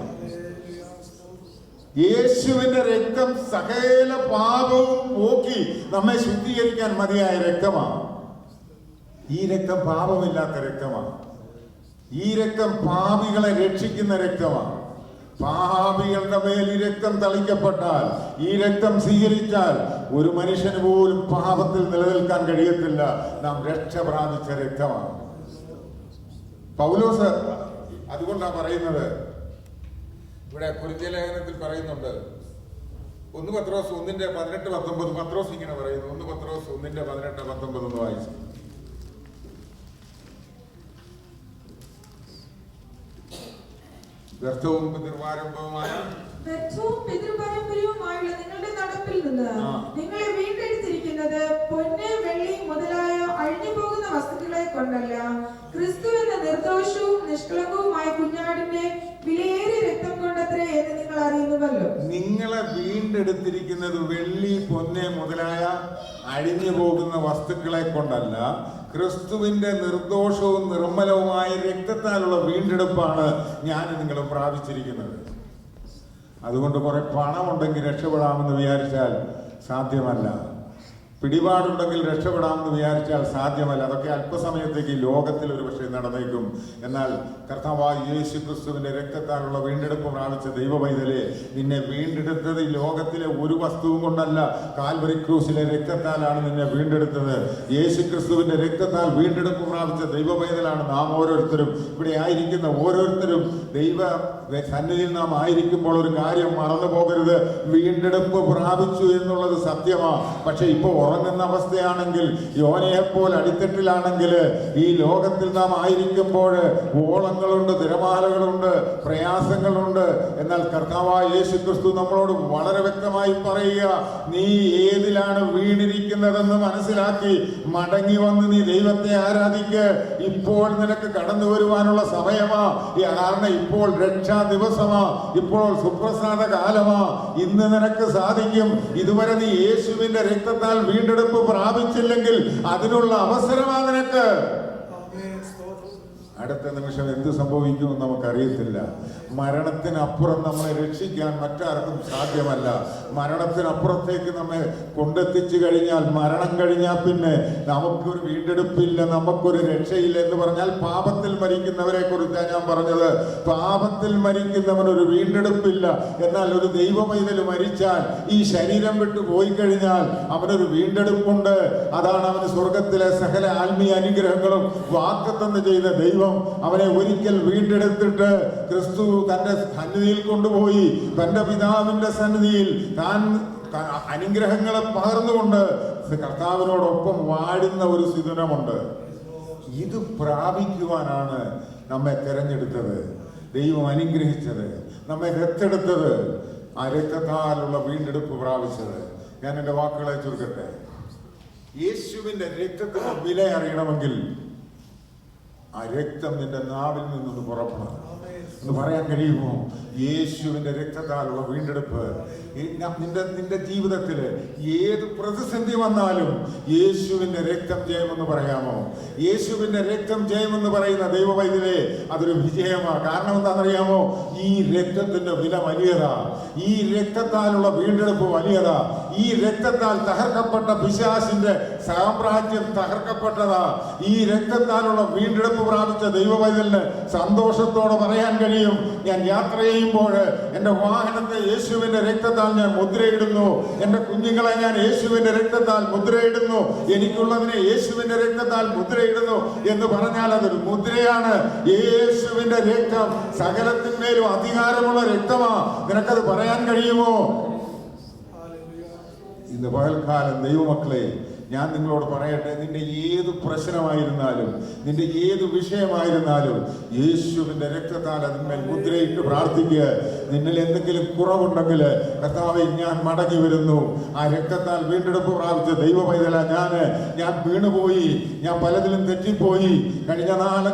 Speaker 10: യേശുവിന്റെ രക്തം സകല പാപവും പോക്കി നമ്മെ ശുദ്ധീകരിക്കാൻ മതിയായ രക്തമാണ്. ഈ രക്തം പാപമില്ലാത്ത രക്തമാണ്. ഈ രക്തം പാപികളെ രക്ഷിക്കുന്ന രക്തമാണ്. പാപികളുടെ മേൽ ഈ രക്തം തളിക്കപ്പെട്ടാൽ, ഈ രക്തം സ്വീകരിച്ചാൽ ഒരു മനുഷ്യന് പോലും പാപത്തിൽ നിലനിൽക്കാൻ കഴിയത്തില്ല. നാം രക്ഷ പ്രാപിച്ച രക്തമാണ്. പൗലോസ് അതുകൊണ്ടാണ് പറയുന്നത്, ഇവിടെ കൊരിന്ത്യർ ലേഖനത്തിൽ പറയുന്നുണ്ട്, 1 പത്രോസ് 1:18-19. പത്രോസ് ഇങ്ങനെ പറയുന്നു. 1 പത്രോസ് 1:18-19 ഒന്ന് വായിച്ചു. വ്യർത്ഥവും നിർവാരംഭവുമായ
Speaker 11: വ്യർത്ഥവും പിതൃപാരമ്പര്യവുമായുള്ള നിങ്ങളുടെ നടപ്പിൽ നിന്ന് നിങ്ങളെ വീണ്ടെടുത്തിരിക്കുന്നത് പൊന്ന്, വെള്ളി മുതലായ അഴിഞ്ഞു പോകുന്ന വസ്തുക്കളെ കൊണ്ടല്ല, ക്രിസ്തു എന്ന നിർദോഷവും നിഷ്കളങ്കവുമായ കുഞ്ഞാടിന്റെ വിലയേറിയ രക്തം കൊണ്ടത്രേ എന്ന് നിങ്ങൾ അറിയുന്നുവല്ലോ.
Speaker 10: നിങ്ങളെ വീണ്ടെടുത്തിരിക്കുന്നത് വെള്ളി, പൊന്ന് മുതലായ അഴിഞ്ഞു പോകുന്ന വസ്തുക്കളെ കൊണ്ടല്ല, ക്രിസ്തുവിന്റെ നിർദോഷവും നിർമ്മലവുമായ രക്തത്താലുള്ള വീണ്ടെടുപ്പാണ് ഞാൻ നിങ്ങൾ പ്രാപിച്ചിരിക്കുന്നത്. അതുകൊണ്ട് കുറെ പണമുണ്ടെങ്കിൽ രക്ഷപ്പെടാമെന്ന് വിചാരിച്ചാൽ സാധ്യമല്ല. പിടിപാടുണ്ടെങ്കിൽ രക്ഷപ്പെടാമെന്ന് വിചാരിച്ചാൽ സാധ്യമല്ല. അതൊക്കെ അല്പസമയത്തേക്ക് ലോകത്തിൽ ഒരു പക്ഷേ നടന്നേക്കും. എന്നാൽ കർത്താവായ യേശു ക്രിസ്തുവിന്റെ രക്തത്താലുള്ള വീണ്ടെടുപ്പ് പ്രാപിച്ച ദൈവപൈതലെ, നിന്നെ വീണ്ടെടുത്തത് ഈ ലോകത്തിലെ ഒരു വസ്തുവും കൊണ്ടല്ല, കാൽവരി ക്രൂസിലെ രക്തത്താലാണ് നിന്നെ വീണ്ടെടുത്തത്. യേശു ക്രിസ്തുവിന്റെ രക്തത്താൽ വീണ്ടെടുപ്പ് പ്രാപിച്ച ദൈവപൈതലാണ് നാം ഓരോരുത്തരും. ഇവിടെ ആയിരിക്കുന്ന ഓരോരുത്തരും ദൈവ സന്നിധിയിൽ നാം ആയിരിക്കുമ്പോൾ ഒരു കാര്യം മറന്നു പോകരുത്. വീണ്ടെടുപ്പ് പ്രാപിച്ചു എന്നുള്ളത് സത്യമാണ്. പക്ഷെ ഇപ്പോൾ ഉറങ്ങുന്ന അവസ്ഥയാണെങ്കിൽ, യോനയെപ്പോലെ അടിത്തട്ടിലാണെങ്കിൽ, ഈ ലോകത്തിൽ നാം ആയിരിക്കുമ്പോൾ ഓളങ്ങളുണ്ട്, തിരമാലകളുണ്ട്, പ്രയാസങ്ങളുണ്ട്. എന്നാൽ കർത്താവായ യേശു ക്രിസ്തു നമ്മളോട് വളരെ വ്യക്തമായി പറയുക, നീ ഏതിലാണ് വീണിരിക്കുന്നതെന്ന് മനസ്സിലാക്കി മടങ്ങി വന്ന് നീ ദൈവത്തെ ആരാധിക്ക്. ഇപ്പോൾ നിനക്ക് കടന്നു വരുവാനുള്ള സമയമാ. കാരണം ഇപ്പോൾ രക്ഷാ ദിവസമാ, ഇപ്പോൾ സുപ്രസാദ കാലമാ. ഇന്ന് നിനക്ക് സാധിക്കും. ഇതുവരെ നീ യേശുവിന്റെ രക്തത്താൽ വീണ്ടെടുപ്പ് പ്രാപിച്ചില്ലെങ്കിൽ അതിനുള്ള അവസരമാ നിനക്ക്. അടുത്ത നിമിഷം എന്ത് സംഭവിക്കുമെന്ന് നമുക്കറിയത്തില്ല. മരണത്തിനപ്പുറം നമ്മെ രക്ഷിക്കാൻ മറ്റാർക്കും സാധ്യമല്ല. മരണത്തിനപ്പുറത്തേക്ക് നമ്മെ കൊണ്ടെത്തിച്ചു കഴിഞ്ഞാൽ, മരണം കഴിഞ്ഞാൽ പിന്നെ നമുക്കൊരു വീണ്ടെടുപ്പില്ല, നമുക്കൊരു രക്ഷയില്ല എന്ന് പറഞ്ഞാൽ പാപത്തിൽ മരിക്കുന്നവരെ കുറിച്ചാണ് ഞാൻ പറഞ്ഞത്. പാപത്തിൽ മരിക്കുന്നവനൊരു വീണ്ടെടുപ്പില്ല. എന്നാൽ ഒരു ദൈവപൈതൽ മരിച്ചാൽ, ഈ ശരീരം വിട്ടു പോയി കഴിഞ്ഞാൽ അവനൊരു വീണ്ടെടുപ്പുണ്ട്. അതാണ് അവന് സ്വർഗത്തിലെ സകല ആത്മീയ അനുഗ്രഹങ്ങളും വാഗ്ദത്തം ചെയ്ത ദൈവം അവനെ ഒരിക്കൽ വീണ്ടെടുത്തിട്ട് ക്രിസ്തു തന്റെ സന്നിധിയിൽ കൊണ്ടുപോയി തന്റെ പിതാവിന്റെ സന്നിധിയിൽ താൻ അനുഗ്രഹങ്ങളെ പകർന്നുകൊണ്ട് കർത്താവിനോടൊപ്പം വാഴുന്ന ഒരു സുദിനമുണ്ട്. ഇത് പ്രാപിക്കുവാനാണ് നമ്മെ തെരഞ്ഞെടുത്തത്, ദൈവം അനുഗ്രഹിച്ചത്, നമ്മെ ദത്തെടുത്തത്, ആ രക്തത്താലുള്ള വീണ്ടെടുപ്പ് പ്രാപിച്ചത്. ഞാൻ എൻ്റെ വാക്കുകളെ ചുരുക്കട്ടെ. യേശുവിന്റെ രക്തത്തിന് വില അറിയണമെങ്കിൽ ആ രക്തം നിന്റെ നാവിൽ നിന്നൊന്ന് പുറപ്പെടണം. എന്ന് പറയാൻ കഴിയുമോ? യേശുവിന്റെ രക്തത്താലുള്ള വീണ്ടെടുപ്പ് നിന്റെ ജീവിതത്തിൽ ഏത് പ്രതിസന്ധി വന്നാലും യേശുവിന്റെ രക്തം ജയമെന്ന് പറയാമോ? യേശുവിന്റെ രക്തം ജയമെന്ന് പറയുന്ന ദൈവവൈദ്യരെ അതൊരു വിജയമാണ്. കാരണം എന്താണെന്നറിയാമോ? ഈ രക്തത്തിന്റെ വില വലിയതാ. ഈ രക്തത്താലുള്ള വീണ്ടെടുപ്പ് വലിയതാ. ഈ രക്തത്താൽ തകർക്കപ്പെട്ട പിശാചിന്റെ സാമ്രാജ്യം തകർക്കപ്പെട്ടതാ. ഈ രക്തത്താലുള്ള വീണ്ടെടുപ്പ് പ്രാപിച്ച ദൈവവൈദ്യന് സന്തോഷത്തോടെ പറയാൻ കഴിയും, ഞാൻ യാത്ര ചെയ്യുമ്പോൾ എന്റെ വാഹനത്തെ യേശുവിന്റെ രക്തത്താൽ ഞാൻ മുദ്രയിടുന്നു. എന്റെ കുഞ്ഞുങ്ങളെ ഞാൻ യേശുവിന്റെ രക്തത്താൽ മുദ്രയിടുന്നു. എനിക്കുള്ളതിനെ യേശുവിന്റെ രക്തത്താൽ മുദ്രയിടുന്നു എന്ന് പറഞ്ഞാൽ അതൊരു മുദ്രയാണ്. യേശുവിന്റെ രക്തം സകലത്തിന്മേലും അധികാരമുള്ള രക്തമാ. നിനക്കത് പറയാൻ കഴിയുമോ? ഇന്ന് പകൽക്കാലം ദൈവമക്കളെ, ഞാൻ നിങ്ങളോട് പറയട്ടെ, നിന്റെ ഏത് പ്രശ്നമായിരുന്നാലും, നിന്റെ ഏത് വിഷയമായിരുന്നാലും യേശുവിന്റെ രക്തത്താൽ അതിന്മേൽ മുദ്രയിട്ട് പ്രാർത്ഥിക്കുക. നിന്നിൽ എന്തെങ്കിലും കുറവുണ്ടെങ്കിൽ, കർത്താവേ ഞാൻ മടങ്ങി വരുന്നു, ആ രക്തത്താൽ വീണ്ടെടുപ്പ് പ്രാപിച്ച ദൈവപൈതല ഞാൻ വീണുപോയി, ഞാൻ പലതിലും തെറ്റിപ്പോയി, കഴിഞ്ഞ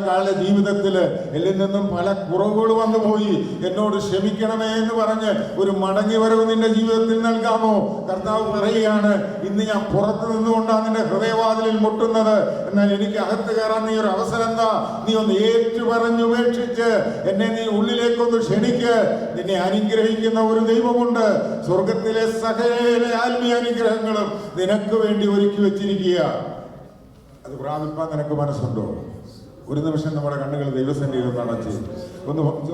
Speaker 10: കാല ജീവിതത്തിൽ എന്നിൽ നിന്നും പല കുറവുകൾ വന്നുപോയി, എന്നോട് ക്ഷമിക്കണമേ എന്ന് പറഞ്ഞ് ഒരു മടങ്ങി വരവ് നിന്റെ ജീവിതത്തിൽ നൽകാമോ? കർത്താവ് പറയുകയാണ്, ഇന്ന് ഞാൻ പുറത്തു നിന്നുകൊണ്ടാണ് നിന്റെ ഹൃദയവാതിലിൽ മുട്ടുന്നത്. എന്നാൽ എനിക്ക് അകത്ത് കയറാൻ നീ ഒരു അവസരം എന്താ? നീ ഒന്ന് ഏറ്റു പറഞ്ഞുപേക്ഷിച്ച് എന്നെ നീ ഉള്ളിലേക്കൊന്ന് ക്ഷണിക്ക്. നിന്നെ അനുഗ്രഹിക്കുന്ന ഒരു ദൈവമുണ്ട്. സ്വർഗത്തിലെ സകല ആത്മീയ അനുഗ്രഹങ്ങളും നിനക്ക് വേണ്ടി ഒരുക്കി വെച്ചിരിക്കുക. അത് പ്രാപിപ്പാൻ നിനക്ക് മനസ്സുണ്ടോ? ഒരു നിമിഷം നമ്മുടെ കണ്ണുകൾ ദൈവസന്നിധിയിൽ ഒന്ന് അടച്ച്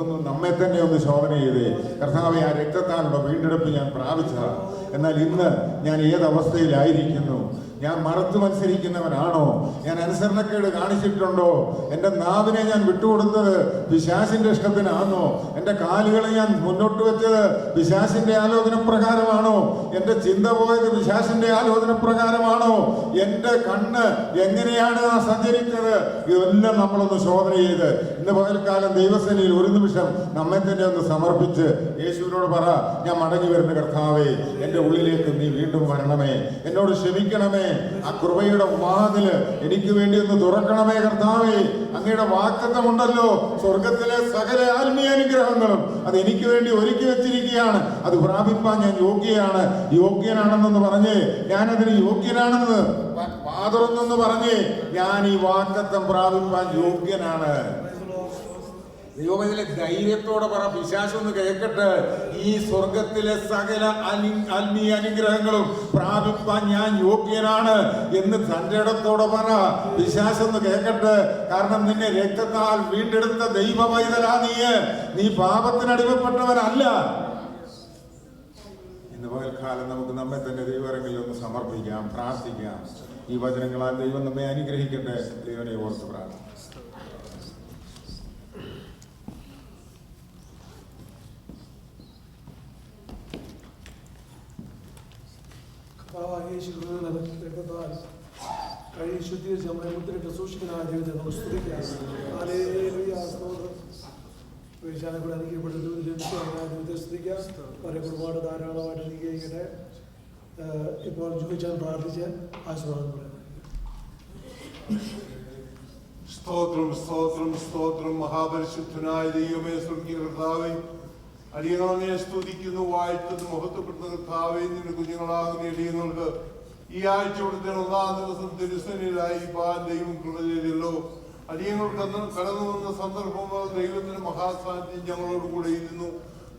Speaker 10: ഒന്ന് നമ്മെ തന്നെ ഒന്ന് ശോധന ചെയ്തേ. കർത്താവേ, ആ രക്തത്താലുള്ള വീണ്ടെടുപ്പ് ഞാൻ പ്രാപിച്ചതാണ്. എന്നാൽ ഇന്ന് ഞാൻ ഏതവസ്ഥയിലായിരിക്കുന്നു? ഞാൻ മറുത്ത് മത്സരിക്കുന്നവനാണോ? ഞാൻ അനുസരണക്കേട് കാണിച്ചിട്ടുണ്ടോ? എൻ്റെ നാവിനെ ഞാൻ വിട്ടുകൊടുത്തത് പിശാചിന്റെ ഇഷ്ടത്തിനാണോ? എൻ്റെ കാലുകളെ ഞാൻ മുന്നോട്ട് വെച്ചത് പിശാചിന്റെ ആലോചന പ്രകാരമാണോ? എൻ്റെ ചിന്ത പോയത് പിശാചിന്റെ ആലോചന പ്രകാരമാണോ? എൻ്റെ കണ്ണ് എങ്ങനെയാണ് സഞ്ചരിച്ചത്? ഇതെല്ലാം നമ്മളൊന്ന് ശോധന ചെയ്ത് ഇന്ന് പകൽക്കാലം ദൈവസേനയിൽ ഒരു നിമിഷം നമ്മെ തന്നെ ഒന്ന് സമർപ്പിച്ച് യേശുവിനോട് പറ, ഞാൻ മടങ്ങി വരുന്ന കർത്താവേ, എൻ്റെ ഉള്ളിലേക്ക് നീ വീണ്ടും വരണമേ, എന്നോട് ക്ഷമിക്കണമേ, ആ കൃപയുടെ വാതില് എനിക്ക് വേണ്ടി ഒന്ന് തുറക്കണമേ കർത്താവേ. അങ്ങയുടെ വാഗ്ദത്തമുണ്ടല്ലോ, സ്വർഗത്തിലെ സകല ആത്മീയ അനുഗ്രഹങ്ങളും അത് എനിക്ക് വേണ്ടി ഒരുക്കി വെച്ചിരിക്കുകയാണ്. അത് പ്രാപിപ്പാൻ ഞാൻ യോഗ്യനാണെന്ന് പറഞ്ഞ് ഞാനതിന് യോഗ്യനാണെന്ന് വാതുറന്നെന്ന് പറഞ്ഞ് ഞാൻ ഈ വാഗ്ദത്തം പ്രാപിപ്പാൻ യോഗ്യനാണ്. ദൈവത്തിലെ ധൈര്യത്തോടെ പറ, പിശാചൊന്ന് കേൾക്കട്ടെ, ഈ സ്വർഗത്തിലെ സകല ആത്മീയ അനുഗ്രഹങ്ങളും പ്രാപിപ്പാൻ ഞാൻ യോഗ്യനാണ് എന്ന് തന്റെ ഇടത്തോടെ പറ. പിശാചൊന്ന് കേൾക്കട്ടെ. കാരണം നിന്നെ രക്തത്താൽ വീണ്ടെടുത്ത ദൈവ പൈതലാ നീ പാപത്തിനടിമപ്പെട്ടവനല്ല. ഇന്ന് പകൽക്കാലം നമുക്ക് നമ്മെ തന്നെ ദൈവങ്ങളിൽ ഒന്ന് സമർപ്പിക്കാം, പ്രാർത്ഥിക്കാം. ഈ വചനങ്ങളാൽ ദൈവം നമ്മെ അനുഗ്രഹിക്കട്ടെ. ദൈവനെ ഓർത്ത് പ്രാർത്ഥിക്കാം.
Speaker 1: കഴി ശുദ്ധീകരിച്ച് നമ്മളെ മുദ്രയിട്ട് സൂക്ഷിക്കുന്ന ജീവിതത്തെ നമുക്ക് സ്തുതിക്കാം. ഹല്ലേലൂയ, സ്തോത്രം. വീഴ്ചാനെ കൂടെ അനുഗ്രഹിക്കപ്പെട്ട ദൈവത്തെ സ്തുതിക്കാം. ഒരുപാട് ധാരാളമായിട്ട് അനുഗ്രഹിക്കട്ടെ. ഇപ്പോൾ ചോദിച്ചാൽ പ്രാർത്ഥിച്ച് ആശീർവാദം പറയാം.
Speaker 13: സ്തോത്രം, സ്തോത്രം, സ്തോത്രം. മഹാപരിശുദ്ധനായ ദൈവമേ, സ്വർഗീയ കർത്താവേ, അടിയങ്ങളെ സ്തുതിക്കുന്നു, വാഴ്ത്തുന്നു, മഹത്വപ്പെടുന്ന കർത്താവേ. നിന്റെ കുഞ്ഞുങ്ങളാകുന്ന അടിയങ്ങൾക്ക് ഈ ആഴ്ച കൊടുത്ത 1-ാം ദിവസം തിരുസന്നിധിയിലായി ദൈവം കൃപ ചെയ്തല്ലോ. അടിയങ്ങൾ കടന്നു വന്ന സന്ദർഭങ്ങൾ ദൈവത്തിന്റെ മഹാസാന്നിധ്യം ഞങ്ങളോട് കൂടെ ഇരുന്നു.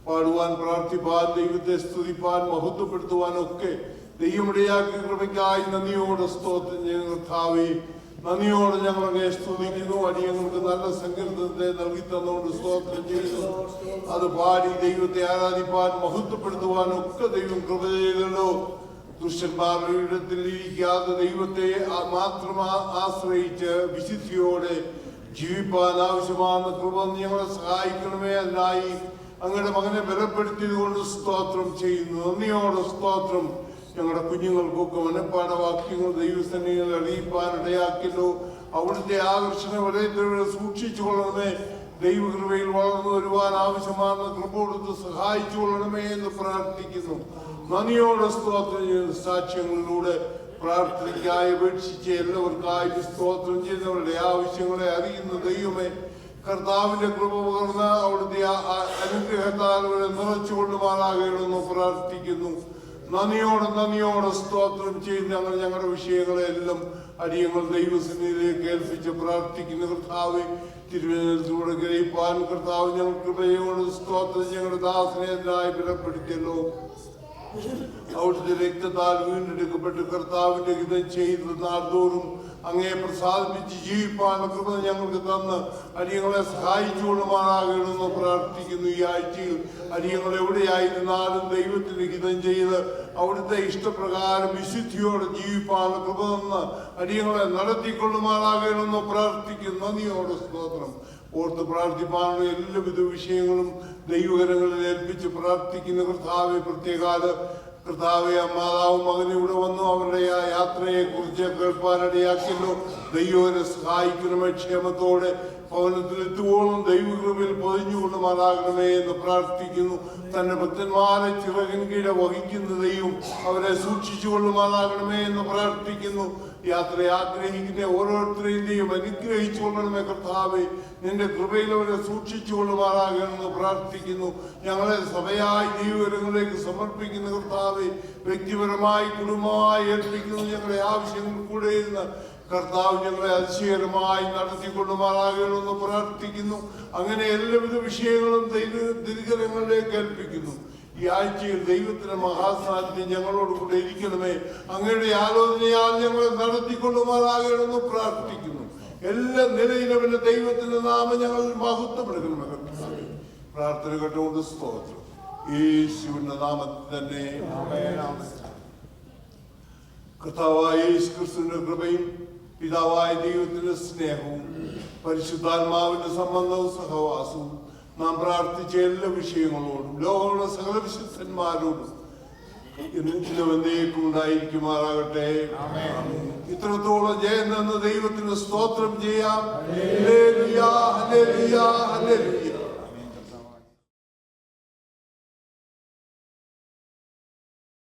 Speaker 13: പാടുവാൻ, പ്രാർത്ഥിപ്പാൻ, ദൈവത്തെ സ്തുതിപ്പാൻ, മഹത്വപ്പെടുത്തുവാൻ ഒക്കെ ദൈവമിടയാക്കിയ കൃപയ്ക്കായി നന്ദിയോടെ സ്തോത്രം ചെയ്യുന്ന കർത്താവേ, നന്ദിയോടെ ഞങ്ങൾ അങ്ങയെ സ്തുതിക്കുന്നു. അടിയങ്ങൾക്ക് നല്ല സങ്കീർത്തനത്തെ നൽകി തന്നുകൊണ്ട് സ്തോത്രം ചെയ്യുന്നു. അത് പാടി ദൈവത്തെ ആരാധിപ്പാൻ, മഹത്വപ്പെടുത്തുവാൻ ഒക്കെ ദൈവം കൃപ ചെയ്തല്ലോ. ദുഷ്ടന്മാരുടെ ഇടത്തിൽ ഇരിക്കാതെ ദൈവത്തെ മാത്രം ആശ്രയിച്ച് വിശുദ്ധിയോടെ ജീവിപ്പാൻ ആവശ്യമാകുന്ന കൃപ ഞങ്ങളെ സഹായിക്കണമേ. അതിനായി അങ്ങയുടെ മകനെ ബലപ്പെടുത്തിയത് കൊണ്ട് സ്തോത്രം ചെയ്യുന്നു. നന്ദിയോടെ സ്തോത്രം. ഞങ്ങളുടെ കുഞ്ഞുങ്ങൾക്കൊക്കെ മനഃപ്പാഠവാക്യങ്ങൾ ദൈവസന്നിധിയിൽ അറിയിപ്പാൻ ഇടയാക്കില്ലോ. അവിടുത്തെ ആകർഷണ വലയത്തിലൂടെ സൂക്ഷിച്ചു കൊള്ളണമേ. ദൈവകൃപയിൽ വളർന്നു വരുവാൻ ആവശ്യമാകുന്ന കൃപ കൊടുത്ത് സഹായിച്ചു കൊള്ളണമേ എന്ന് പ്രാർത്ഥിക്കുന്നു. നന്ദിയോടെ സ്തോത്രം ചെയ്യുന്ന സാക്ഷ്യങ്ങളിലൂടെ പ്രാർത്ഥനയ്ക്കായി അപേക്ഷിച്ച് എല്ലാവർക്കായി സ്തോത്രം ചെയ്യുന്നവരുടെ ആവശ്യങ്ങളെ അറിയുന്ന ദൈവമേ, കർത്താവിന്റെ കൃപ പകർന്ന അവിടുത്തെ അനുഗ്രഹത്താൽ അവരെ നിറച്ചുകൊള്ളുമാറാകണമെന്ന് പ്രാർത്ഥിക്കുന്നു. നന്ദിയോടെ സ്തോത്രം ചെയ്ത് ഞങ്ങളുടെ വിഷയങ്ങളെല്ലാം അടിയങ്ങൾ ദൈവസന്നിധിയിലേക്ക് ഏൽപ്പിച്ച് പ്രാർത്ഥിക്കുന്ന കർത്താവ്. തിരുവനന്തപുരത്തിലൂടെ ഗ്രഹിപ്പാൻ കർത്താവ് ഞങ്ങൾ കൃപയോട് സ്തോത്രം ഞങ്ങളുടെ ദാസനെ അതിനായി ബലപ്പെടുത്തിയല്ലോ. അവിടുത്തെ രക്തത്താൽ വീണ്ടെടുക്കപ്പെട്ട് കർത്താവിന്റെ ഹിതം ചെയ്ത് നാൾതോറും അങ്ങയെ പ്രസാദിപ്പിച്ച് ജീവിപ്പാൻ കൃപ ഞങ്ങൾക്ക് തന്ന് അടിയങ്ങളെ സഹായിച്ചുകൊള്ളുമാറാകണമെന്ന് പ്രാർത്ഥിക്കുന്നു. ഈ ആഴ്ചയിൽ അടിയങ്ങൾ എവിടെയായിരുന്നാലും ദൈവത്തിന് ഹിതം ചെയ്ത് അവിടുത്തെ ഇഷ്ടപ്രകാരം വിശുദ്ധിയോടെ ജീവിപ്പാൻ കൃപ തന്ന് അടിയങ്ങളെ നടത്തിക്കൊള്ളുമാറാകണമെന്ന് പ്രാർത്ഥിക്കുന്നു. നന്ദിയോടെ സ്തോത്രം. ഓർത്ത് പ്രാർത്ഥിപ്പാനുള്ള എല്ലാവിധ വിഷയങ്ങളും ദൈവകരങ്ങളിൽ ഏൽപ്പിച്ച് പ്രാർത്ഥിക്കുന്ന കർത്താവെ, പ്രത്യേകാല കർത്താവെ, മാതാവും മകനും ഇവിടെ വന്നു അവരുടെ ആ യാത്രയെ കുറിച്ച് കേൾപ്പാനിടയാക്കിയല്ലോ. ദൈവനെ സഹായിക്കണമേ. ക്ഷേമത്തോടെ ഭവനത്തിലെത്തുവോളം ദൈവകൃപയിൽ പൊതിഞ്ഞുകൊള്ളുമാറാകണമേ എന്ന് പ്രാർത്ഥിക്കുന്നു. തന്റെ ഭക്തന്മാരെ ചിറകിൻ കീഴെ വഹിക്കുന്ന ദൈവം അവരെ സൂക്ഷിച്ചു കൊള്ളുമാറാകണമേ എന്ന് പ്രാർത്ഥിക്കുന്നു. യാത്ര ആഗ്രഹിക്കുന്ന ഓരോരുത്തരെയും ദൈവം അനുഗ്രഹിച്ചു കൊള്ളണമേ കർത്താവെ. നിന്റെ കൃപയിൽ അവരെ സൂക്ഷിച്ചു കൊള്ളുമാറാകണമെന്ന് പ്രാർത്ഥിക്കുന്നു. ഞങ്ങളെ സഭയായി ദൈവകരങ്ങളിലേക്ക് സമർപ്പിക്കുന്ന കർത്താവെ, വ്യക്തിപരമായി കുടുംബമായി ഏൽപ്പിക്കുന്നു. ഞങ്ങളുടെ ആവശ്യങ്ങൾ കൂടെ ഇരുന്ന് കർത്താവ് ഞങ്ങളെ അതിശയകരമായി നടത്തിക്കൊള്ളുമാറാകണമെന്ന് പ്രാർത്ഥിക്കുന്നു. അങ്ങനെ എല്ലാവിധ വിഷയങ്ങളും ദൈവകരങ്ങളിലേക്ക് ഏൽപ്പിക്കുന്നു. ഈ ആഴ്ചയിൽ ദൈവത്തിന്റെ മഹാസാന്നിധ്യം ഞങ്ങളോട് കൂടെ ഇരിക്കണമേ. അങ്ങയുടെ ആലോചനയാൽ ഞങ്ങളെ നടത്തിക്കൊള്ളുമാറാകണമെന്ന് പ്രാർത്ഥിക്കുന്നു. എല്ലാ നിലയിലും ദൈവത്തിന്റെ നാമം ഞങ്ങൾ മഹത്വപ്പെടുത്തണമേ. പ്രാർത്ഥന കേട്ടുകൊണ്ട് സ്തോത്രം. യേശുവിന്റെ നാമത്തിൽ തന്നെ. കർത്താവായ യേശു ക്രിസ്തുവിന്റെ കൃപയും പിതാവായ ദൈവത്തിന്റെ സ്നേഹവും പരിശുദ്ധാത്മാവിന്റെ സംബന്ധവും സഹവാസവും നാം പ്രാർത്ഥിച്ച എല്ലാ വിഷയങ്ങളോടും ലോകമുള്ള സകല വിശുദ്ധന്മാരോടും ഇന്നും എന്നേക്കും ഉണ്ടായിരിക്കുമാറാകട്ടെ. ഇത്രത്തോളം ജയം എന്ന ദൈവത്തിന് സ്തോത്രം ചെയ്യാം. Hallelujah, hallelujah, hallelujah.